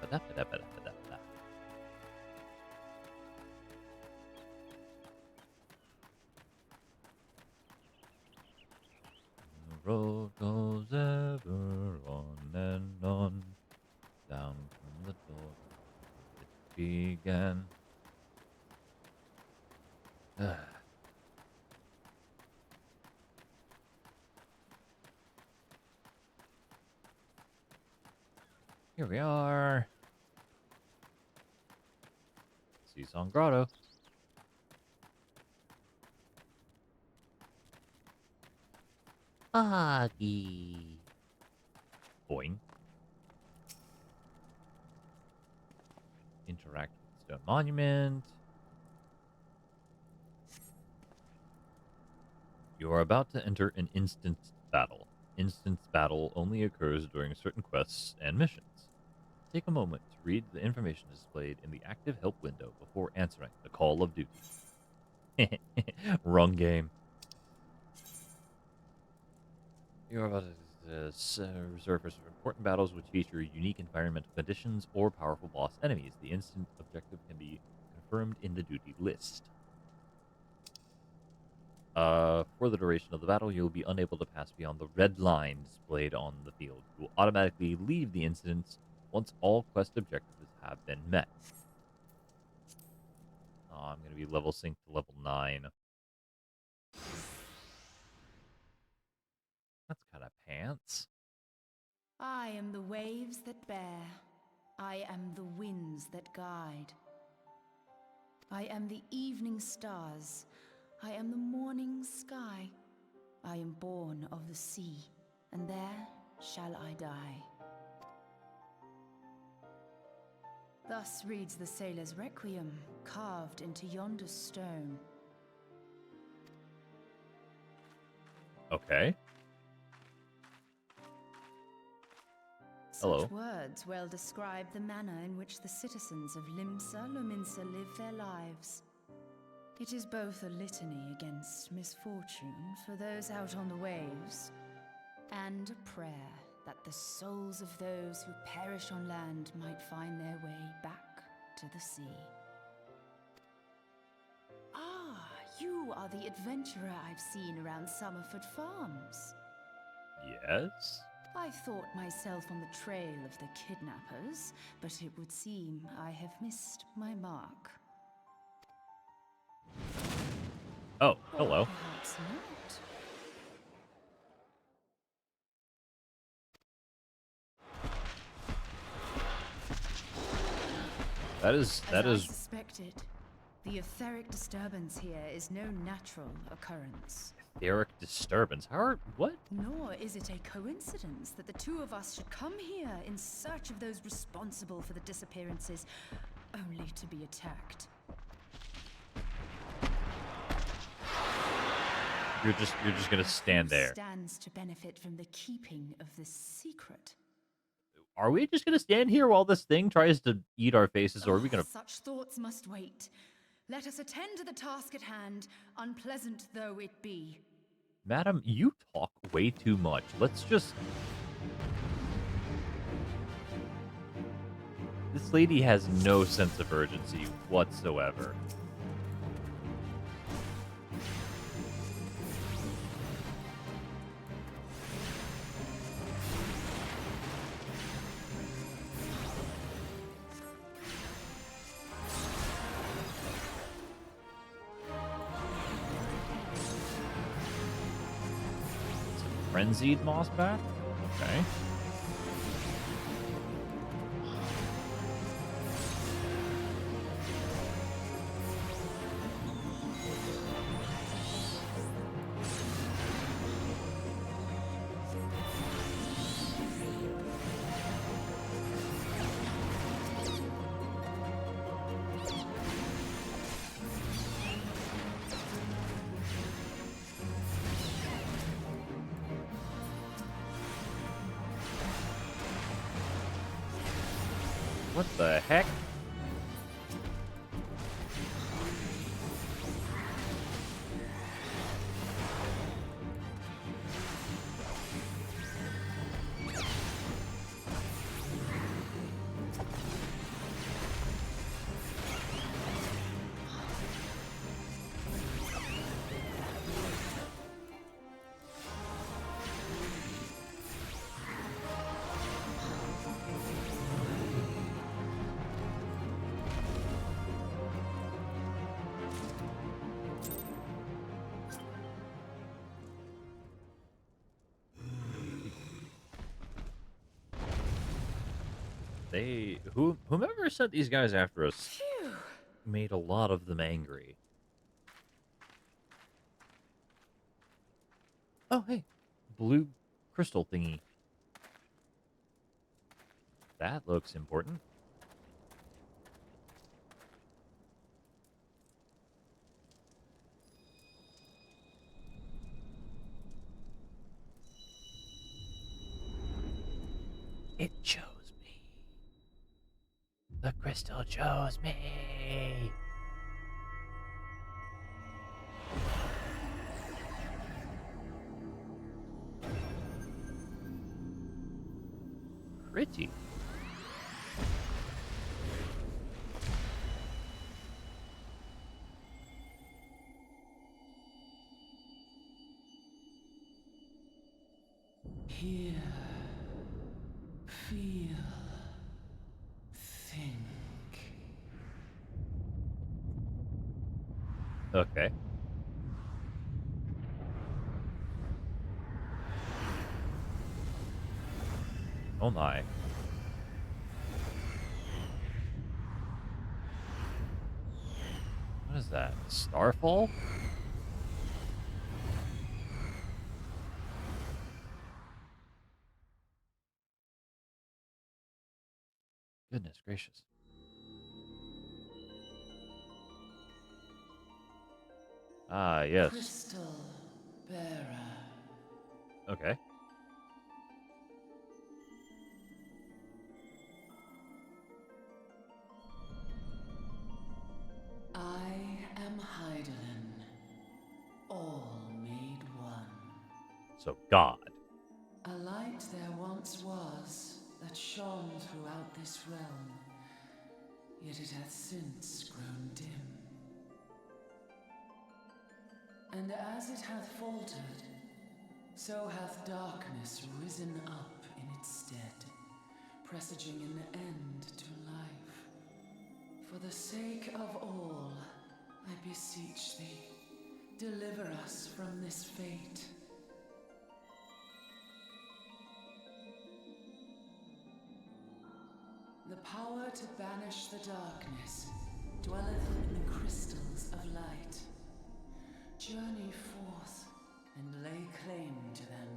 Ba-da-ba-da-ba-da-ba-da. The road goes ever on and on, down from the door it began. Here we are. Seasong Grotto. Buggy. Boing. Interact with Stone Monument. You are about to enter an instance battle. Instance battle only occurs during certain quests and missions. Take a moment to read the information displayed in the active help window before answering the call of duty. Wrong game. You are about to resurface for important battles which feature unique environmental conditions or powerful boss enemies. The instant objective can be confirmed in the duty list. For the duration of the battle, you'll be unable to pass beyond the red line displayed on the field. You will automatically leave the instance once all quest objectives have been met. I'm going to be level synced to level 9. That's kind of pants. I am the waves that bear. I am the winds that guide. I am the evening stars. I am the morning sky. I am born of the sea, and there shall I die. Thus reads the sailor's requiem, carved into yonder stone. Okay. Such Hello. words well describe the manner in which the citizens of Limsa Lominsa live their lives. It is both a litany against misfortune for those out on the waves, and a prayer that the souls of those who perish on land might find their way back to the sea. Ah, you are the adventurer I've seen around Summerford Farms. Yes? I thought myself on the trail of the kidnappers, but it would seem I have missed my mark. Oh, hello. Or perhaps not. As I suspected, the etheric disturbance here is no natural occurrence. etheric disturbance. What? Nor is it a coincidence that the two of us should come here in search of those responsible for the disappearances, only to be attacked. You're just gonna stand Who there. stands to benefit from the keeping of this secret? Are we just gonna stand here while this thing tries to eat our faces, or are we gonna... Such thoughts must wait. Let us attend to the task at hand, unpleasant though it be. Madam, you talk way too much. Let's just... This lady has no sense of urgency whatsoever. Frenzied mossback? Okay. What the heck? Whomever sent these guys after us Phew! made a lot of them angry. Oh, hey. Blue crystal thingy. That looks important. It chose me. The crystal chose me. Pretty. Hear, feel, think. Okay. Oh my. What is that? Starfall? Goodness gracious. Ah, yes. Crystal bearer. Okay. I am Heidelin, all made one. So, God. A light there once was that shone throughout this realm, yet it hath since grown dim. And as it hath faltered, so hath darkness risen up in its stead, presaging an end to life. For the sake of all, I beseech thee, deliver us from this fate. The power to banish the darkness dwelleth in the crystals of light. Journey forth and lay claim to them.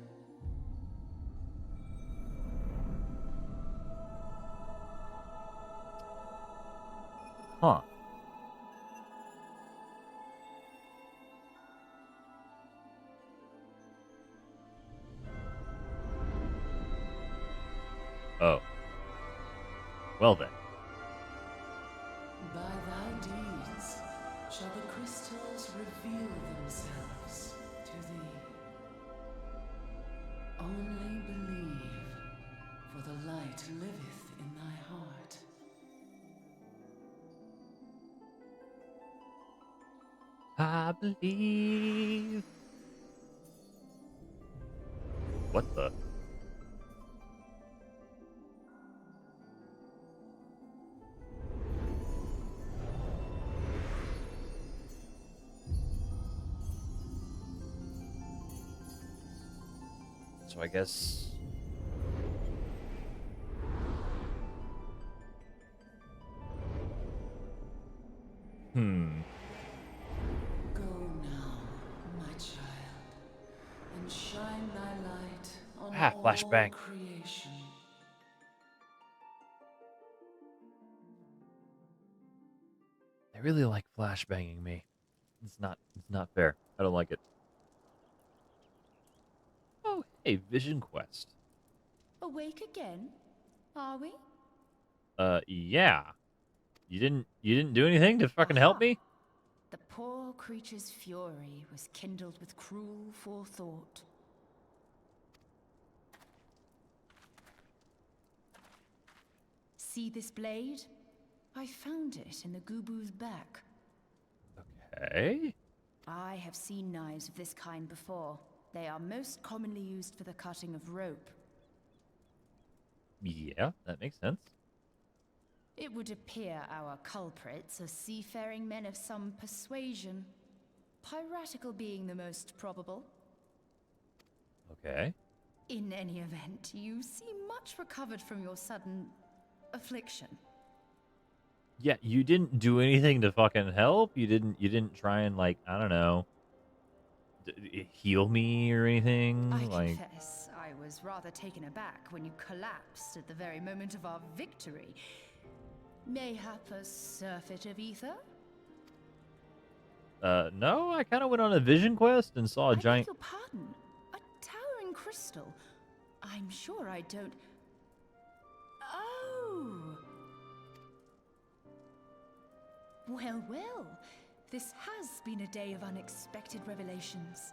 Huh. Oh. Well then. By thy deeds, Only believe, for the light liveth in thy heart. I believe. What the? So I guess. Go now, my child, and shine thy light on all Flashbang. creation. They really like flashbanging me. It's not fair. I don't like it. Oh, hey, Vision Quest. Awake again? Are we? Yeah. You didn't do anything to fucking help Aha. me? The poor creature's fury was kindled with cruel forethought. See this blade? I found it in the Gubu's back. Okay. I have seen knives of this kind before. They are most commonly used for the cutting of rope. Yeah, that makes sense. It would appear our culprits are seafaring men of some persuasion. Piratical being the most probable. Okay. In any event, you seem much recovered from your sudden affliction. Yeah, you didn't do anything to fucking help. You didn't try and like, I don't know, heal me or anything. I Like, confess, I was rather taken aback when you collapsed at the very moment of our victory. Mayhap a surfeit of ether? no, I kind of went on a vision quest and saw a I beg giant. your pardon. A towering crystal. I'm sure I don't. Oh! Well, well. This has been a day of unexpected revelations.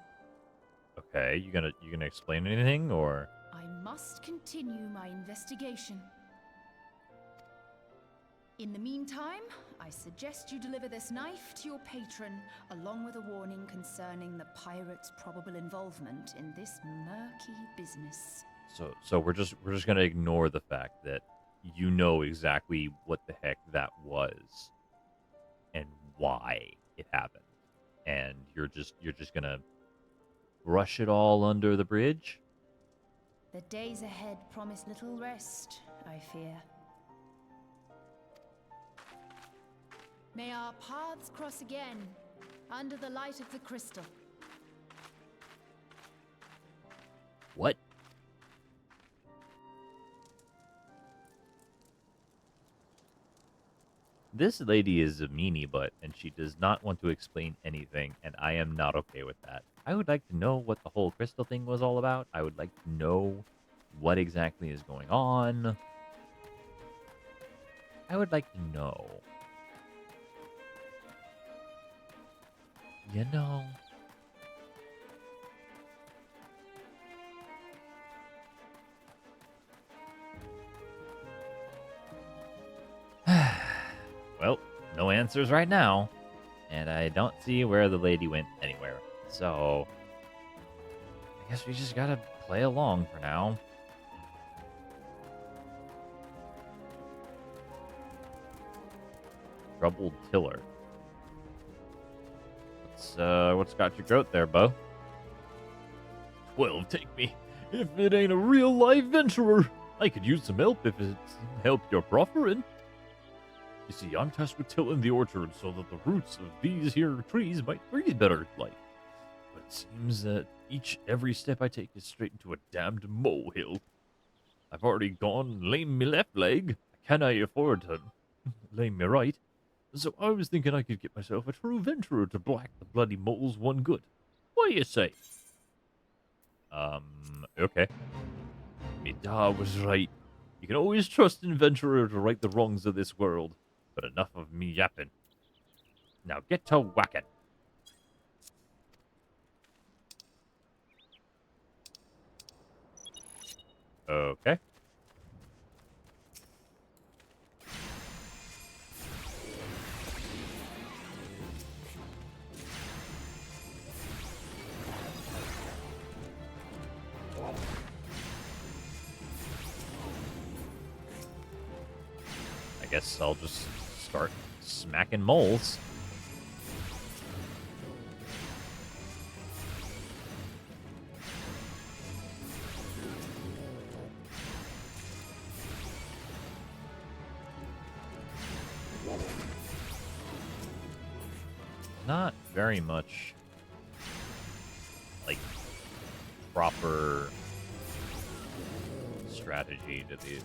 Okay, you gonna explain anything or? I must continue my investigation. In the meantime, I suggest you deliver this knife to your patron, along with a warning concerning the pirate's probable involvement in this murky business. So we're just gonna ignore the fact that you know exactly what the heck that was and why it happened, and you're just gonna brush it all under the bridge. The days ahead promise little rest, I fear. May our paths cross again, under the light of the crystal. What? This lady is a meanie butt, and she does not want to explain anything, and I am not okay with that. I would like to know what the whole crystal thing was all about. I would like to know what exactly is going on. I would like to know. You know. Well, no answers right now. And I don't see where the lady went anywhere. So, I guess we just gotta play along for now. Troubled tiller. What's got your goat there, Bo? 12 take me. If it ain't a real life venturer, I could use some help if it's help you're proffering. You see, I'm tasked with tilling the orchard so that the roots of these here trees might breathe better, like. But it seems that every step I take is straight into a damned molehill. I've already gone and lamed me left leg. Can I afford to lame me right? So I was thinking I could get myself a true venturer to black the bloody moles one good. What do you say? Okay. Me da was right. You can always trust an adventurer to right the wrongs of this world. But enough of me yapping. Now get to whacking. Okay. I guess I'll just start smacking moles. Not very much, like, proper strategy to these.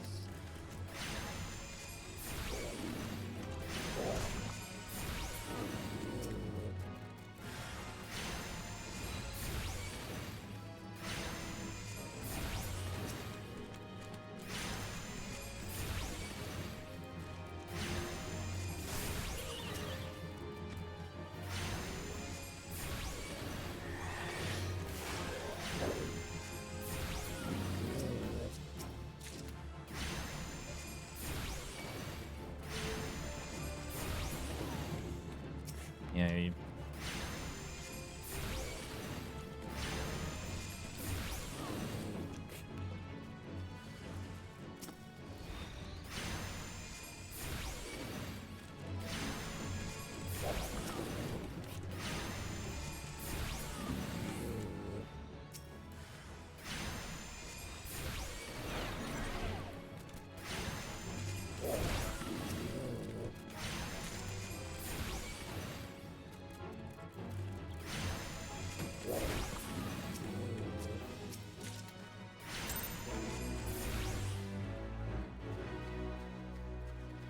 Yeah,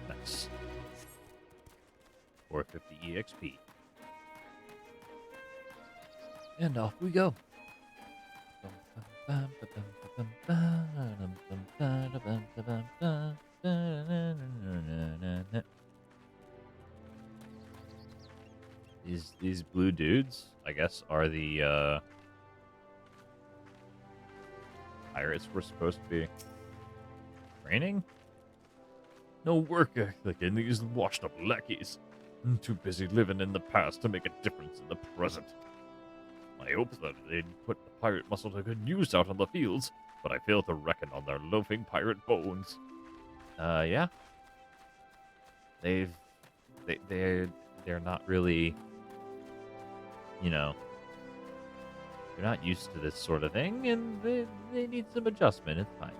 nice. 450 EXP. And off we go. These blue dudes, I guess, are the pirates we're supposed to be training? No work ethic in these washed up lackeys. I'm too busy living in the past to make a difference in the present. I hoped that they'd put the pirate muscle to good use out on the fields, but I failed to reckon on their loafing pirate bones. Yeah. They're not really, you know, they're not used to this sort of thing, and they need some adjustment. It's fine.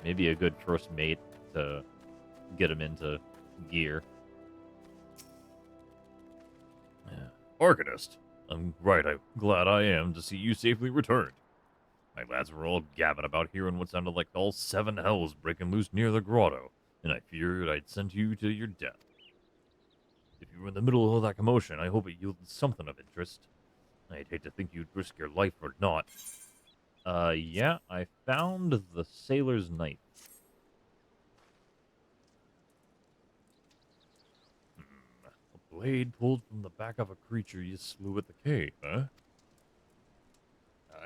Maybe a good first mate to get them into gear. Organist, I'm glad I am to see you safely returned. My lads were all gabbing about hearing what sounded like all seven hells breaking loose near the grotto, and I feared I'd send you to your death. If you were in the middle of that commotion, I hope it yielded something of interest. I'd hate to think you'd risk your life or not. Yeah, I found the sailor's knife. A blade pulled from the back of a creature you slew at the cave, huh?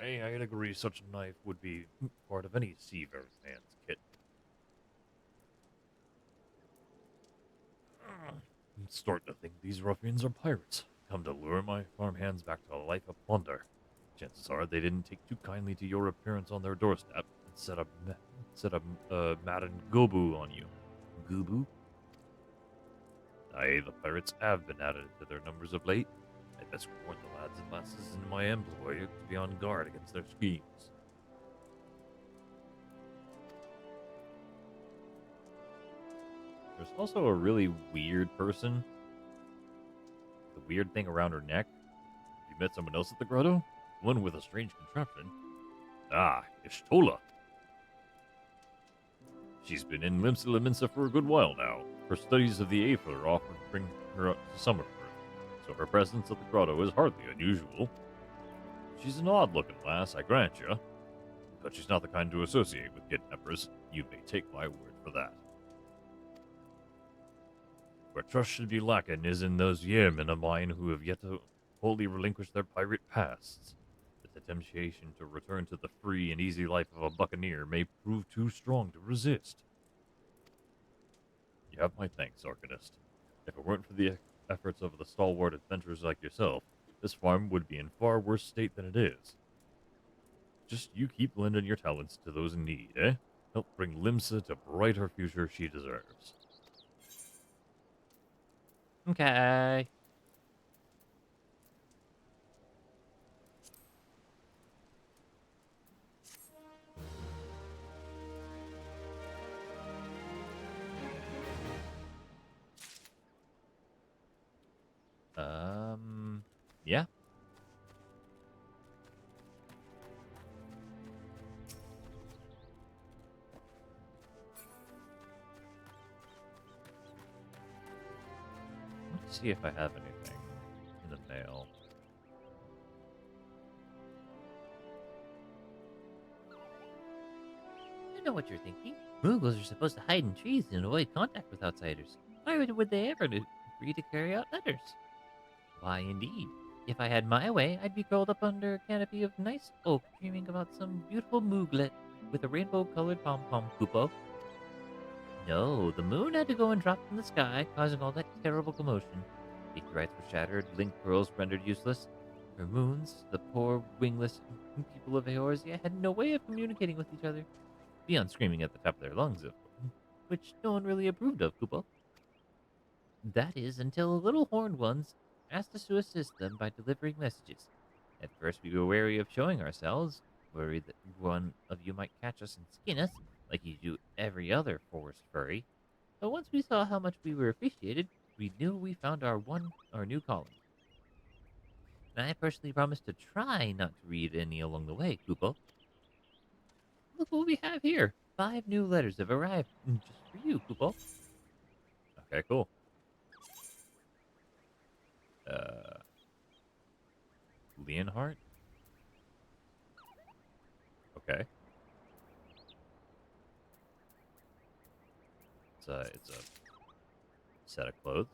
I'd agree such a knife would be part of any seafarer's man's kit. I'm starting to think these ruffians are pirates, come to lure my farmhands back to a life of plunder. Chances are they didn't take too kindly to your appearance on their doorstep and set a Madden Gobu on you. Gobu? Aye, the pirates have been added to their numbers of late. I'd best warn the lads and lasses in my employ to be on guard against their schemes. There's also a really weird person. The weird thing around her neck. You met someone else at the grotto? One with a strange contraption. Ah, Ishtola. She's been in Limsa for a good while now. Her studies of the Aether often bring her up to Summerford, so her presence at the grotto is hardly unusual. She's an odd-looking lass, I grant you, but she's not the kind to associate with kidnappers. You may take my word for that. Where trust should be lacking is in those yeomen of mine who have yet to wholly relinquish their pirate pasts. The but the temptation to return to the free and easy life of a buccaneer may prove too strong to resist. You have my thanks, Arcanist. If it weren't for the efforts of the stalwart adventurers like yourself, this farm would be in far worse state than it is. Just you keep lending your talents to those in need, eh? Help bring Limsa to brighter future she deserves. Okay. Yeah. Let's see if I have anything in the mail. I know what you're thinking. Moogles are supposed to hide in trees and avoid contact with outsiders. Why would they ever agree to carry out letters? Why, indeed. If I had my way, I'd be curled up under a canopy of nice oak, dreaming about some beautiful mooglet with a rainbow-colored pom-pom, Kupo. No, the moon had to go and drop from the sky, causing all that terrible commotion. Meteorites were shattered, link pearls rendered useless. For moons, the poor, wingless people of Eorzea had no way of communicating with each other, beyond screaming at the top of their lungs, which no one really approved of, Kupo. That is, until the little horned ones asked us to assist them by delivering messages. At first, we were wary of showing ourselves, worried that one of you might catch us and skin us, like you do every other forest furry. But once we saw how much we were appreciated, we knew we found our new calling. And I personally promised to try not to read any along the way, Kupo. Look what we have here. 5 new letters have arrived just for you, Kupo. Okay, cool. Uh, Leonhardt? Okay. It's a set of clothes.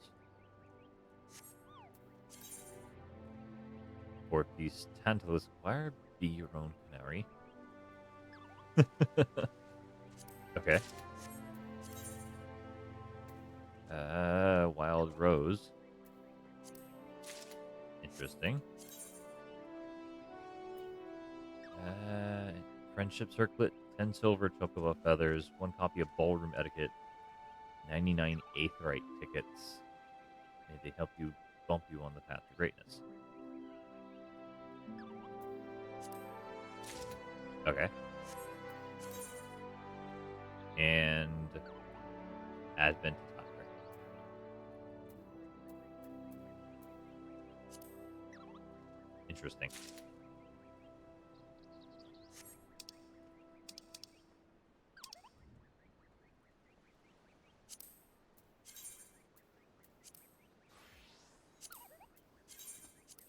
4-piece Tantalus acquired. Be your own canary. Okay. Wild Rose. Interesting. Friendship Circlet, 10 silver chocobo feathers, 1 copy of Ballroom Etiquette, 99 Aetheryte tickets. May they help you bump you on the path to greatness. Okay. And Advent Attire. Interesting.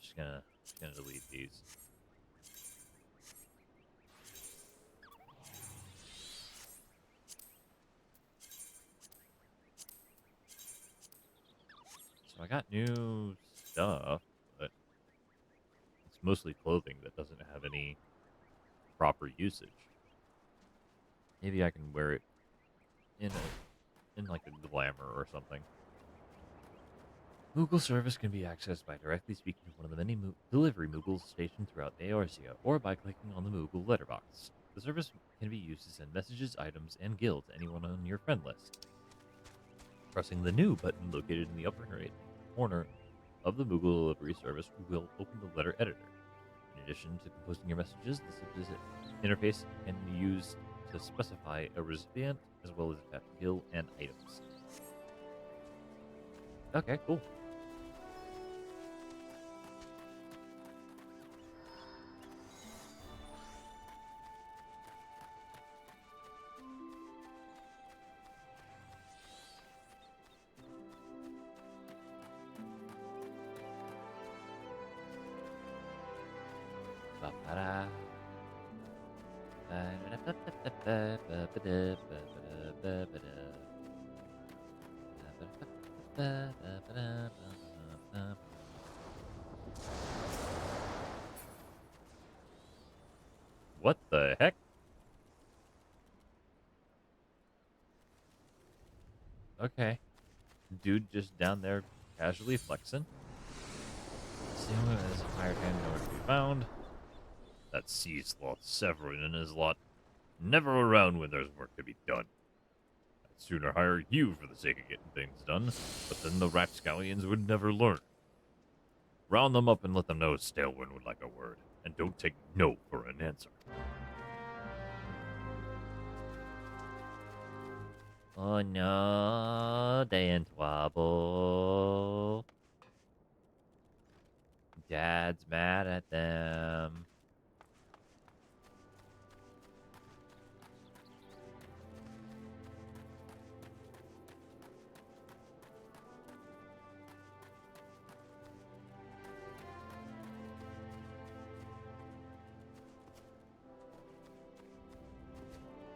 Just gonna delete these. So I got new stuff, but it's mostly clothing that doesn't have any proper usage. Maybe I can wear it in like a glamour or something. Moogle service can be accessed by directly speaking to one of the many delivery Moogles stationed throughout Eorzea, or by clicking on the Moogle letterbox. The service can be used to send messages, items, and guild to anyone on your friend list. Pressing the New button located in the upper right corner of the Moogle delivery service will open the letter editor. In addition to composing your messages, this interface can be used to specify a recipient as well as attach guild and items. Okay, cool. Ba-ba-da. What the heck? Okay. Dude just down there casually flexing. Sailor is a hired hand nowhere to be found. That sea sloth Severin and his lot, never around when there's work to be done. I'd sooner hire you for the sake of getting things done, but then the rapscallions would never learn. Round them up and let them know Stalewin would like a word, and don't take no for an answer. Oh no, they in trouble. Dad's mad at them.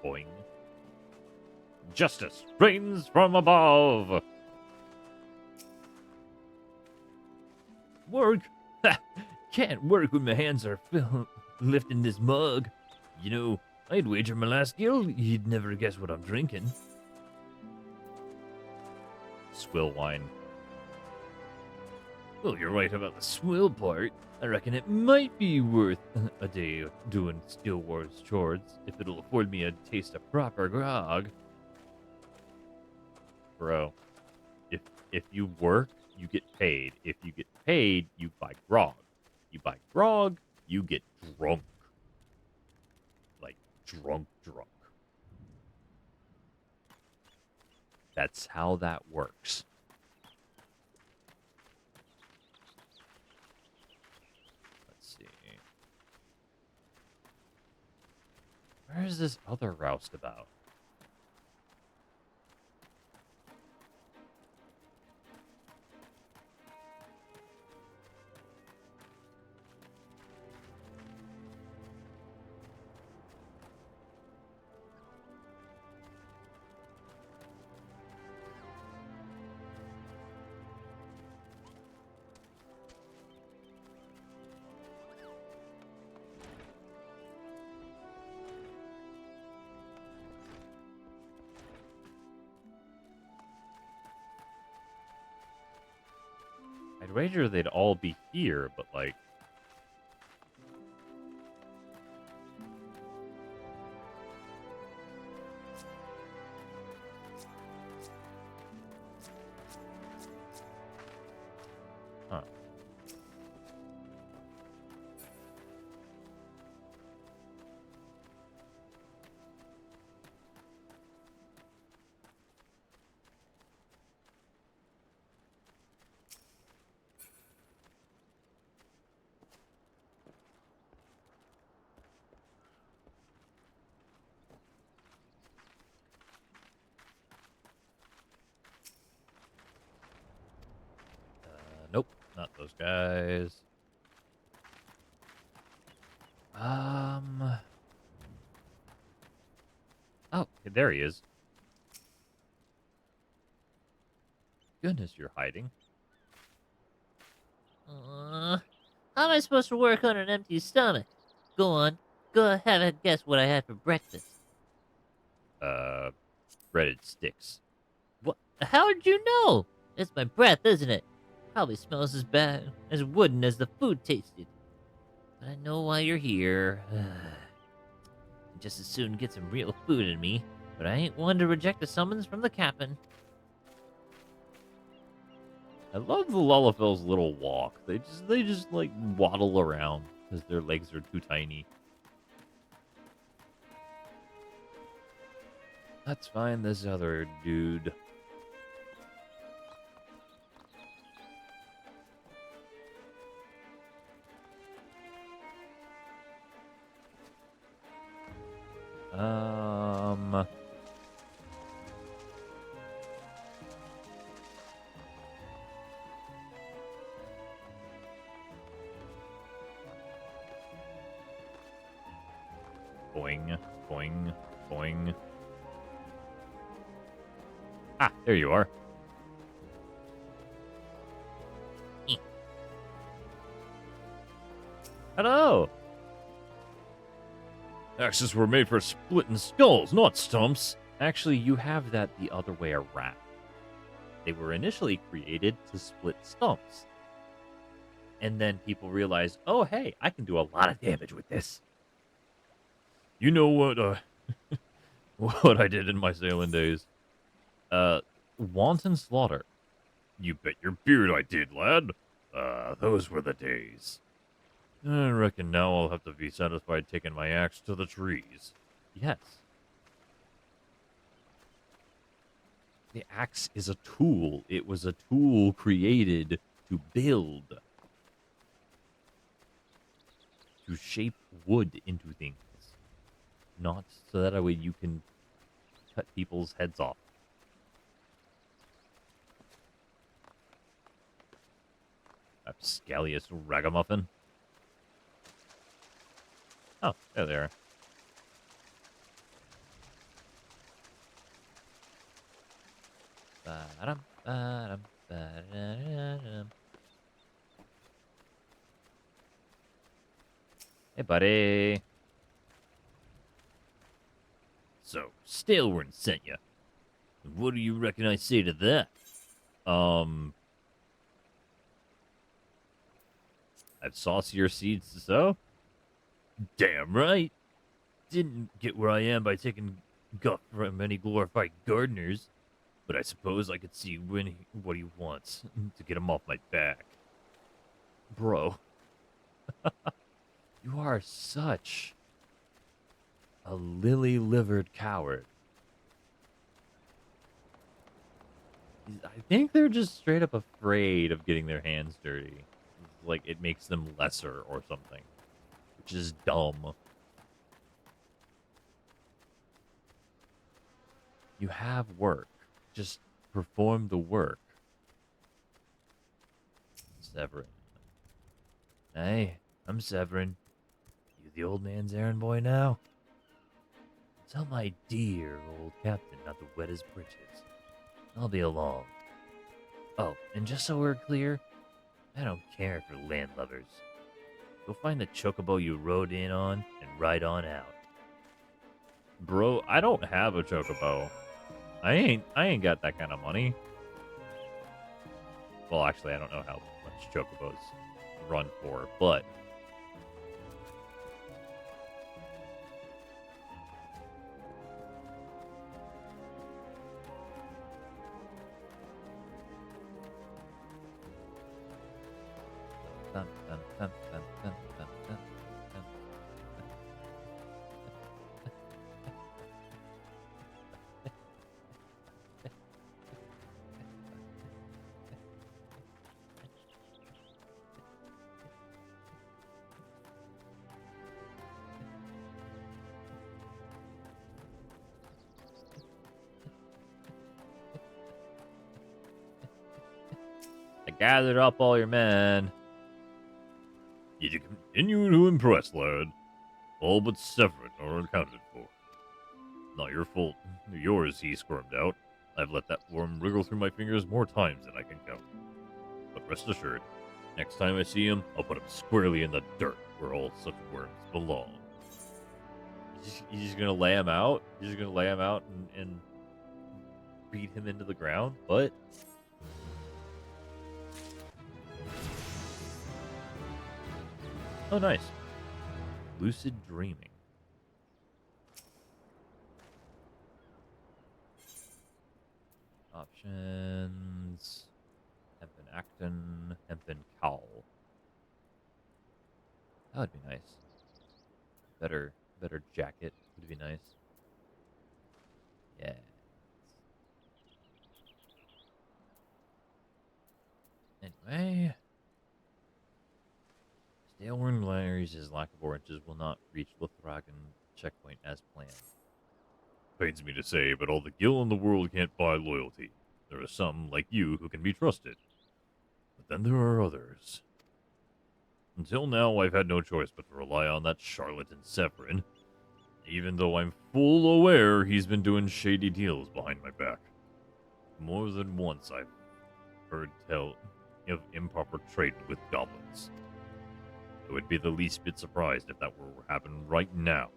Boing. Justice reigns from above! Work? Can't work when my hands are lifting this mug. You know, I'd wager my last guild you'd never guess what I'm drinking. Swill wine. Well, you're right about the swill part. I reckon it might be worth a day of doing Steel Wars chores if it'll afford me a taste of proper grog. Bro, if you work, you get paid. If you get paid, you buy grog. You buy grog, you get drunk. Like, drunk. That's how that works. Let's see. Where is this other roustabout? I'd wager they'd all be here, but like... Huh. Nope, not those guys. Oh, there he is. Goodness, you're hiding. How am I supposed to work on an empty stomach? Go on. Go ahead and guess what I had for breakfast. Breaded sticks. What? How'd you know? It's my breath, isn't it? Probably smells as bad, as wooden as the food tasted. But I know why you're here. Just as soon get some real food in me. But I ain't one to reject a summons from the captain. I love the Lullafell's little walk. They just like waddle around because their legs are too tiny. Let's find this other dude. Um... Boing, boing, boing. Ah, there you are. Hello. Axes were made for splitting skulls, not stumps. Actually, you have that the other way around. They were initially created to split stumps. And then people realized, oh, hey, I can do a lot of damage with this. You know what, what I did in my sailing days? Wanton slaughter. You bet your beard I did, lad. Those were the days. I reckon now I'll have to be satisfied taking my axe to the trees. Yes. The axe is a tool. It was a tool created to build, to shape wood into things, not so that way you can cut people's heads off. Abscalius ragamuffin. Oh, there they are. Ba-dum, ba-dum, ba-da-da-dum. Hey, buddy. So, Staleworn sent you. What do you reckon I say to that? I've saucier seeds to sow. Damn right. Didn't get where I am by taking guff from any glorified gardeners, but I suppose I could see what he wants to get him off my back. Bro. You are such a lily-livered coward. I think they're just straight up afraid of getting their hands dirty. Like, it makes them lesser or something. Which is dumb. You have work. Just perform the work. Severin. Hey, I'm Severin. You the old man's errand boy now? Tell my dear old captain not to wet his britches. I'll be along. Oh, and just so we're clear, I don't care for landlubbers. Go find the chocobo you rode in on and ride on out. Bro, I don't have a chocobo. I ain't got that kind of money. Well, actually, I don't know how much chocobos run for, but dun, dun, dun, dun, dun, dun, dun, dun. I gathered up all your men. You continue to impress, lad. All but Severin are accounted for. Not your fault. Yours, he squirmed out. I've let that worm wriggle through my fingers more times than I can count. But rest assured, next time I see him, I'll put him squarely in the dirt where all such worms belong. You're just gonna lay him out? You're just gonna lay him out and beat him into the ground? What? Oh, nice. Lucid dreaming. Options. Hempen Acton. Hempen Cowl. That would be nice. Better jacket would be nice. Yeah. Anyway. Staleworn Larry's lack of oranges will not reach Lithragan checkpoint as planned. Pains me to say, but all the gil in the world can't buy loyalty. There are some, like you, who can be trusted. But then there are others. Until now, I've had no choice but to rely on that charlatan Severin, even though I'm full aware he's been doing shady deals behind my back. More than once I've heard tell of improper trading with goblins. I would be the least bit surprised if that were happening right now.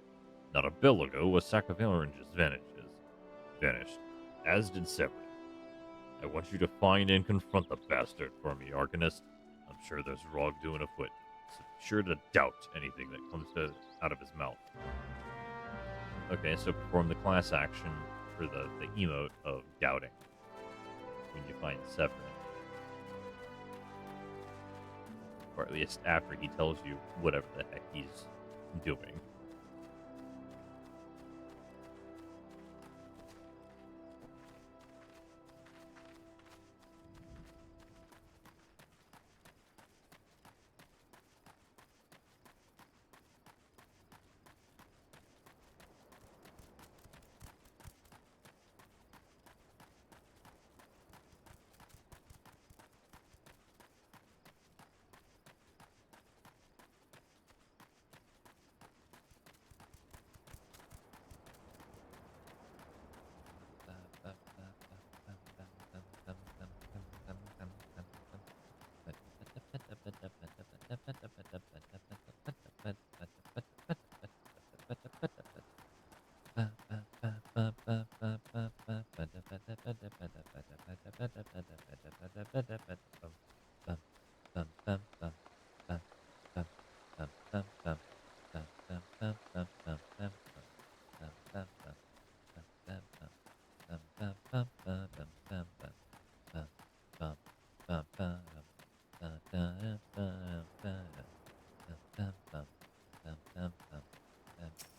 Not a bell ago, a sack of oranges vanished, as did Severin. I want you to find and confront the bastard for me, Arcanist. I'm sure there's wrongdoing afoot, so be sure to doubt anything that comes out of his mouth. Okay, so perform the class action for the emote of doubting when you find Severin. Or at least after he tells you whatever the heck he's doing.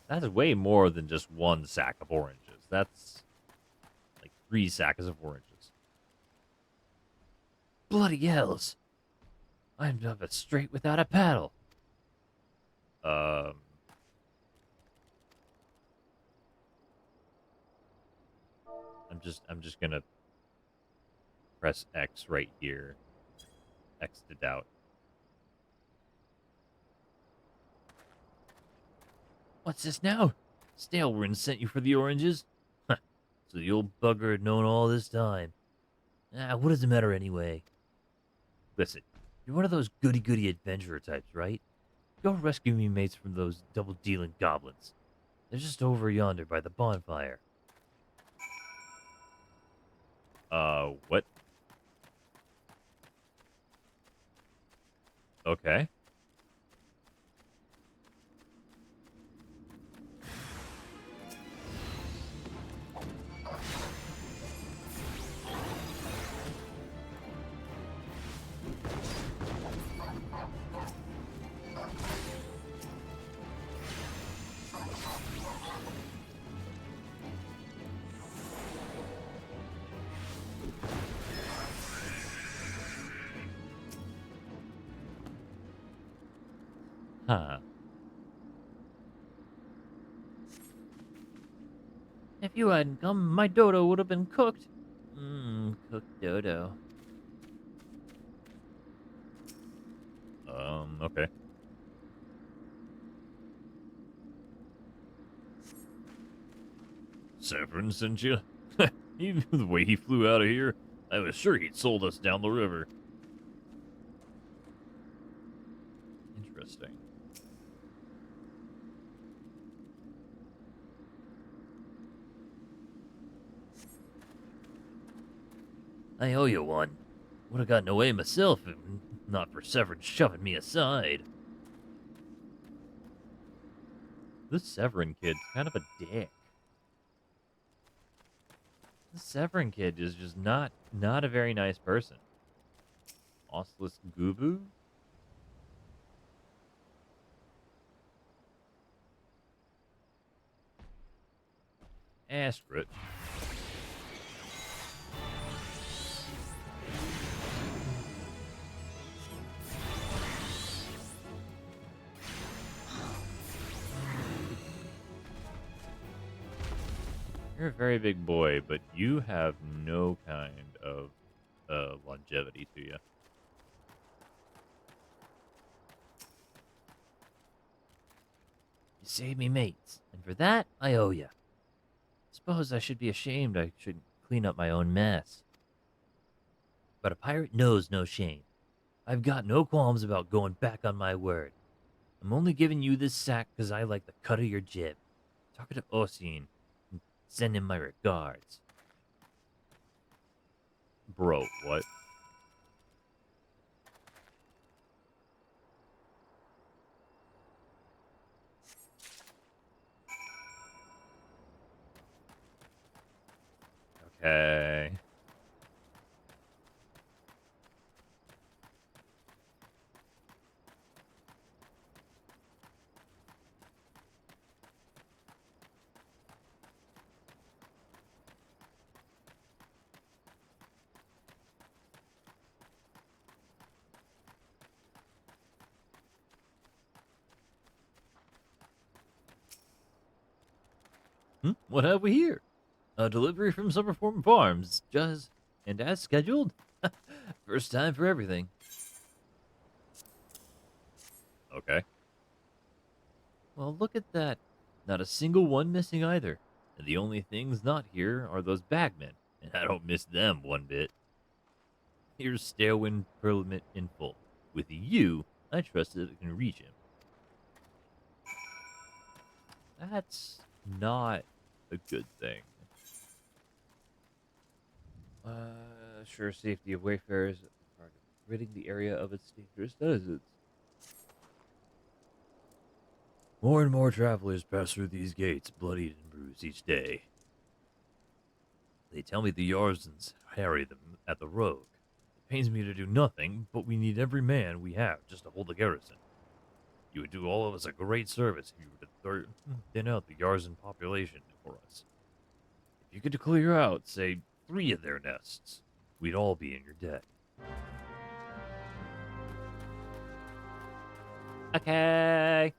That's way more than just one sack of oranges. That's like 3 sacks of oranges. Bloody hells! I'm up it straight without a paddle. I'm just gonna press X right here. X to doubt. What's this now? Stalewind sent you for the oranges? Huh. So the old bugger had known all this time. What does it matter anyway? Listen, you're one of those goody-goody adventurer types, right? Go rescue me mates from those double-dealing goblins. They're just over yonder by the bonfire. What? Okay. Huh. If you hadn't come, my dodo would have been cooked. Cooked dodo. Okay. Severin sent you? Even the way he flew out of here, I was sure he'd sold us down the river. Interesting. I owe you one. Would have gotten away myself if not for Severin shoving me aside. This Severin kid's kind of a dick. This Severin kid is just not a very nice person. Ostless Gubu? Astrich. You're a very big boy, but you have no kind of longevity to you. You saved me mates, and for that, I owe you. Suppose I should be ashamed I shouldn't clean up my own mess. But a pirate knows no shame. I've got no qualms about going back on my word. I'm only giving you this sack because I like the cut of your jib. Talking to Osin. Send him my regards. Bro, what? Okay. What have we here? A delivery from Summerform Farms. Just and as scheduled? First time for everything. Okay. Well, look at that. Not a single one missing either. And the only things not here are those bagmen. And I don't miss them one bit. Here's Stairwind permit in full. With you, I trust that it can reach him. That's not a good thing. Sure safety of wayfarers are ridding the area of its dangerous denizens. More and more travelers pass through these gates, bloodied and bruised each day. They tell me the Yarzans harry them at the rogue. It pains me to do nothing, but we need every man we have just to hold the garrison. You would do all of us a great service if you were to thin out the Yarzan population for us. If you could clear out, say, 3 of their nests, we'd all be in your debt. Okay.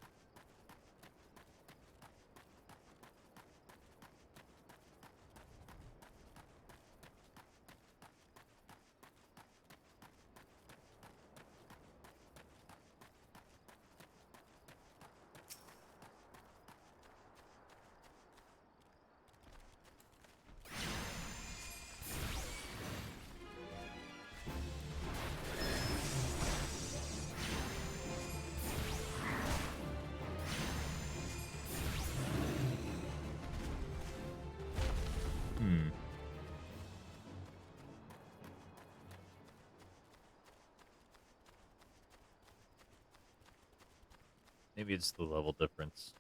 Maybe it's the level difference.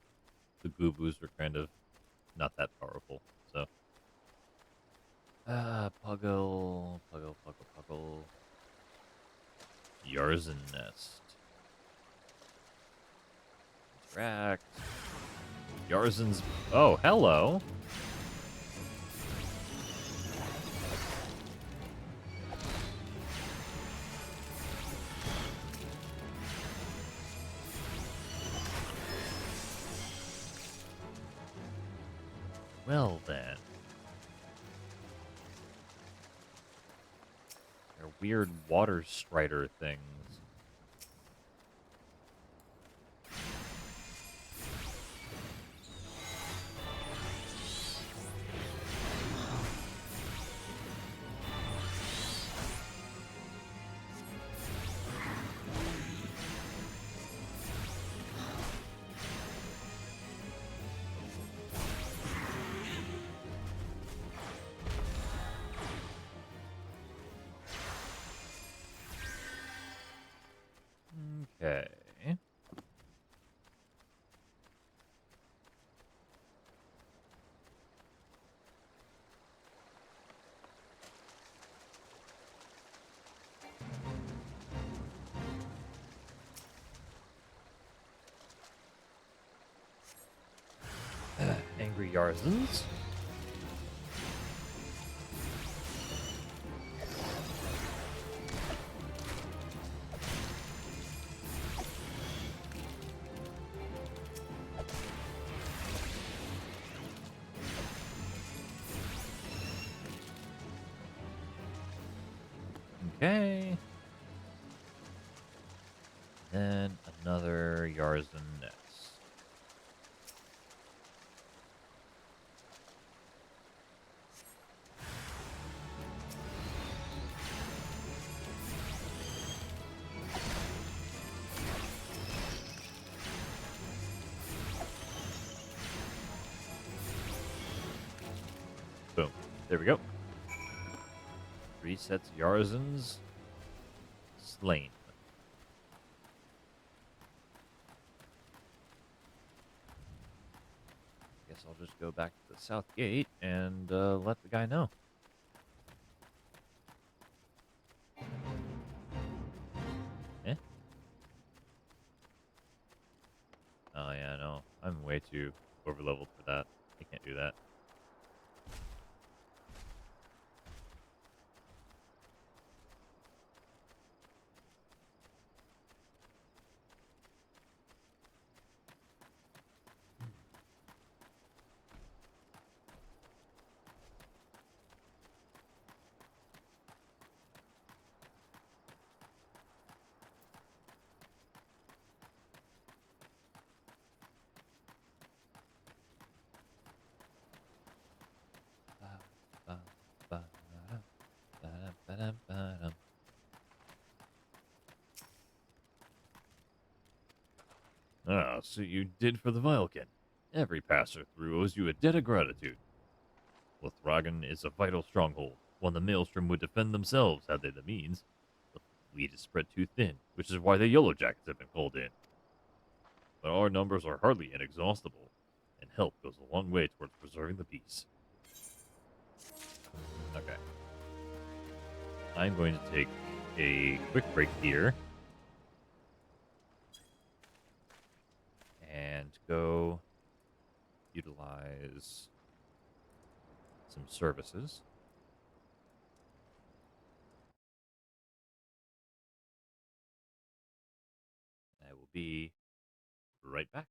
The Goobus are kind of not that powerful, so. Puggle. Yarzan Nest. Interact. Yarzan's. Oh, hello. Well then. They're weird water strider things. Okay. Angry Yarzans. Okay. Then another Yarzan nest. Boom. There we go. 3 sets of Yarzans slain. Guess I'll just go back to the south gate and let the guy know. Eh? Oh yeah, no. I'm way too overleveled for that. I can't do that. Ah, so you did for the Vilekin. Every passer through owes you a debt of gratitude. Lothragan is a vital stronghold, one the Maelstrom would defend themselves had they the means. The fleet is spread too thin, which is why the Yellow Jackets have been called in. But our numbers are hardly inexhaustible, and help goes a long way towards preserving the peace. Okay. I'm going to take a quick break here and go utilize some services. I will be right back.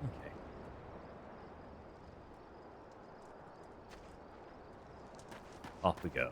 Okay. Off we go.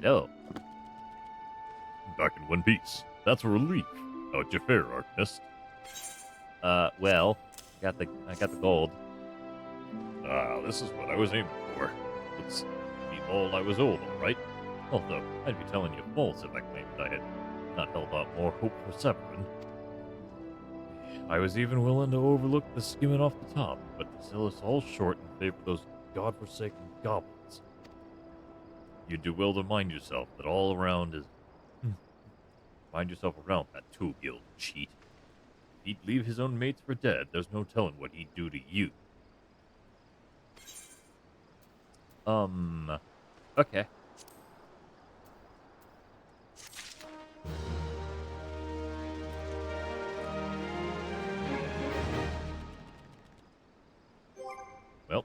Hello. Back in one piece. That's a relief. How'd you fare, Arcanist? Well, I got the gold. Ah, this is what I was aiming for. Looks be all I was old, all right. Although, I'd be telling you false if I claimed I had not held out more hope for Severin. I was even willing to overlook the skimming off the top, but to sell us all short in favor of those godforsaken goblins. You do well to mind yourself that all around is... Mind yourself around that two-guild cheat. If he'd leave his own mates for dead, there's no telling what he'd do to you. Okay. Well,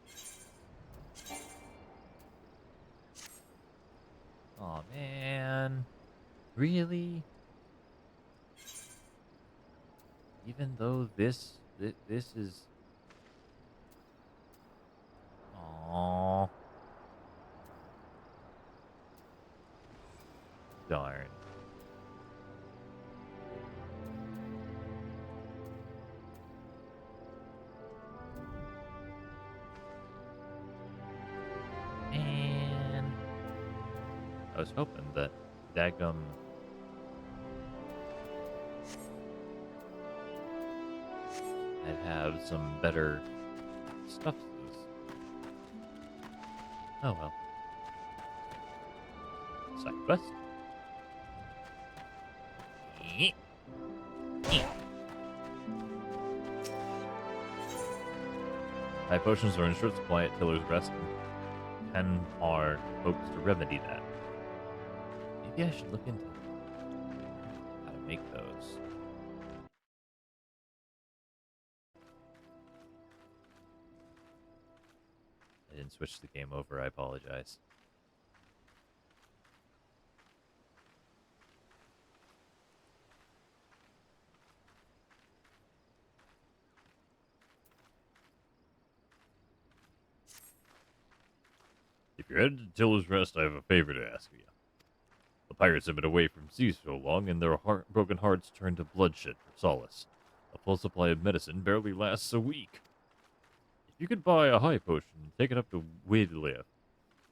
Oh man. Really? Even though this is... Aww. Darn. Man. I was hoping that Dagum... I'd have some better stuff to use. Oh well. Side quest. High potions are in short supply at Tiller's Rest, and 10 are hopes to remedy that. Maybe I should look into how to make those. I didn't switch the game over, I apologize. if you're headed to Tiller's Rest, I have a favor to ask of you. The pirates have been away from sea so long, and their broken hearts turn to bloodshed for solace. A full supply of medicine barely lasts a week. If you could buy a high potion and take it up to Widliff,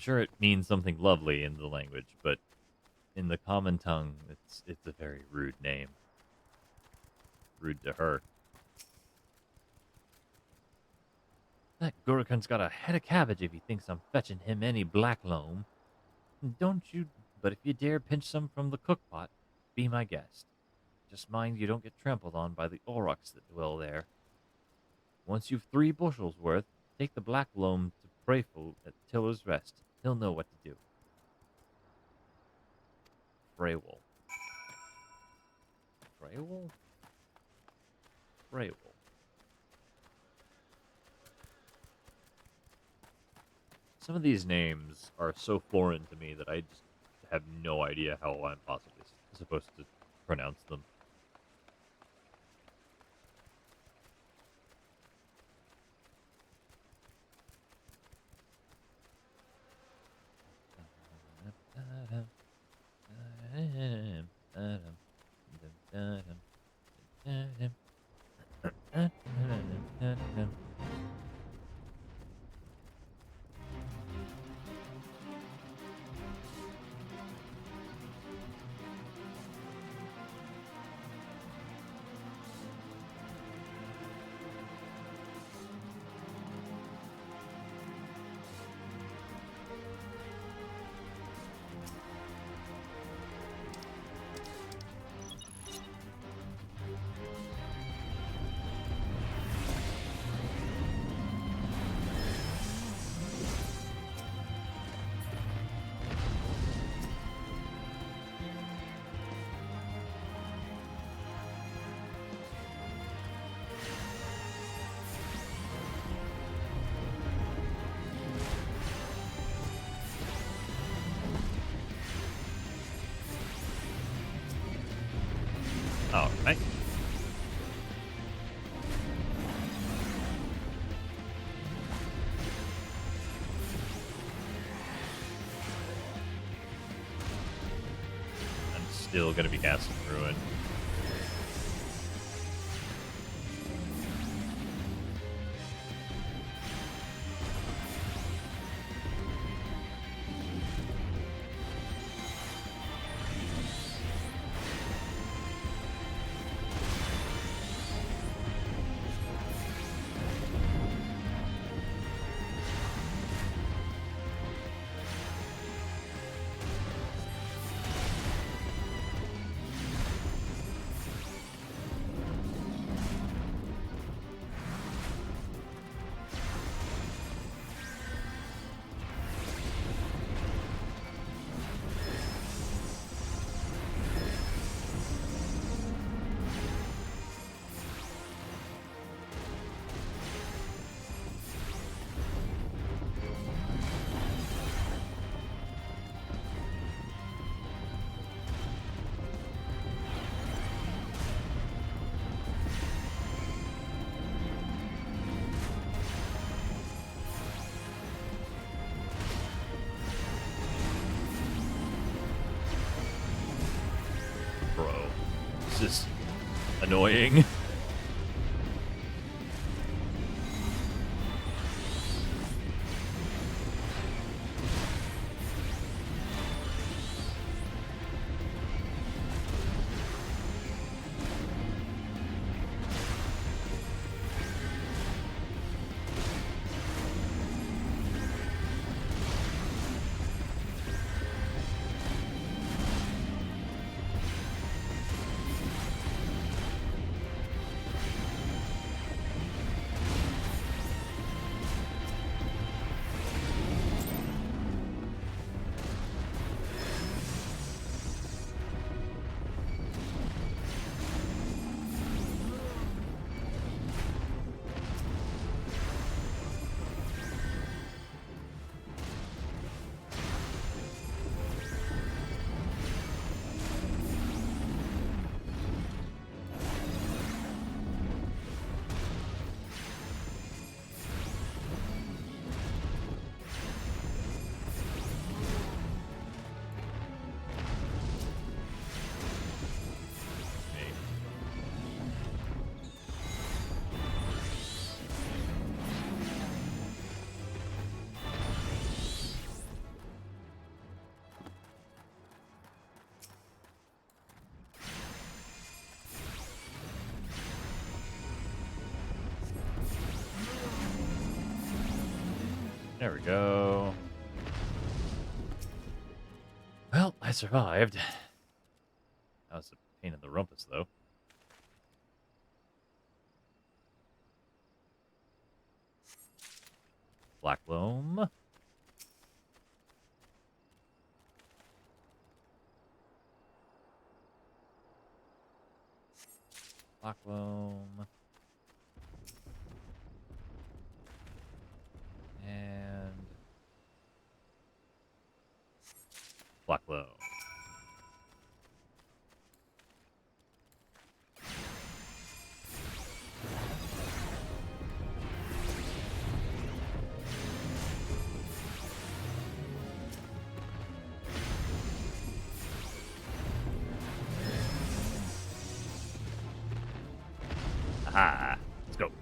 sure it means something lovely in the language, but in the common tongue, it's a very rude name. Rude to her. That Gurkhan's got a head of cabbage if he thinks I'm fetching him any black loam. Don't you... But if you dare pinch some from the cookpot, be my guest. Just mind you don't get trampled on by the aurochs that dwell there. Once you've 3 bushels worth, take the black loam to Prayful at Tiller's Rest. He'll know what to do. Fraywell. Fraywell? Fraywell. Some of these names are so foreign to me that I just have no idea how I'm possibly supposed to pronounce them. All right. I'm still going to be casting Ruin. Bro, this is annoying. There we go. Well, I survived. That was a pain in the rumpus, though. Black loam. Black loam. And black loam. Aha! Let's go.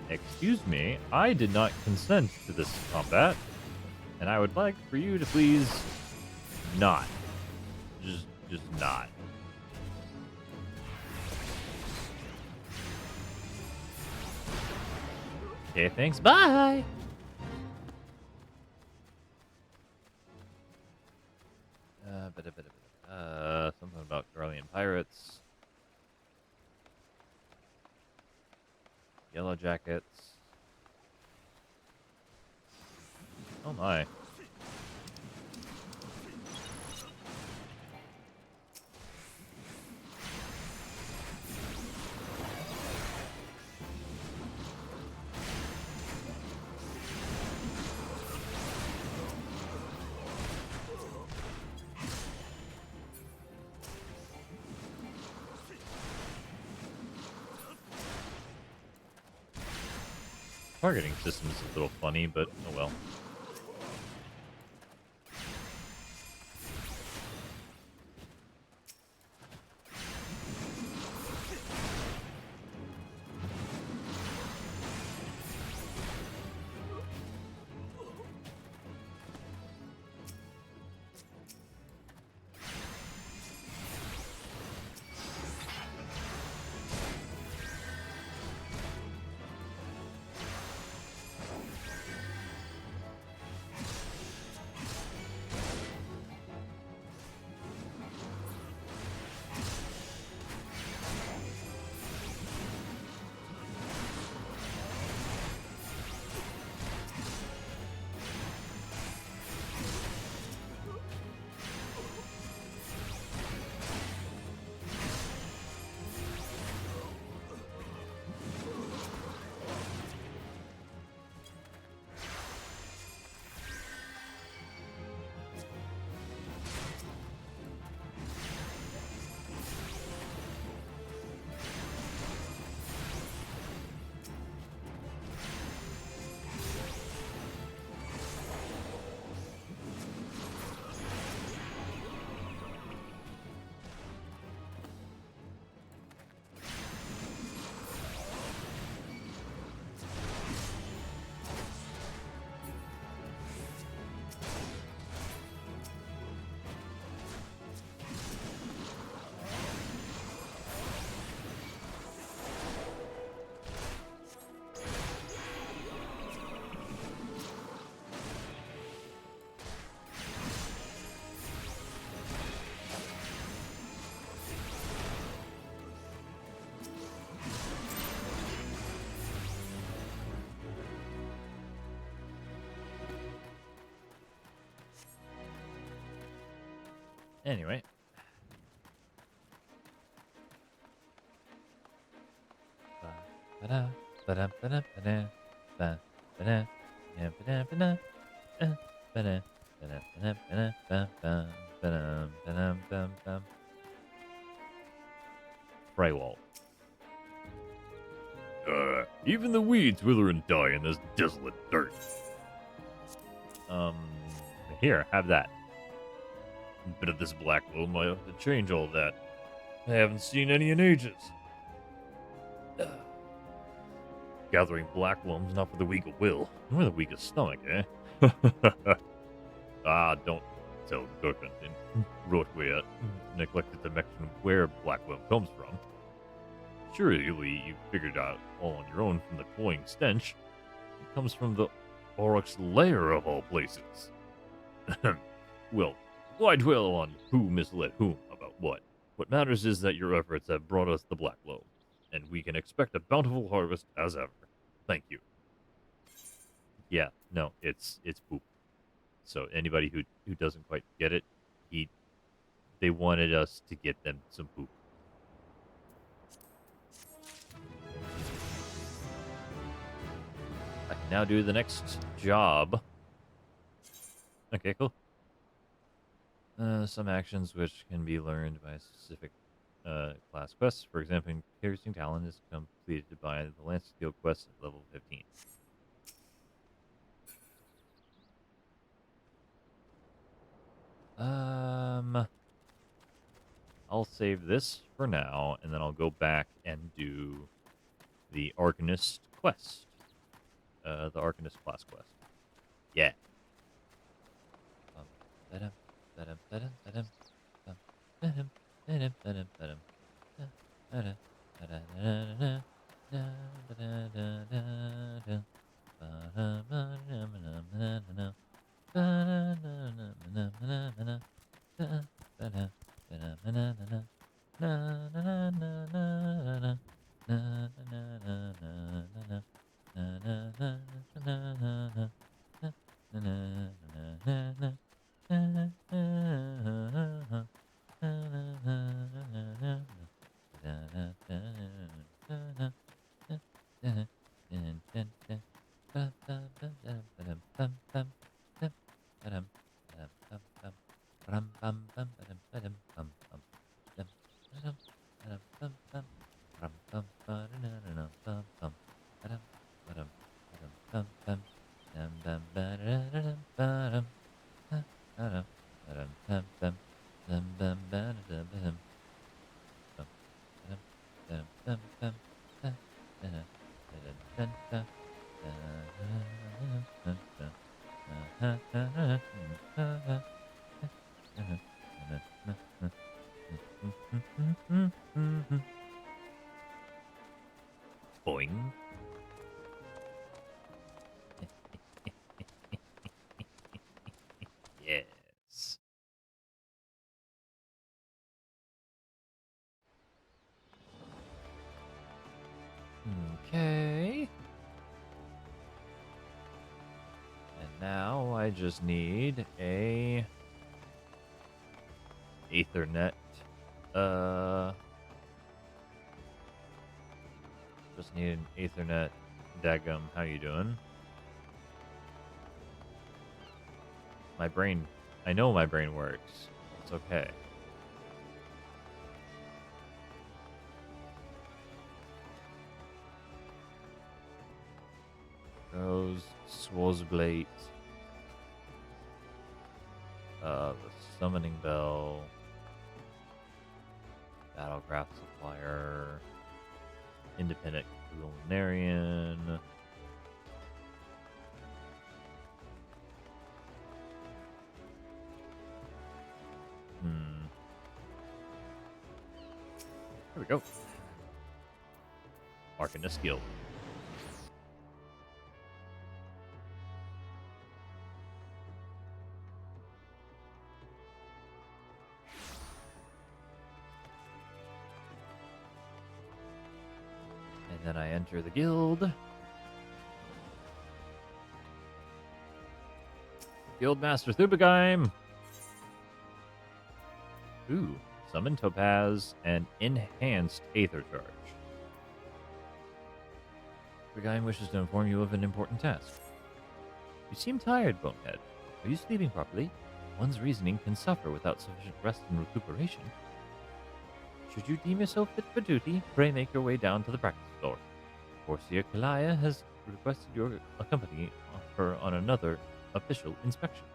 Excuse me, I did not consent to this combat, and I would like for you to please not. Just not. Okay, thanks, bye! Something about Garlean pirates. Yellow jackets. Oh my. Targeting system is a little funny, but oh well. Anyway. Freywall. Even the weeds wither and die in this desolate dirt. Here, have that. A bit of this black loam might have to change all that. I haven't seen any in ages. Gathering black loam's not for the weak of will, nor the weak of stomach, eh? Don't tell Gurkhan in Rotway neglected to mention where black loam comes from. Surely you figured out all on your own from the cloying stench. It comes from the Auroch's lair of all places. Well, why dwell on who misled whom about what? What matters is that your efforts have brought us the black loam, and we can expect a bountiful harvest as ever. Thank you. Yeah, no, it's poop. So anybody who doesn't quite get it, they wanted us to get them some poop. I can now do the next job. Okay, cool. Some actions which can be learned by specific class quests. For example, Piercing Talon is completed by the Lance Skill quest at level 15. I'll save this for now, and then I'll go back and do the Arcanist quest. The Arcanist class quest. Yeah. Boing. Yes. Okay. And now I just need a Ethernet. Just need an Ethernet. Daggum, how you doing? My brain, I know my brain works. It's okay. Rose, Swazblade. The Summoning Bell. Battlecraft Supplier. Independent Culinarian. There we go. Arcanist Guild. And then I enter the guild. Guildmaster Thubagheim. Ooh, summon Topaz and enhanced Aether Charge. Thubagheim wishes to inform you of an important task. You seem tired, Bonehead. Are you sleeping properly? One's reasoning can suffer without sufficient rest and recuperation. Should you deem yourself fit for duty, pray make your way down to the practice floor. Forseer Kalaya has requested your company her on another official inspection.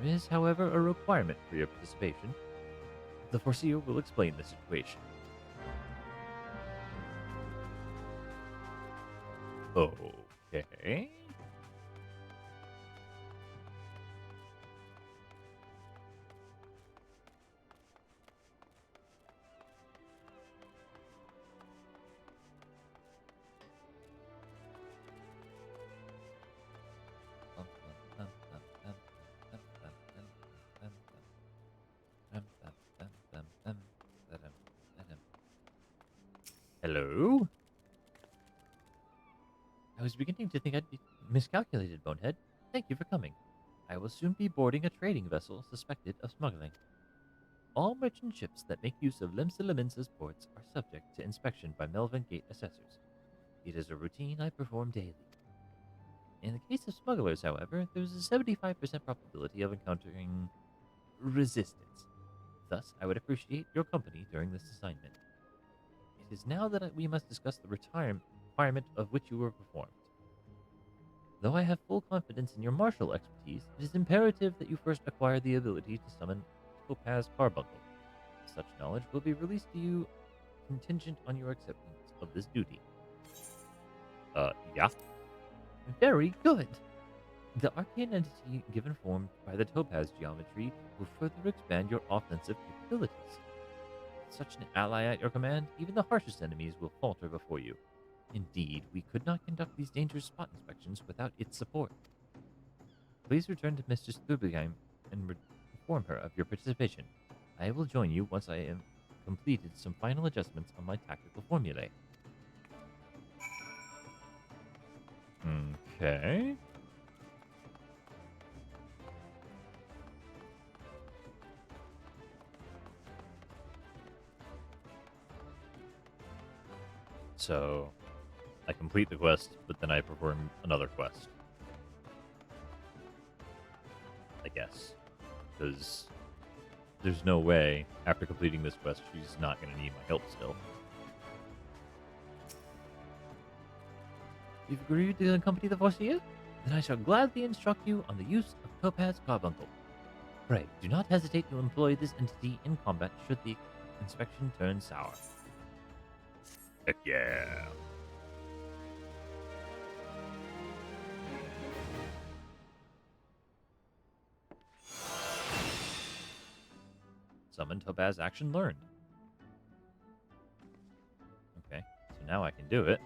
There is, however, a requirement for your participation. The Forseer will explain the situation. Okay. Hello? I was beginning to think I'd miscalculated, Bonehead. Thank you for coming. I will soon be boarding a trading vessel suspected of smuggling. All merchant ships that make use of Limsa Laminsa's ports are subject to inspection by Melvin Gate assessors. It is a routine I perform daily. In the case of smugglers, however, there is a 75% probability of encountering resistance. Thus, I would appreciate your company during this assignment. It is now that we must discuss the requirement of which you were performed. Though I have full confidence in your martial expertise, it is imperative that you first acquire the ability to summon Topaz Carbuncle. Such knowledge will be released to you contingent on your acceptance of this duty. Yeah. Very good. The arcane entity given form by the Topaz geometry will further expand your offensive capabilities. With such an ally at your command, even the harshest enemies will falter before you. Indeed, we could not conduct these dangerous spot inspections without its support. Please return to Mistress Thurbeheim and inform her of your participation. I will join you once I have completed some final adjustments on my tactical formulae. Okay. So, I complete the quest, but then I perform another quest. I guess. Because there's no way, after completing this quest, she's not going to need my help still. You've agreed to accompany the Forseer? Then I shall gladly instruct you on the use of Topaz Carbuncle. Pray, do not hesitate to employ this entity in combat should the inspection turn sour. Heck yeah. Summon Topaz action learned. Okay, so now I can do it.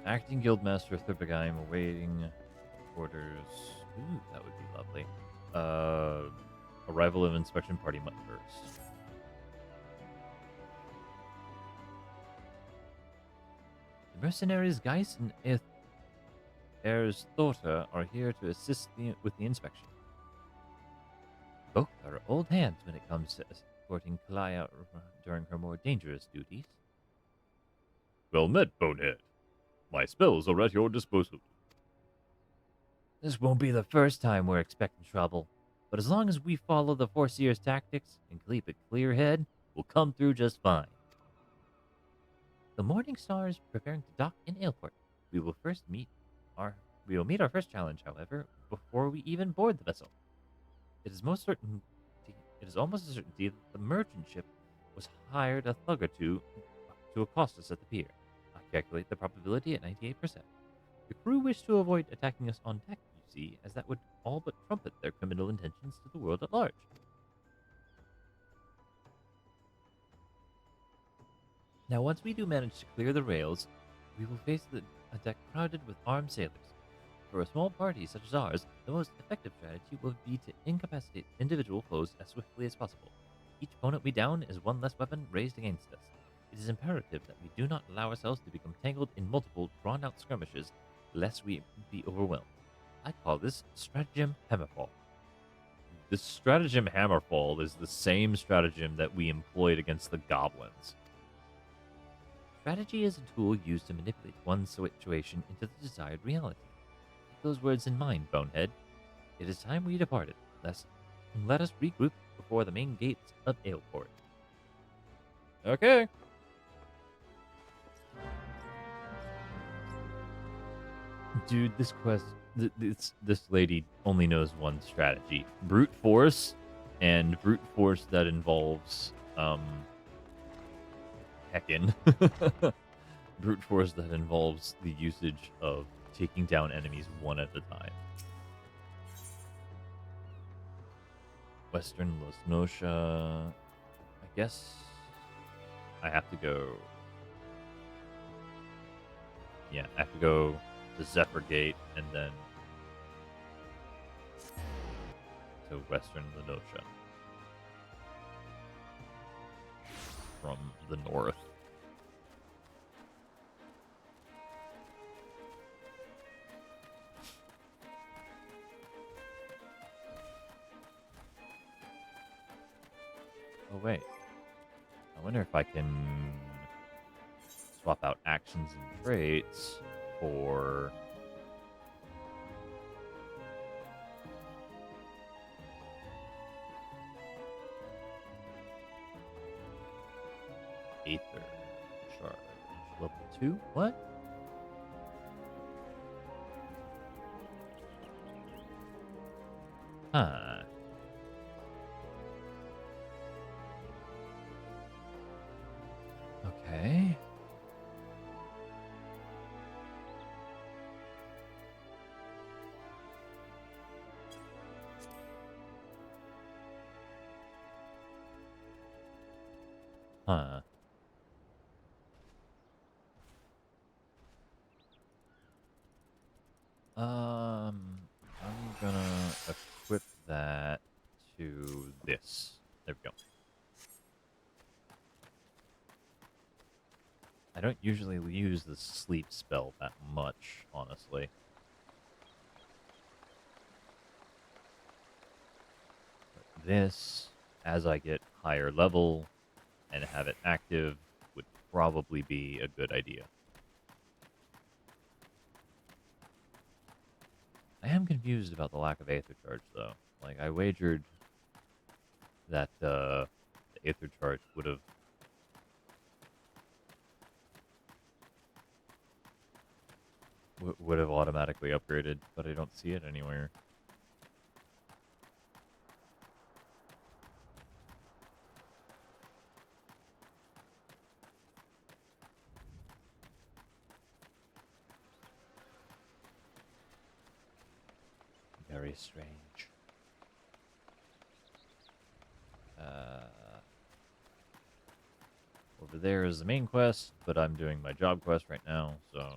Acting Guildmaster Thurbeheim awaiting orders. Ooh, that would be lovely. Arrival of inspection party first. The mercenaries Geis and Heirs Thorta are here to assist with the inspection. Both are old hands when it comes to escorting Kalaya during her more dangerous duties. Well met, Bonehead. My spells are at your disposal. This won't be the first time we're expecting trouble, but as long as we follow the Forseer's tactics and keep a clear head, we'll come through just fine. The Morning Star is preparing to dock in Ailport. We will meet our first challenge, however, before we even board the vessel. It is almost a certainty that the merchant ship was hired a thug or two to accost us at the pier. I calculate the probability at 98%. The crew wish to avoid attacking us on deck, you see, as that would all but trumpet their criminal intentions to the world at large. Now, once we do manage to clear the rails, we will face a deck crowded with armed sailors. For a small party such as ours, the most effective strategy will be to incapacitate individual foes as swiftly as possible. Each opponent we down is one less weapon raised against us. It is imperative that we do not allow ourselves to become tangled in multiple drawn-out skirmishes, lest we be overwhelmed. I call this stratagem Hammerfall. The stratagem Hammerfall is the same stratagem that we employed against the goblins. Strategy is a tool used to manipulate one situation into the desired reality. Keep those words in mind, Bonehead. It is time we departed. Let us regroup before the main gates of Ailport. Okay. Dude, this quest, this lady only knows one strategy: brute force, and brute force that involves heckin'. Brute force that involves the usage of taking down enemies one at a time. Western Los Nosha. I guess I have to go. Yeah, I have to go to Zephyr Gate and then to Western Lenosha from the north. Oh, wait. I wonder if I can swap out actions and traits for... Aether Charge. Level 2? What? Huh. Okay. Huh. I'm gonna equip that to this. There we go. I don't usually use the sleep spell that much, honestly. But this, as I get higher level and have it active, would probably be a good idea. I am confused about the lack of Aether Charge, though. Like, I wagered that the Aether Charge would have automatically upgraded, but I don't see it anywhere. Very strange. Over there is the main quest, but I'm doing my job quest right now, so...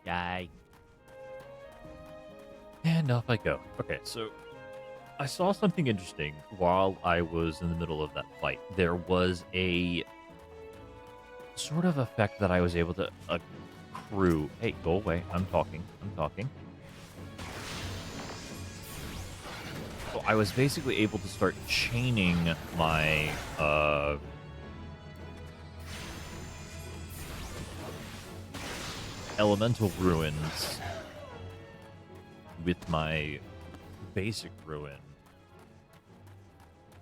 Die. And off I go. Okay, so I saw something interesting while I was in the middle of that fight. There was a sort of effect that I was able to accrue. Hey, go away. I'm talking. I'm talking. So I was basically able to start chaining my elemental ruins with my basic ruin.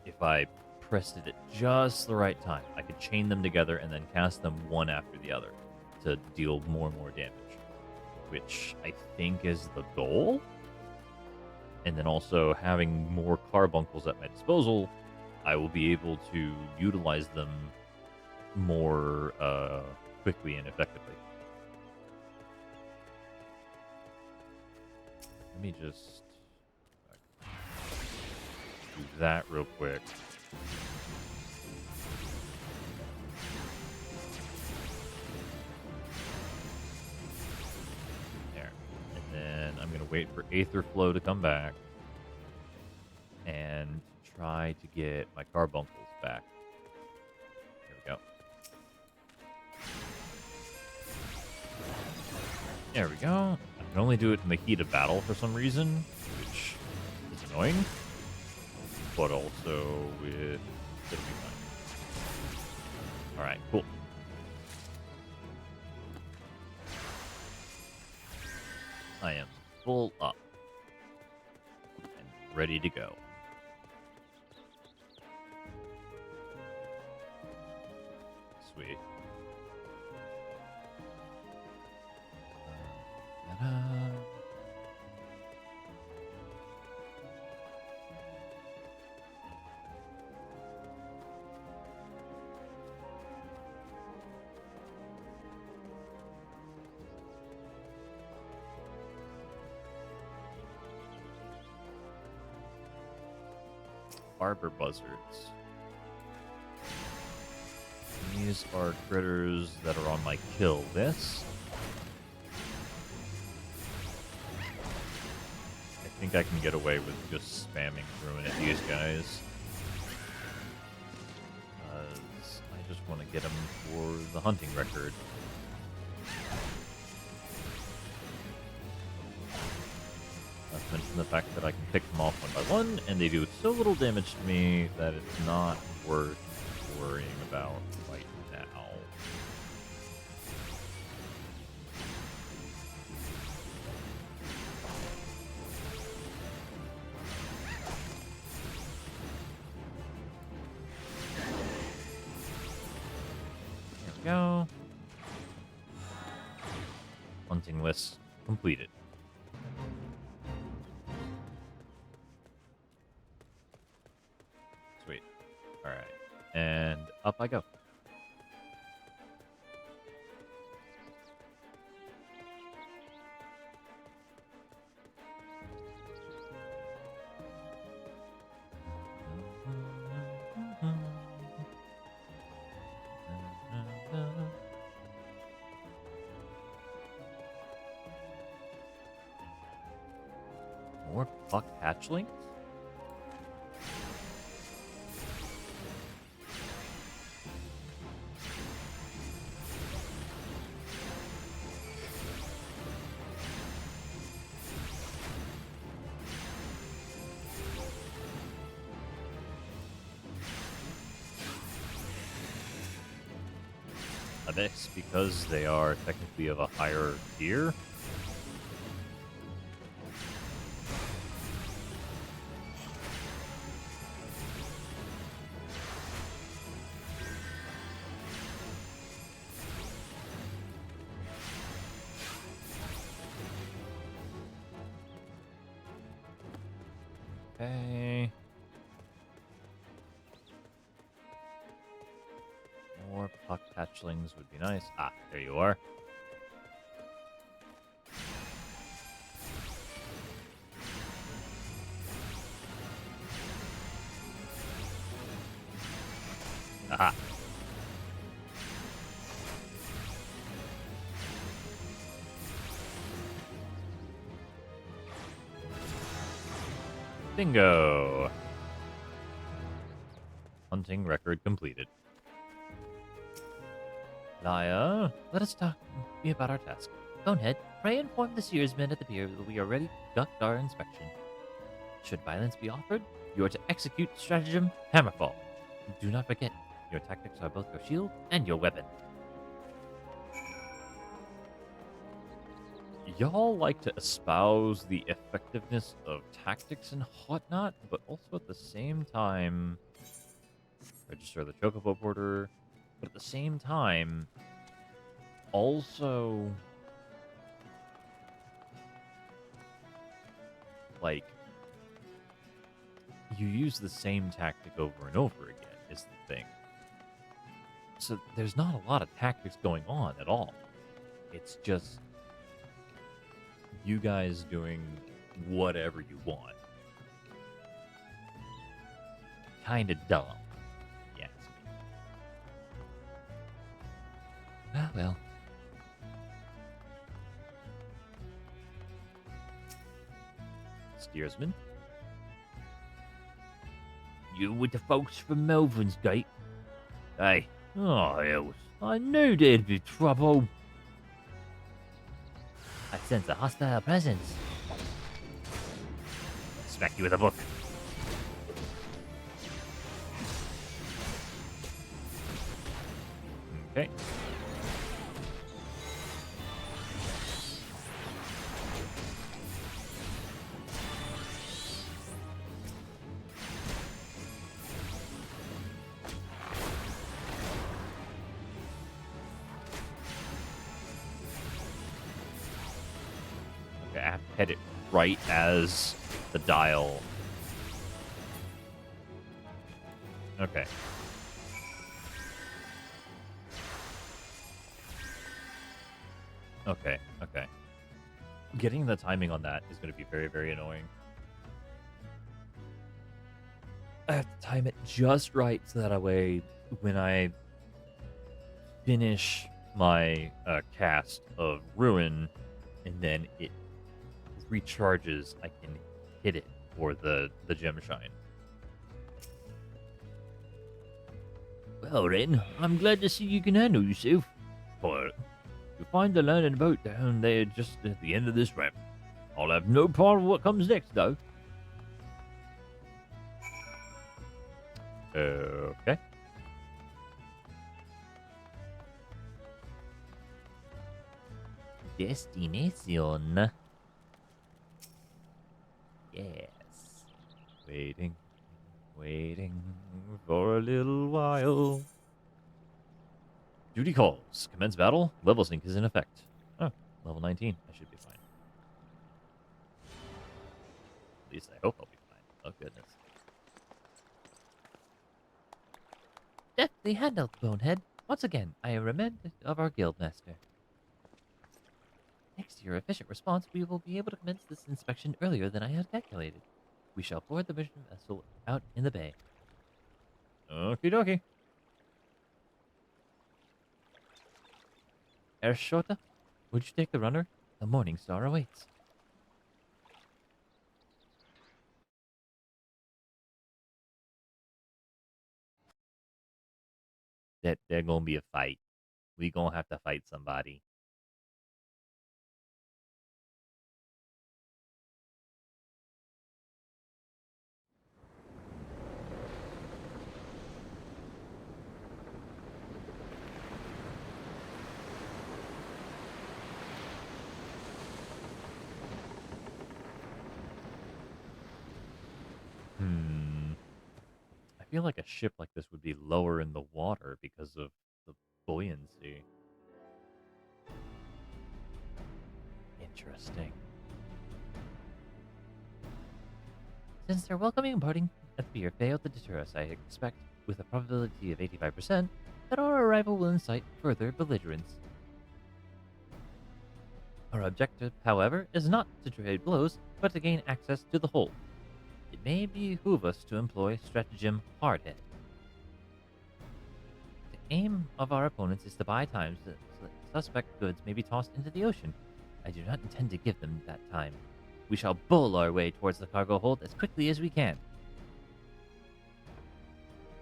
If I pressed it at just the right time, I could chain them together and then cast them one after the other to deal more and more damage, which I think is the goal. And then also having more carbuncles at my disposal, I will be able to utilize them more quickly and effectively. Let me just do that real quick. There. And then I'm going to wait for Aether Flow to come back and try to get my carbuncles back. Here we go. There we go. I can only do it in the heat of battle for some reason, which is annoying. But also with... it'll be fine. Alright, cool. I am full up. And ready to go. Sweet. Ta-da. Barber buzzards. These are critters that are on my kill list. I think I can get away with just spamming ruin at these guys. Because I just want to get them for the hunting record. Not to mention the fact that I can pick them off one by one, and they do so little damage to me that it's not worth worrying about right now. There we go. Hunting list completed. Sweet. All right. And up I go. More buck hatchlings? Are this because they are technically of a higher tier? Okay. More puck hatchlings would be nice. Ah, there you are. Aha. Bingo. Hunting record completed. Liar, let us talk be about our task. Bonehead, pray inform the seersmen at the pier that we are ready to conduct our inspection. Should violence be offered, you are to execute stratagem Hammerfall. Do not forget, your tactics are both your shield and your weapon. Y'all like to espouse the effectiveness of tactics and whatnot, but also at the same time register the chocobo porter, but at the same time also like you use the same tactic over and over again is the thing. So there's not a lot of tactics going on at all. It's just you guys doing whatever you want. Kind of dumb. Yes. Ah, well. Steersman? You with the folks from Melvin's Gate? Hey, oh, hells. I knew there'd be trouble. I sense a hostile presence. Smack you with a book. Okay. Okay, I have to hit it right as the dial. Okay. Okay, okay. Getting the timing on that is going to be very, very annoying. I have to time it just right so that way when I finish my cast of Ruin and then it recharges, I can hit it for the gem shine. Well, then, I'm glad to see you can handle yourself. But you'll find the landing boat down there just at the end of this ramp. I'll have no part of what comes next, though. Okay. Destination. Yes. Waiting for a little while. Duty calls. Commence battle. Level sync is in effect. Oh, level 19. I should be fine. At least I hope I'll be fine. Oh, goodness. Deftly handled, Bonehead. Once again, I am reminded of our guildmaster. Thanks to your efficient response, we will be able to commence this inspection earlier than I had calculated. We shall board the mission vessel out in the bay. Okie dokie. Ershota, would you take the runner? The Morning Star awaits. There's gonna be a fight. We gonna have to fight somebody. I feel like a ship like this would be lower in the water because of the buoyancy. Interesting. Since their welcoming and boarding at the pier failed to deter us, I expect, with a probability of 85%, that our arrival will incite further belligerence. Our objective, however, is not to trade blows, but to gain access to the hold. It may behoove us to employ stratagem Hardhead. The aim of our opponents is to buy time so that suspect goods may be tossed into the ocean. I do not intend to give them that time. We shall bull our way towards the cargo hold as quickly as we can.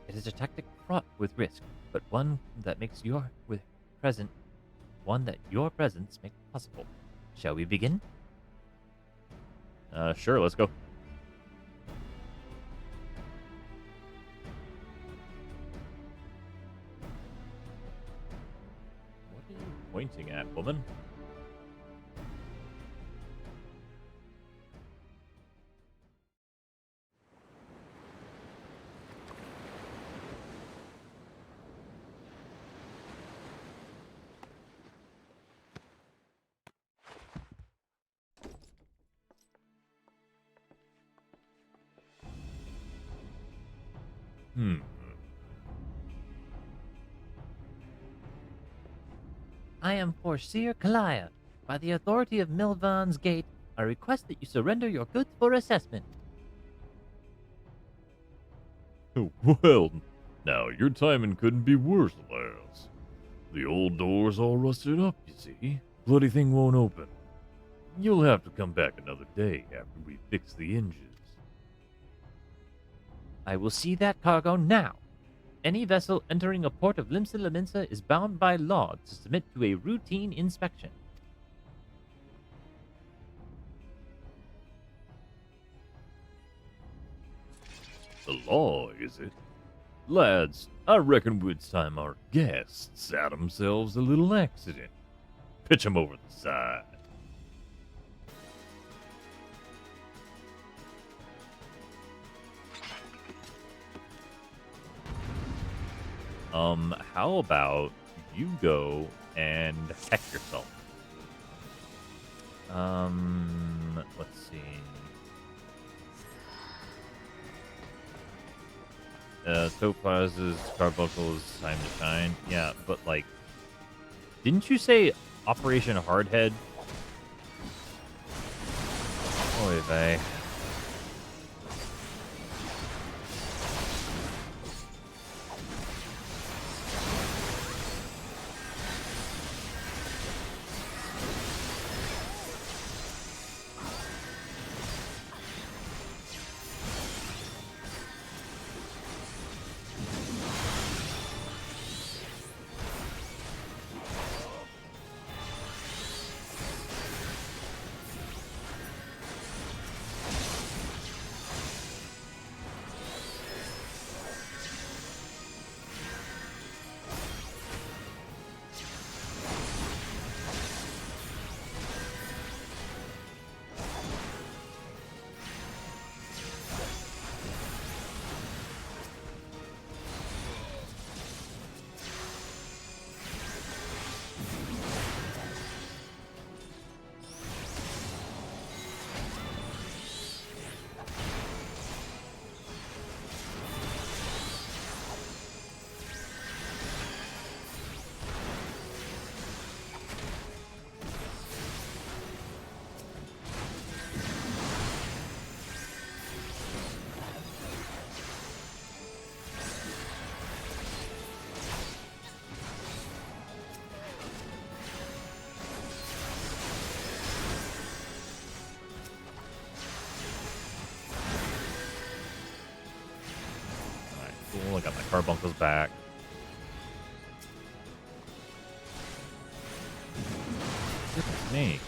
It is a tactic fraught with risk, but one that your presence makes possible. Shall we begin? Sure, let's go. What are you pointing at, woman? I am Foreseer Kalaya. By the authority of Milvan's Gate, I request that you surrender your goods for assessment. Well, now your timing couldn't be worse, lass. The old door's all rusted up, you see. Bloody thing won't open. You'll have to come back another day after we fix the hinges. I will see that cargo now. Any vessel entering a port of Limsa Laminsa is bound by law to submit to a routine inspection. The law, is it? Lads, I reckon it's time our guests had themselves a little accident. Pitch 'em over the side. How about you go and heck yourself? Let's see. Topaz's Carbuncle's time to shine. Yeah, but like, didn't you say Operation Hardhead? Oy vey. Cool, I got my carbuncles back. Goodness me.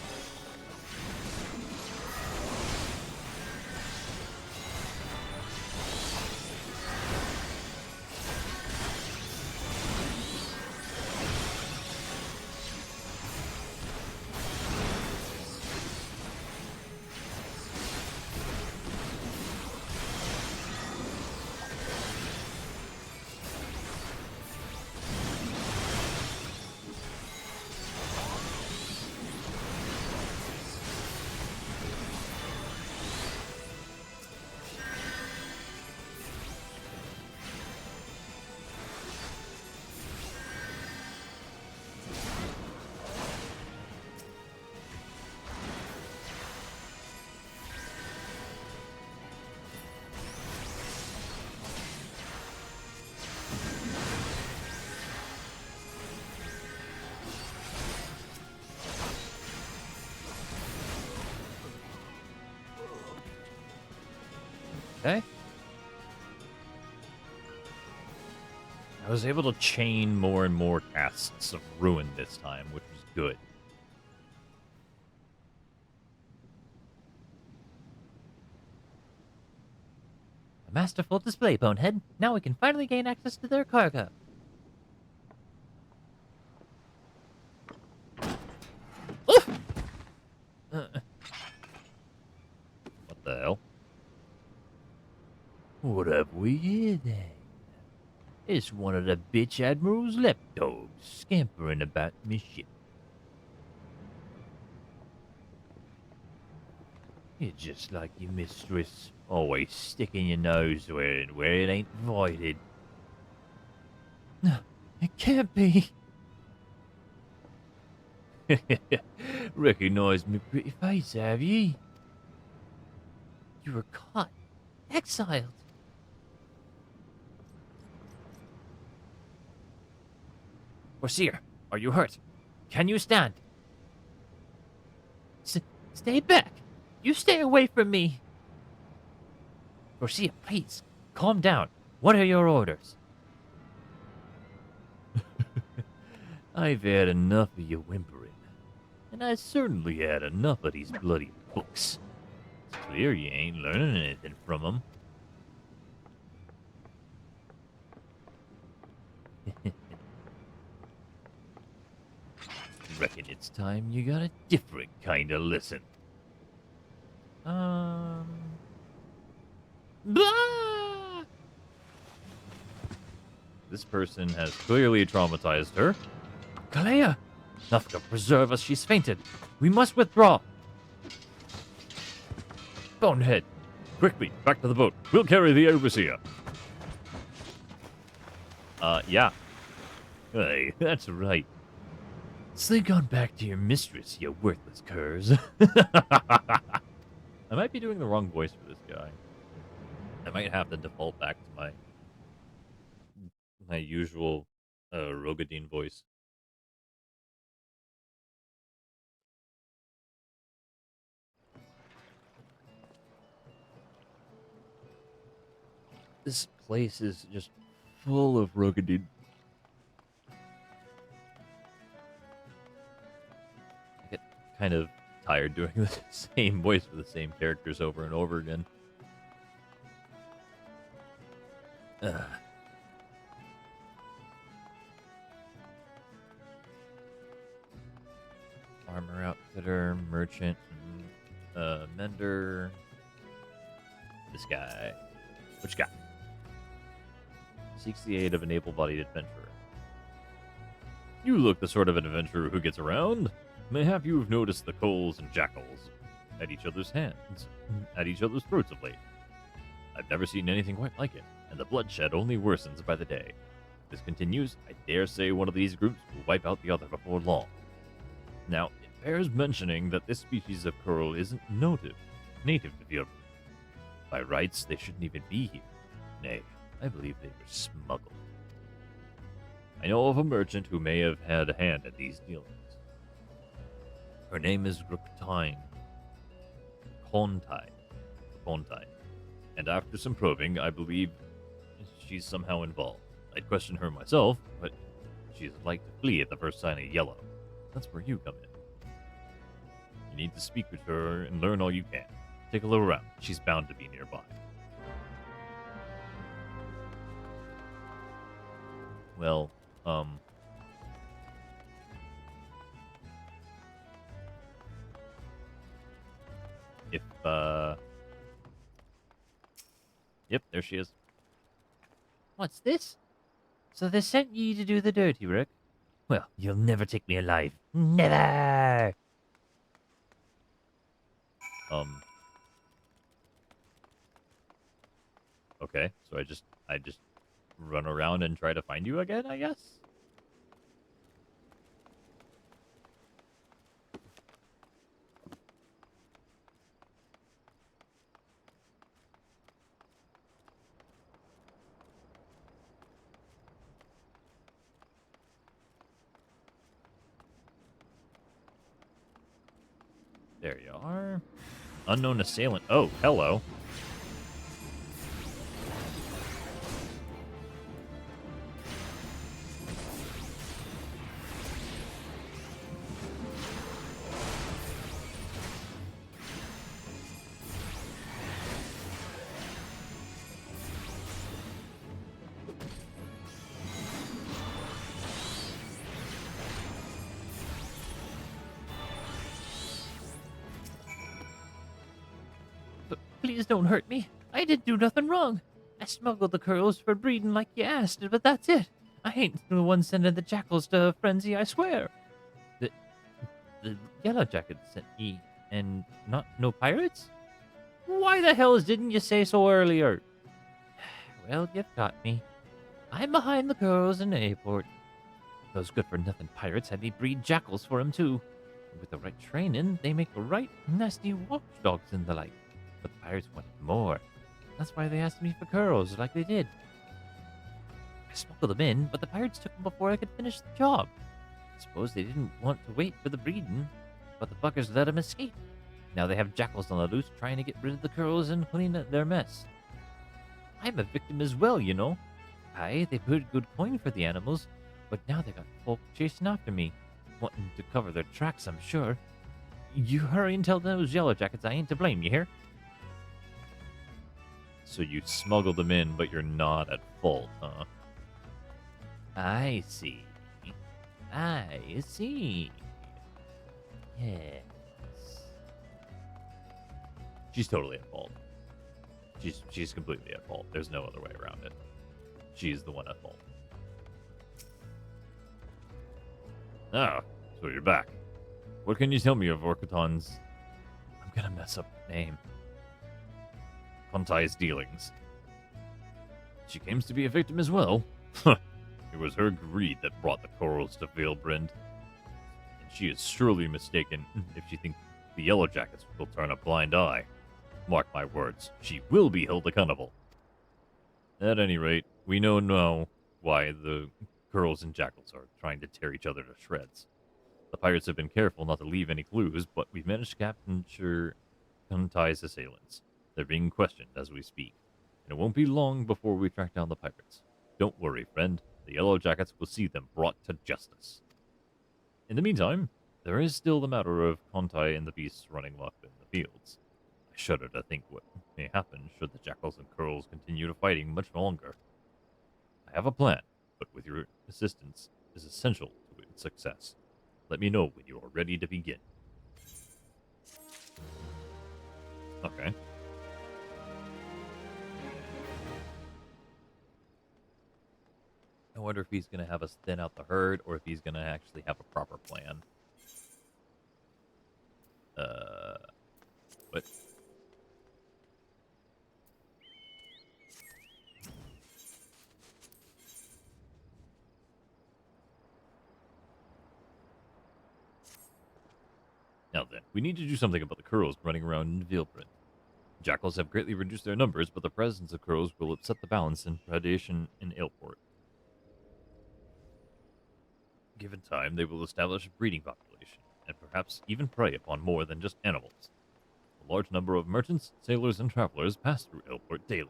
Okay. I was able to chain more and more casts of Ruin this time, which was good. A masterful display, Bonehead. Now we can finally gain access to their cargo. Oof! What the hell? What have we here then? It's one of the bitch Admiral's lapdogs scampering about my ship. You're just like your mistress, always sticking your nose where it ain't invited. No, it can't be. Recognize me pretty face, have ye? You were caught, exiled. Corsair, are you hurt? Can you stand? Stay back. You stay away from me. Corsair, please, calm down. What are your orders? I've had enough of your whimpering. And I certainly had enough of these bloody books. It's clear you ain't learning anything from them. Reckon it's time you got a different kind of lesson. Blah! This person has clearly traumatized her. Kalea! Nafka, preserve us, she's fainted. We must withdraw. Bonehead, quickly, back to the boat. We'll carry the overseer. Yeah. Hey, that's right. Slink on back to your mistress, you worthless curs. I might be doing the wrong voice for this guy. I might have to default back to my usual Rogadine voice. This place is just full of Rogadine. I get kind of tired doing the same voice for the same characters over and over again. Armor outfitter, merchant, mender. This guy. Which guy? Seeks the aid of an able-bodied adventurer. You look the sort of adventurer who gets around. Mayhap you've noticed the coals and jackals at each other's hands, at each other's throats of late. I've never seen anything quite like it, and the bloodshed only worsens by the day. If this continues, I dare say one of these groups will wipe out the other before long. Now, it bears mentioning that this species of coral isn't native to Europe. By rights, they shouldn't even be here. Nay, I believe they were smuggled. I know of a merchant who may have had a hand in these dealings. Her name is Kontai. And after some probing, I believe she's somehow involved. I'd question her myself, but she's like to flee at the first sign of yellow. That's where you come in. You need to speak with her and learn all you can. Take a look around. She's bound to be nearby. Well, if, yep, there she is. What's this? So they sent ye to do the dirty work? Well, you'll never take me alive. Never! Okay, so I just run around and try to find you again, I guess? There you are. Unknown assailant. Oh, hello. Please don't hurt me. I didn't do nothing wrong. I smuggled the curls for breeding like you asked, but that's it. I ain't the one sending the jackals to frenzy, I swear. The Yellow Jackets sent ye, and not no pirates? Why the hells didn't you say so earlier? Well, you've got me. I'm behind the girls in the airport. Those good-for-nothing pirates had me breed jackals for 'em too. With the right training, they make right nasty watchdogs and the like. But the pirates wanted more. That's why they asked me for curls, like they did. I smuggled them in, but the pirates took them before I could finish the job. I suppose they didn't want to wait for the breeding, but the fuckers let them escape. Now they have jackals on the loose trying to get rid of the curls and clean up their mess. I'm a victim as well, you know. Aye, they paid good coin for the animals, but now they got folk chasing after me, wanting to cover their tracks, I'm sure. You hurry and tell those Yellow Jackets I ain't to blame, you hear? So you smuggled them in, but you're not at fault, huh? I see. I see. Yes. She's totally at fault. She's completely at fault. There's no other way around it. She's the one at fault. Ah, so you're back. What can you tell me of Orkaton's... I'm gonna mess up her name. Kontai's dealings? She claims to be a victim as well. It was her greed that brought the corals to Valebrand. And she is surely mistaken if she thinks the Yellow Jackets will turn a blind eye. Mark my words, she will be held accountable. At any rate, we know now why the girls and jackals are trying to tear each other to shreds. The pirates have been careful not to leave any clues, but we've managed to capture Kontai's assailants. They're being questioned as we speak, and it won't be long before we track down the pirates. Don't worry, friend. The Yellow Jackets will see them brought to justice. In the meantime, there is still the matter of Kontai and the beasts running amok in the fields. I shudder to think what may happen should the jackals and curls continue to fighting much longer. I have a plan, but with your assistance is essential to its success. Let me know when you are ready to begin. Okay. I wonder if he's gonna have us thin out the herd, or if he's gonna actually have a proper plan. What? Now then, we need to do something about the curls running around in Valebrand. Jackals have greatly reduced their numbers, but the presence of curls will upset the balance in predation in Ailport. Given time, they will establish a breeding population, and perhaps even prey upon more than just animals. A large number of merchants, sailors, and travelers pass through Ailport daily,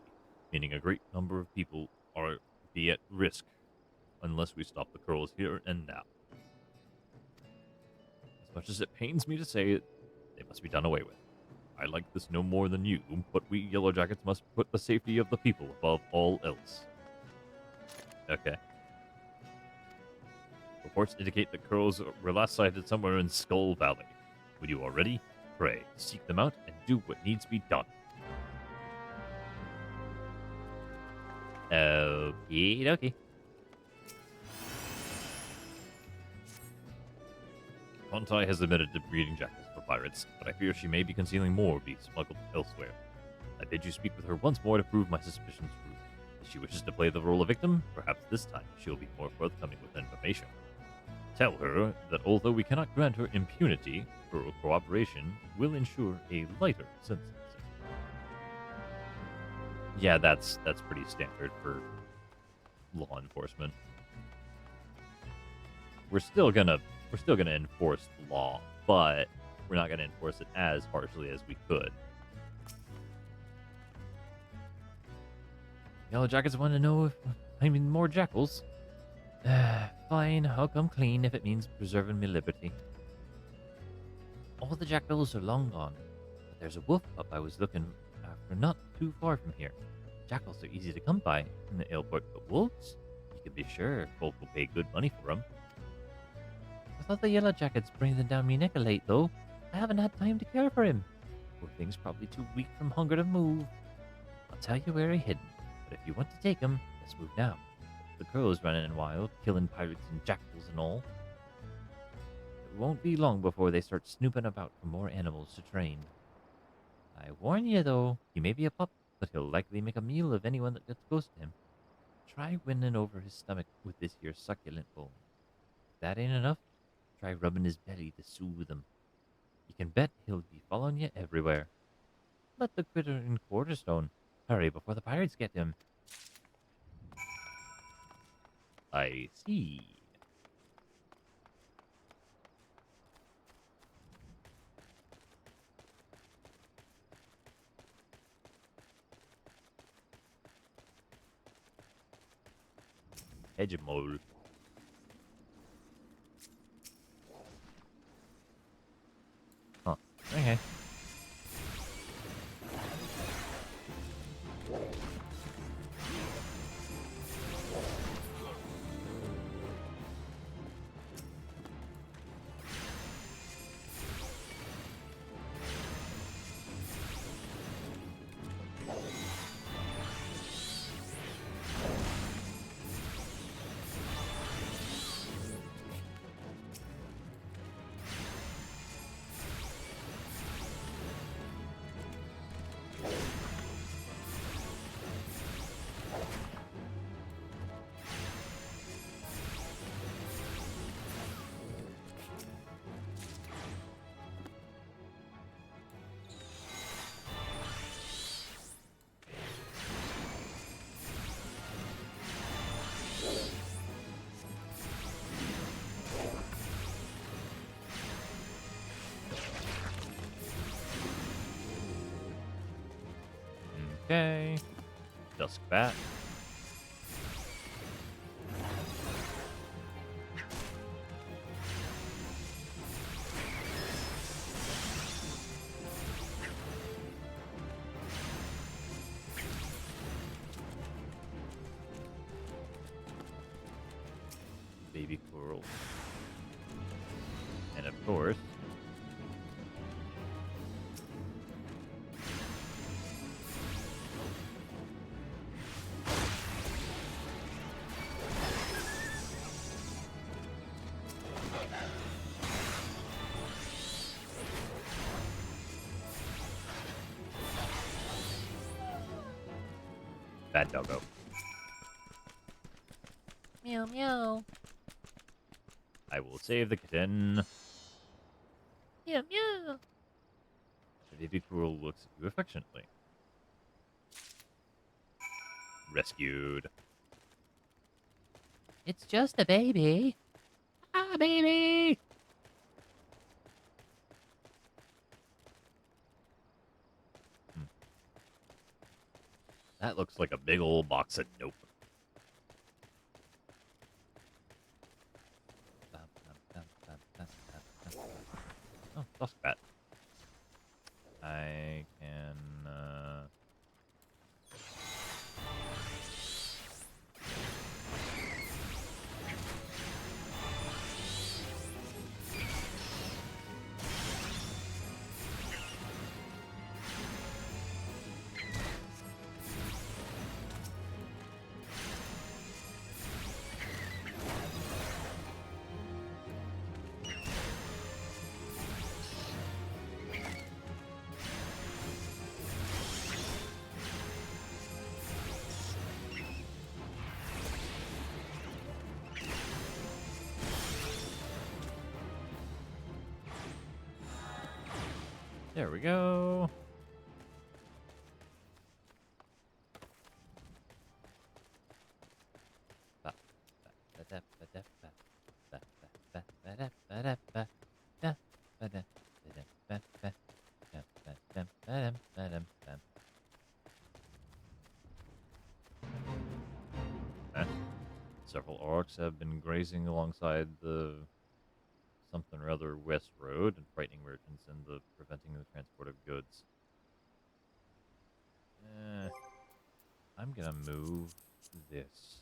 meaning a great number of people are be at risk unless we stop the curls here and now. As much as it pains me to say it, they must be done away with. I like this no more than you, but we Yellow Jackets must put the safety of the people above all else. Okay. Reports indicate that curls were last sighted somewhere in Skull Valley. When you are ready, pray, seek them out, and do what needs to be done. Okie dokie. Kontai has admitted to breeding jackals for pirates, but I fear she may be concealing more being smuggled elsewhere. I bid you speak with her once more to prove my suspicions true. If she wishes to play the role of victim, perhaps this time she'll be more forthcoming with information. Tell her that although we cannot grant her impunity, her cooperation will ensure a lighter sentence. Yeah, that's pretty standard for law enforcement. We're still gonna enforce the law, but we're not gonna enforce it as harshly as we could. Yellow Jackets want to know if I mean more jackals. Fine, I'll come clean if it means preserving my liberty. All the jackals are long gone, but there's a wolf pup I was looking after not too far from here. Jackals are easy to come by in the Ailport, but wolves? You can be sure folk will pay good money for them. I thought the Yellow Jackets breathing down me neck a late, though. I haven't had time to care for him. Poor thing's probably too weak from hunger to move. I'll tell you where he's hidden, but if you want to take him, let's move now. The crow's running wild, killing pirates and jackals and all. It won't be long before they start snooping about for more animals to train. I warn you, though, he may be a pup, but he'll likely make a meal of anyone that gets close to him. Try winning over his stomach with this here succulent bone. If that ain't enough, try rubbing his belly to soothe him. You can bet he'll be following you everywhere. Let the critter in Quarterstone. Hurry before the pirates get him. I see. Hegemol. Huh. Okay. Okay. Dusk Bat. Baby Coral. And of course, Bad Doggo. Meow meow. I will save the kitten. Meow meow. The baby Coral looks at you affectionately. Rescued. It's just a baby. Ah, baby. That looks like a big old box of nope. Oh, Dusk Bat. I can, there we go. Several orcs have been grazing alongside the something or other west road and frightening merchants and preventing the transport of goods. I'm gonna move this.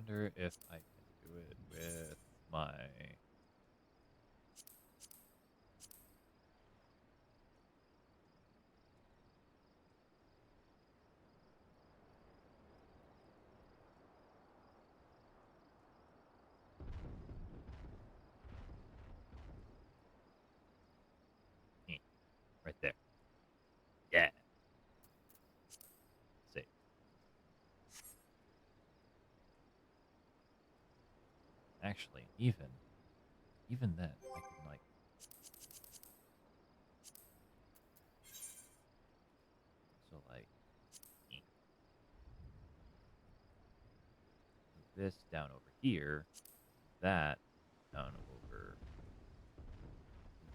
wonder if I can do it with my... Right there. Yeah. Save. Actually, even then, I can like... So like... Move this down over here. That down over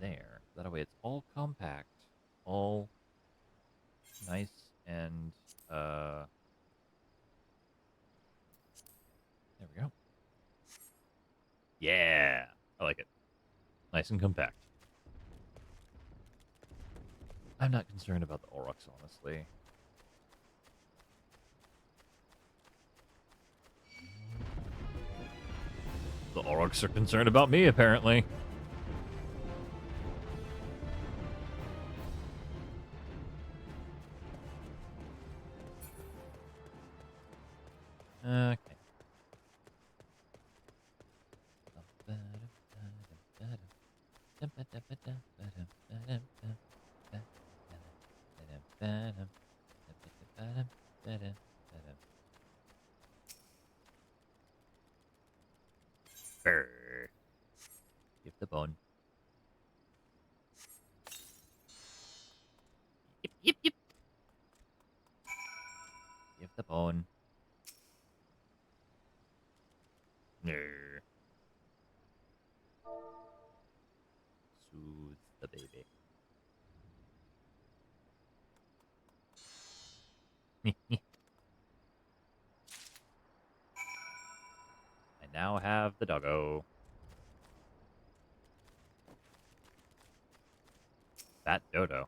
there. That way it's all compact. All nice and there we go. Yeah, I like it. Nice and compact. I'm not concerned about the Aurochs, honestly. The Aurochs are concerned about me, apparently. Okay. Brr. Give the bone. Yip, yip, yip. Give the bone. No. Soothe the baby. I now have the doggo. Fat dodo.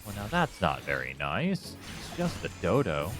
Well, now that's not very nice. It's just a dodo.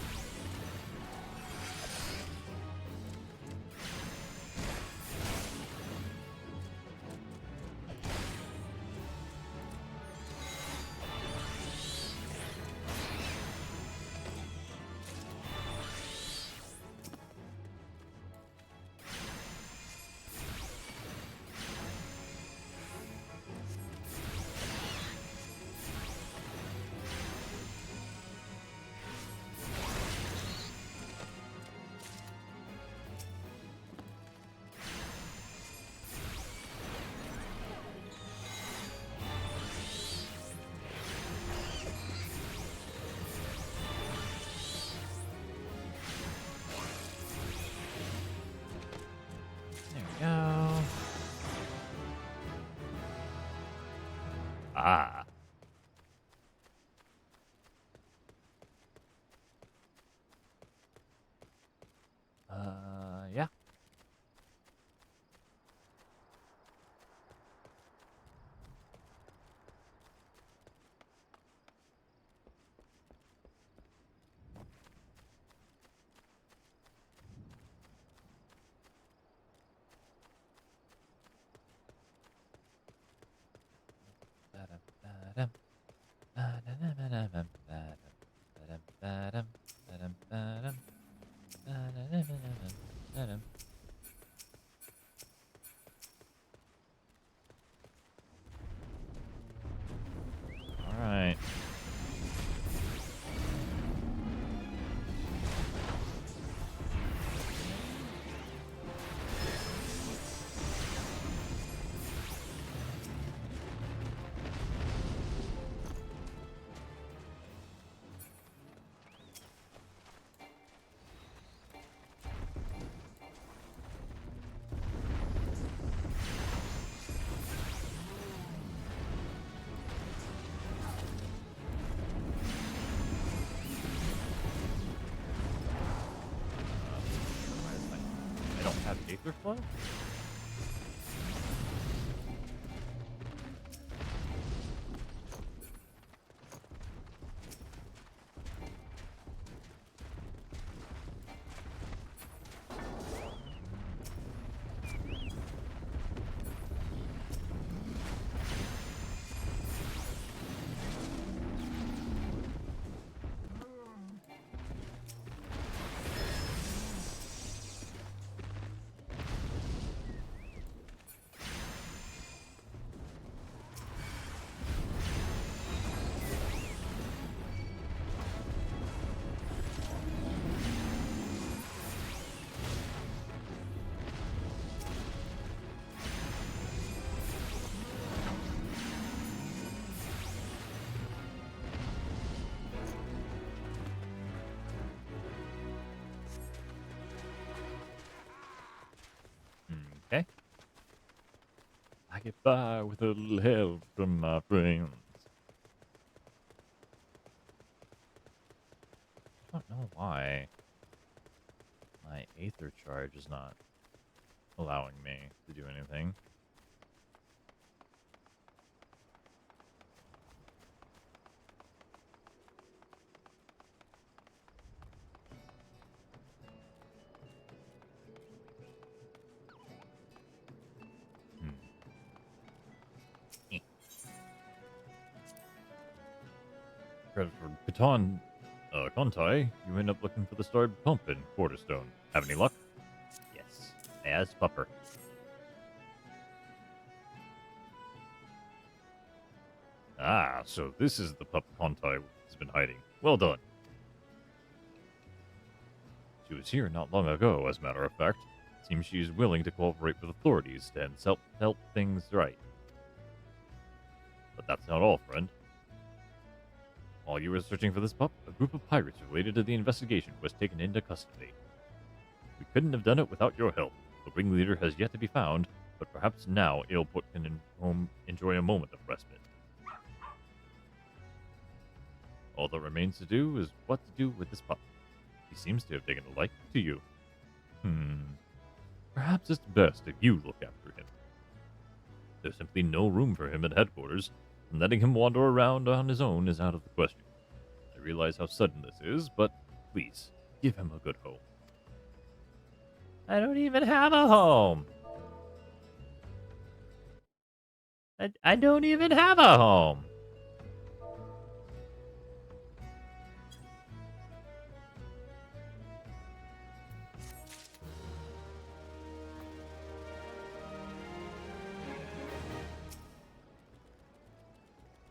There we go. Ah. Yeah. All right. I don't have Aether Flow? I get by with a little help from my friends. I don't know why my Aether charge is not allowing me to do anything. Hmm. Credit for Baton, Contai, you end up looking for the starred pump in Quarterstone. Have any luck? Yes, as Pupper. Ah, so this is the pup Contai has been hiding. Well done. She was here not long ago, as a matter of fact. Seems she is willing to cooperate with authorities and help things right. But that's not all, friend. While you were searching for this pup, a group of pirates related to the investigation was taken into custody. We couldn't have done it without your help. The ringleader has yet to be found, but perhaps now Ailport can enjoy a moment of respite. All that remains to do is what to do with this pup. He seems to have taken a liking to you. Perhaps it's best if you look after him. There's simply no room for him at headquarters, and letting him wander around on his own is out of the question. I realize how sudden this is, but please, give him a good home. I don't even have a home. I don't even have a home.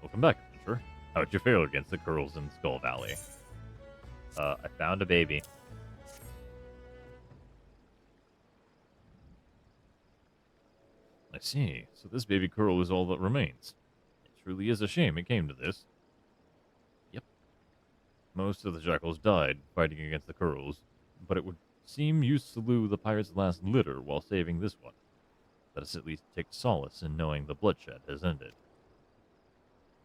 Welcome back, adventurer. How'd you fare against the Curls in Skull Valley? I found a baby. I see. So this baby Curl is all that remains. It truly is a shame it came to this. Yep. Most of the Jackals died fighting against the Curls, but it would seem you slew the pirate's last litter while saving this one. Let us at least take solace in knowing the bloodshed has ended.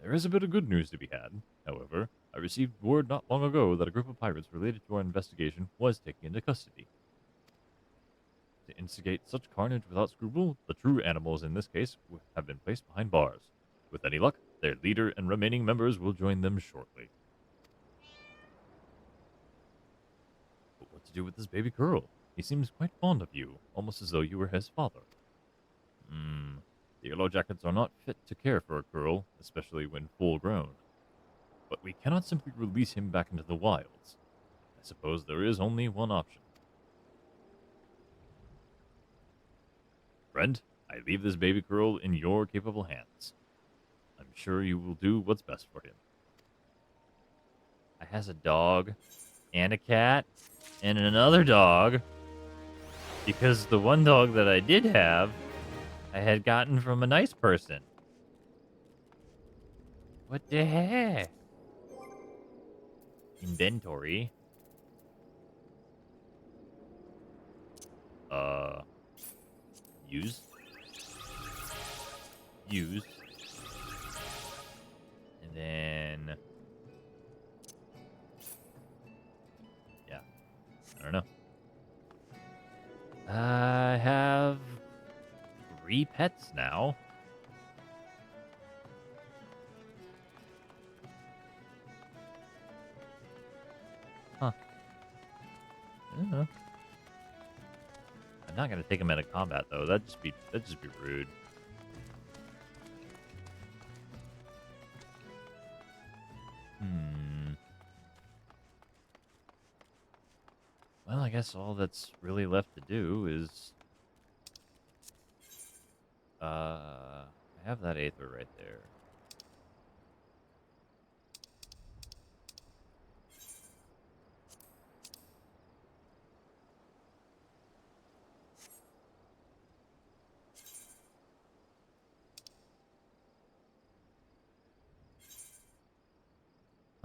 There is a bit of good news to be had, however. I received word not long ago that a group of pirates related to our investigation was taken into custody. To instigate such carnage without scruple, the true animals in this case have been placed behind bars. With any luck, their leader and remaining members will join them shortly. But what to do with this baby Curl? He seems quite fond of you, almost as though you were his father. The Yellow Jackets are not fit to care for a Curl, especially when full grown. But we cannot simply release him back into the wilds. I suppose there is only one option. Friend, I leave this baby Curl in your capable hands. I'm sure you will do what's best for him. I has a dog, and a cat, and another dog. Because the one dog that I did have, I had gotten from a nice person. What the heck? Inventory. Use. Use. And then... yeah. I don't know. I have 3 pets now. Huh. I don't know. I'm not gonna take him into combat though. That'd just be rude. Well, I guess all that's really left to do is I have that Aether right there.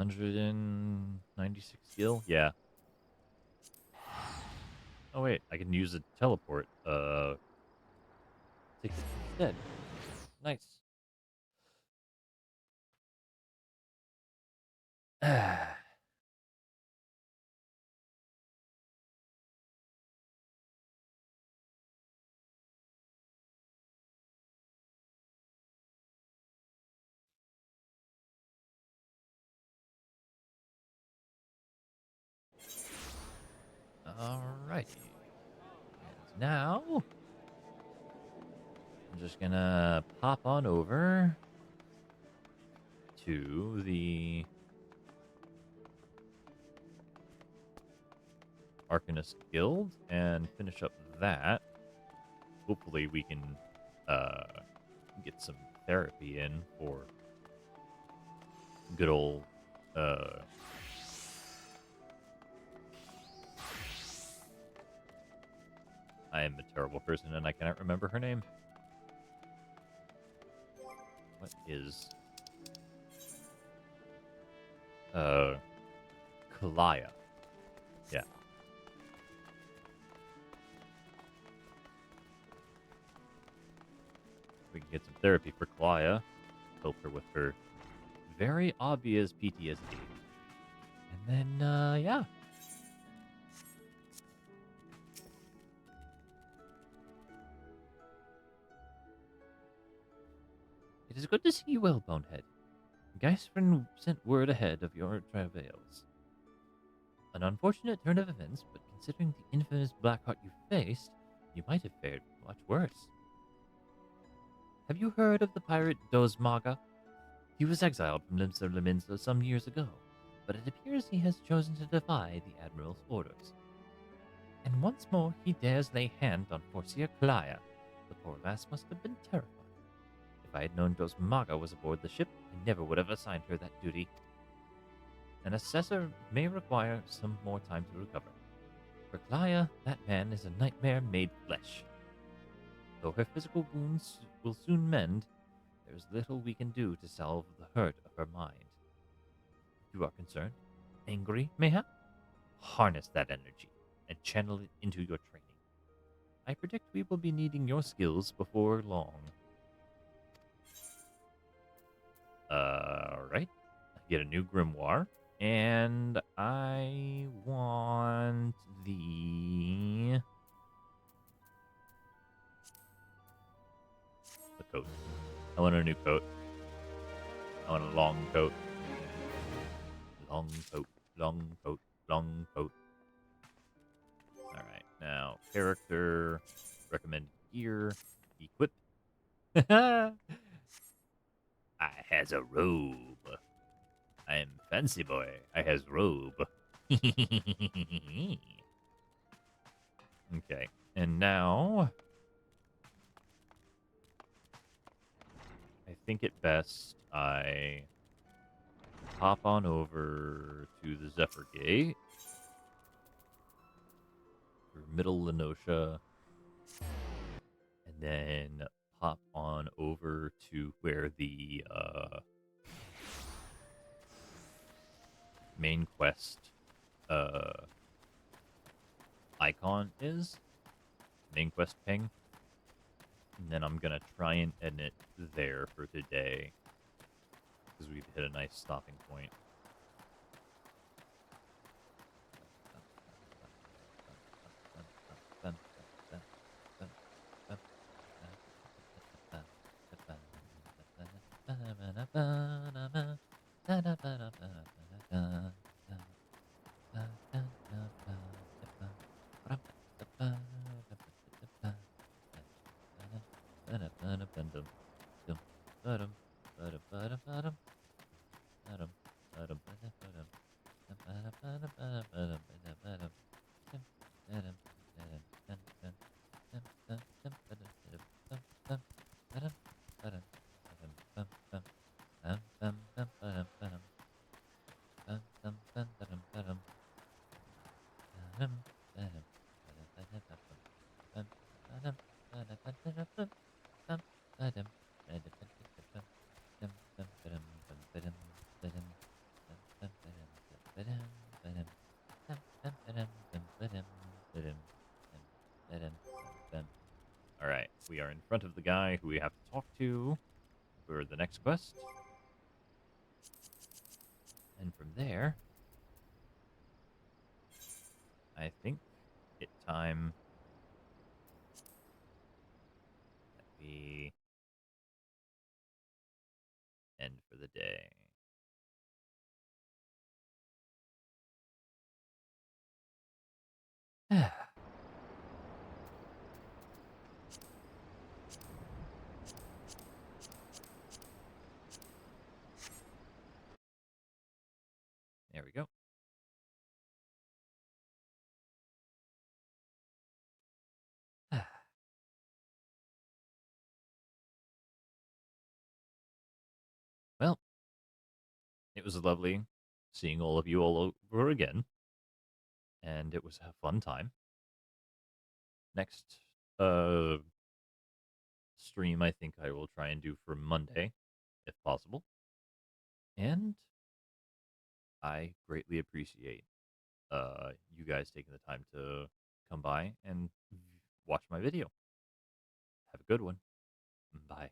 $196 skill? Yeah. Oh wait, I can use a teleport ticket instead. Nice. Alrighty. And now, I'm just gonna pop on over to the Arcanist Guild and finish up that. Hopefully we can get some therapy in for good old I am a terrible person and I cannot remember her name. What is Kalaya? Yeah. We can get some therapy for Kalaya. Help her with her very obvious PTSD. And then, yeah. It is good to see you well, Bonehead. Geisfrin sent word ahead of your travails. An unfortunate turn of events, but considering the infamous Blackheart you faced, you might have fared much worse. Have you heard of the pirate Dozmaga? He was exiled from Limsa Leminsa some years ago, but it appears he has chosen to defy the Admiral's orders. And once more he dares lay hand on Forcia Kalaya. The poor lass must have been terrified. If I had known Dozmaga was aboard the ship, I never would have assigned her that duty. An assessor may require some more time to recover. For Kalaya, that man is a nightmare made flesh. Though her physical wounds will soon mend, there is little we can do to salve the hurt of her mind. You are concerned? Angry, mayhap? Harness that energy and channel it into your training. I predict we will be needing your skills before long. Right. I get a new grimoire, and I want the coat. I want a new coat. I want a long coat. Long coat, long coat, long coat. Alright, now character, recommended gear, equip. I has a robe. I am fancy boy. I has robe. Okay, and now I think it best I hop on over to the Zephyr Gate through Middle Lenosha, and then hop on over to where the main quest icon is, main quest ping, and then I'm gonna try and end it there for today because we've hit a nice stopping point. Alright, we are in front of the guy who we have to talk to. for the next quest. And from there, I think it's time that we end for the day. There we go. Well, it was lovely seeing all of you all over again, and it was a fun time. Next stream, I think I will try and do for Monday, if possible. And I greatly appreciate you guys taking the time to come by and watch my video. Have a good one. Bye.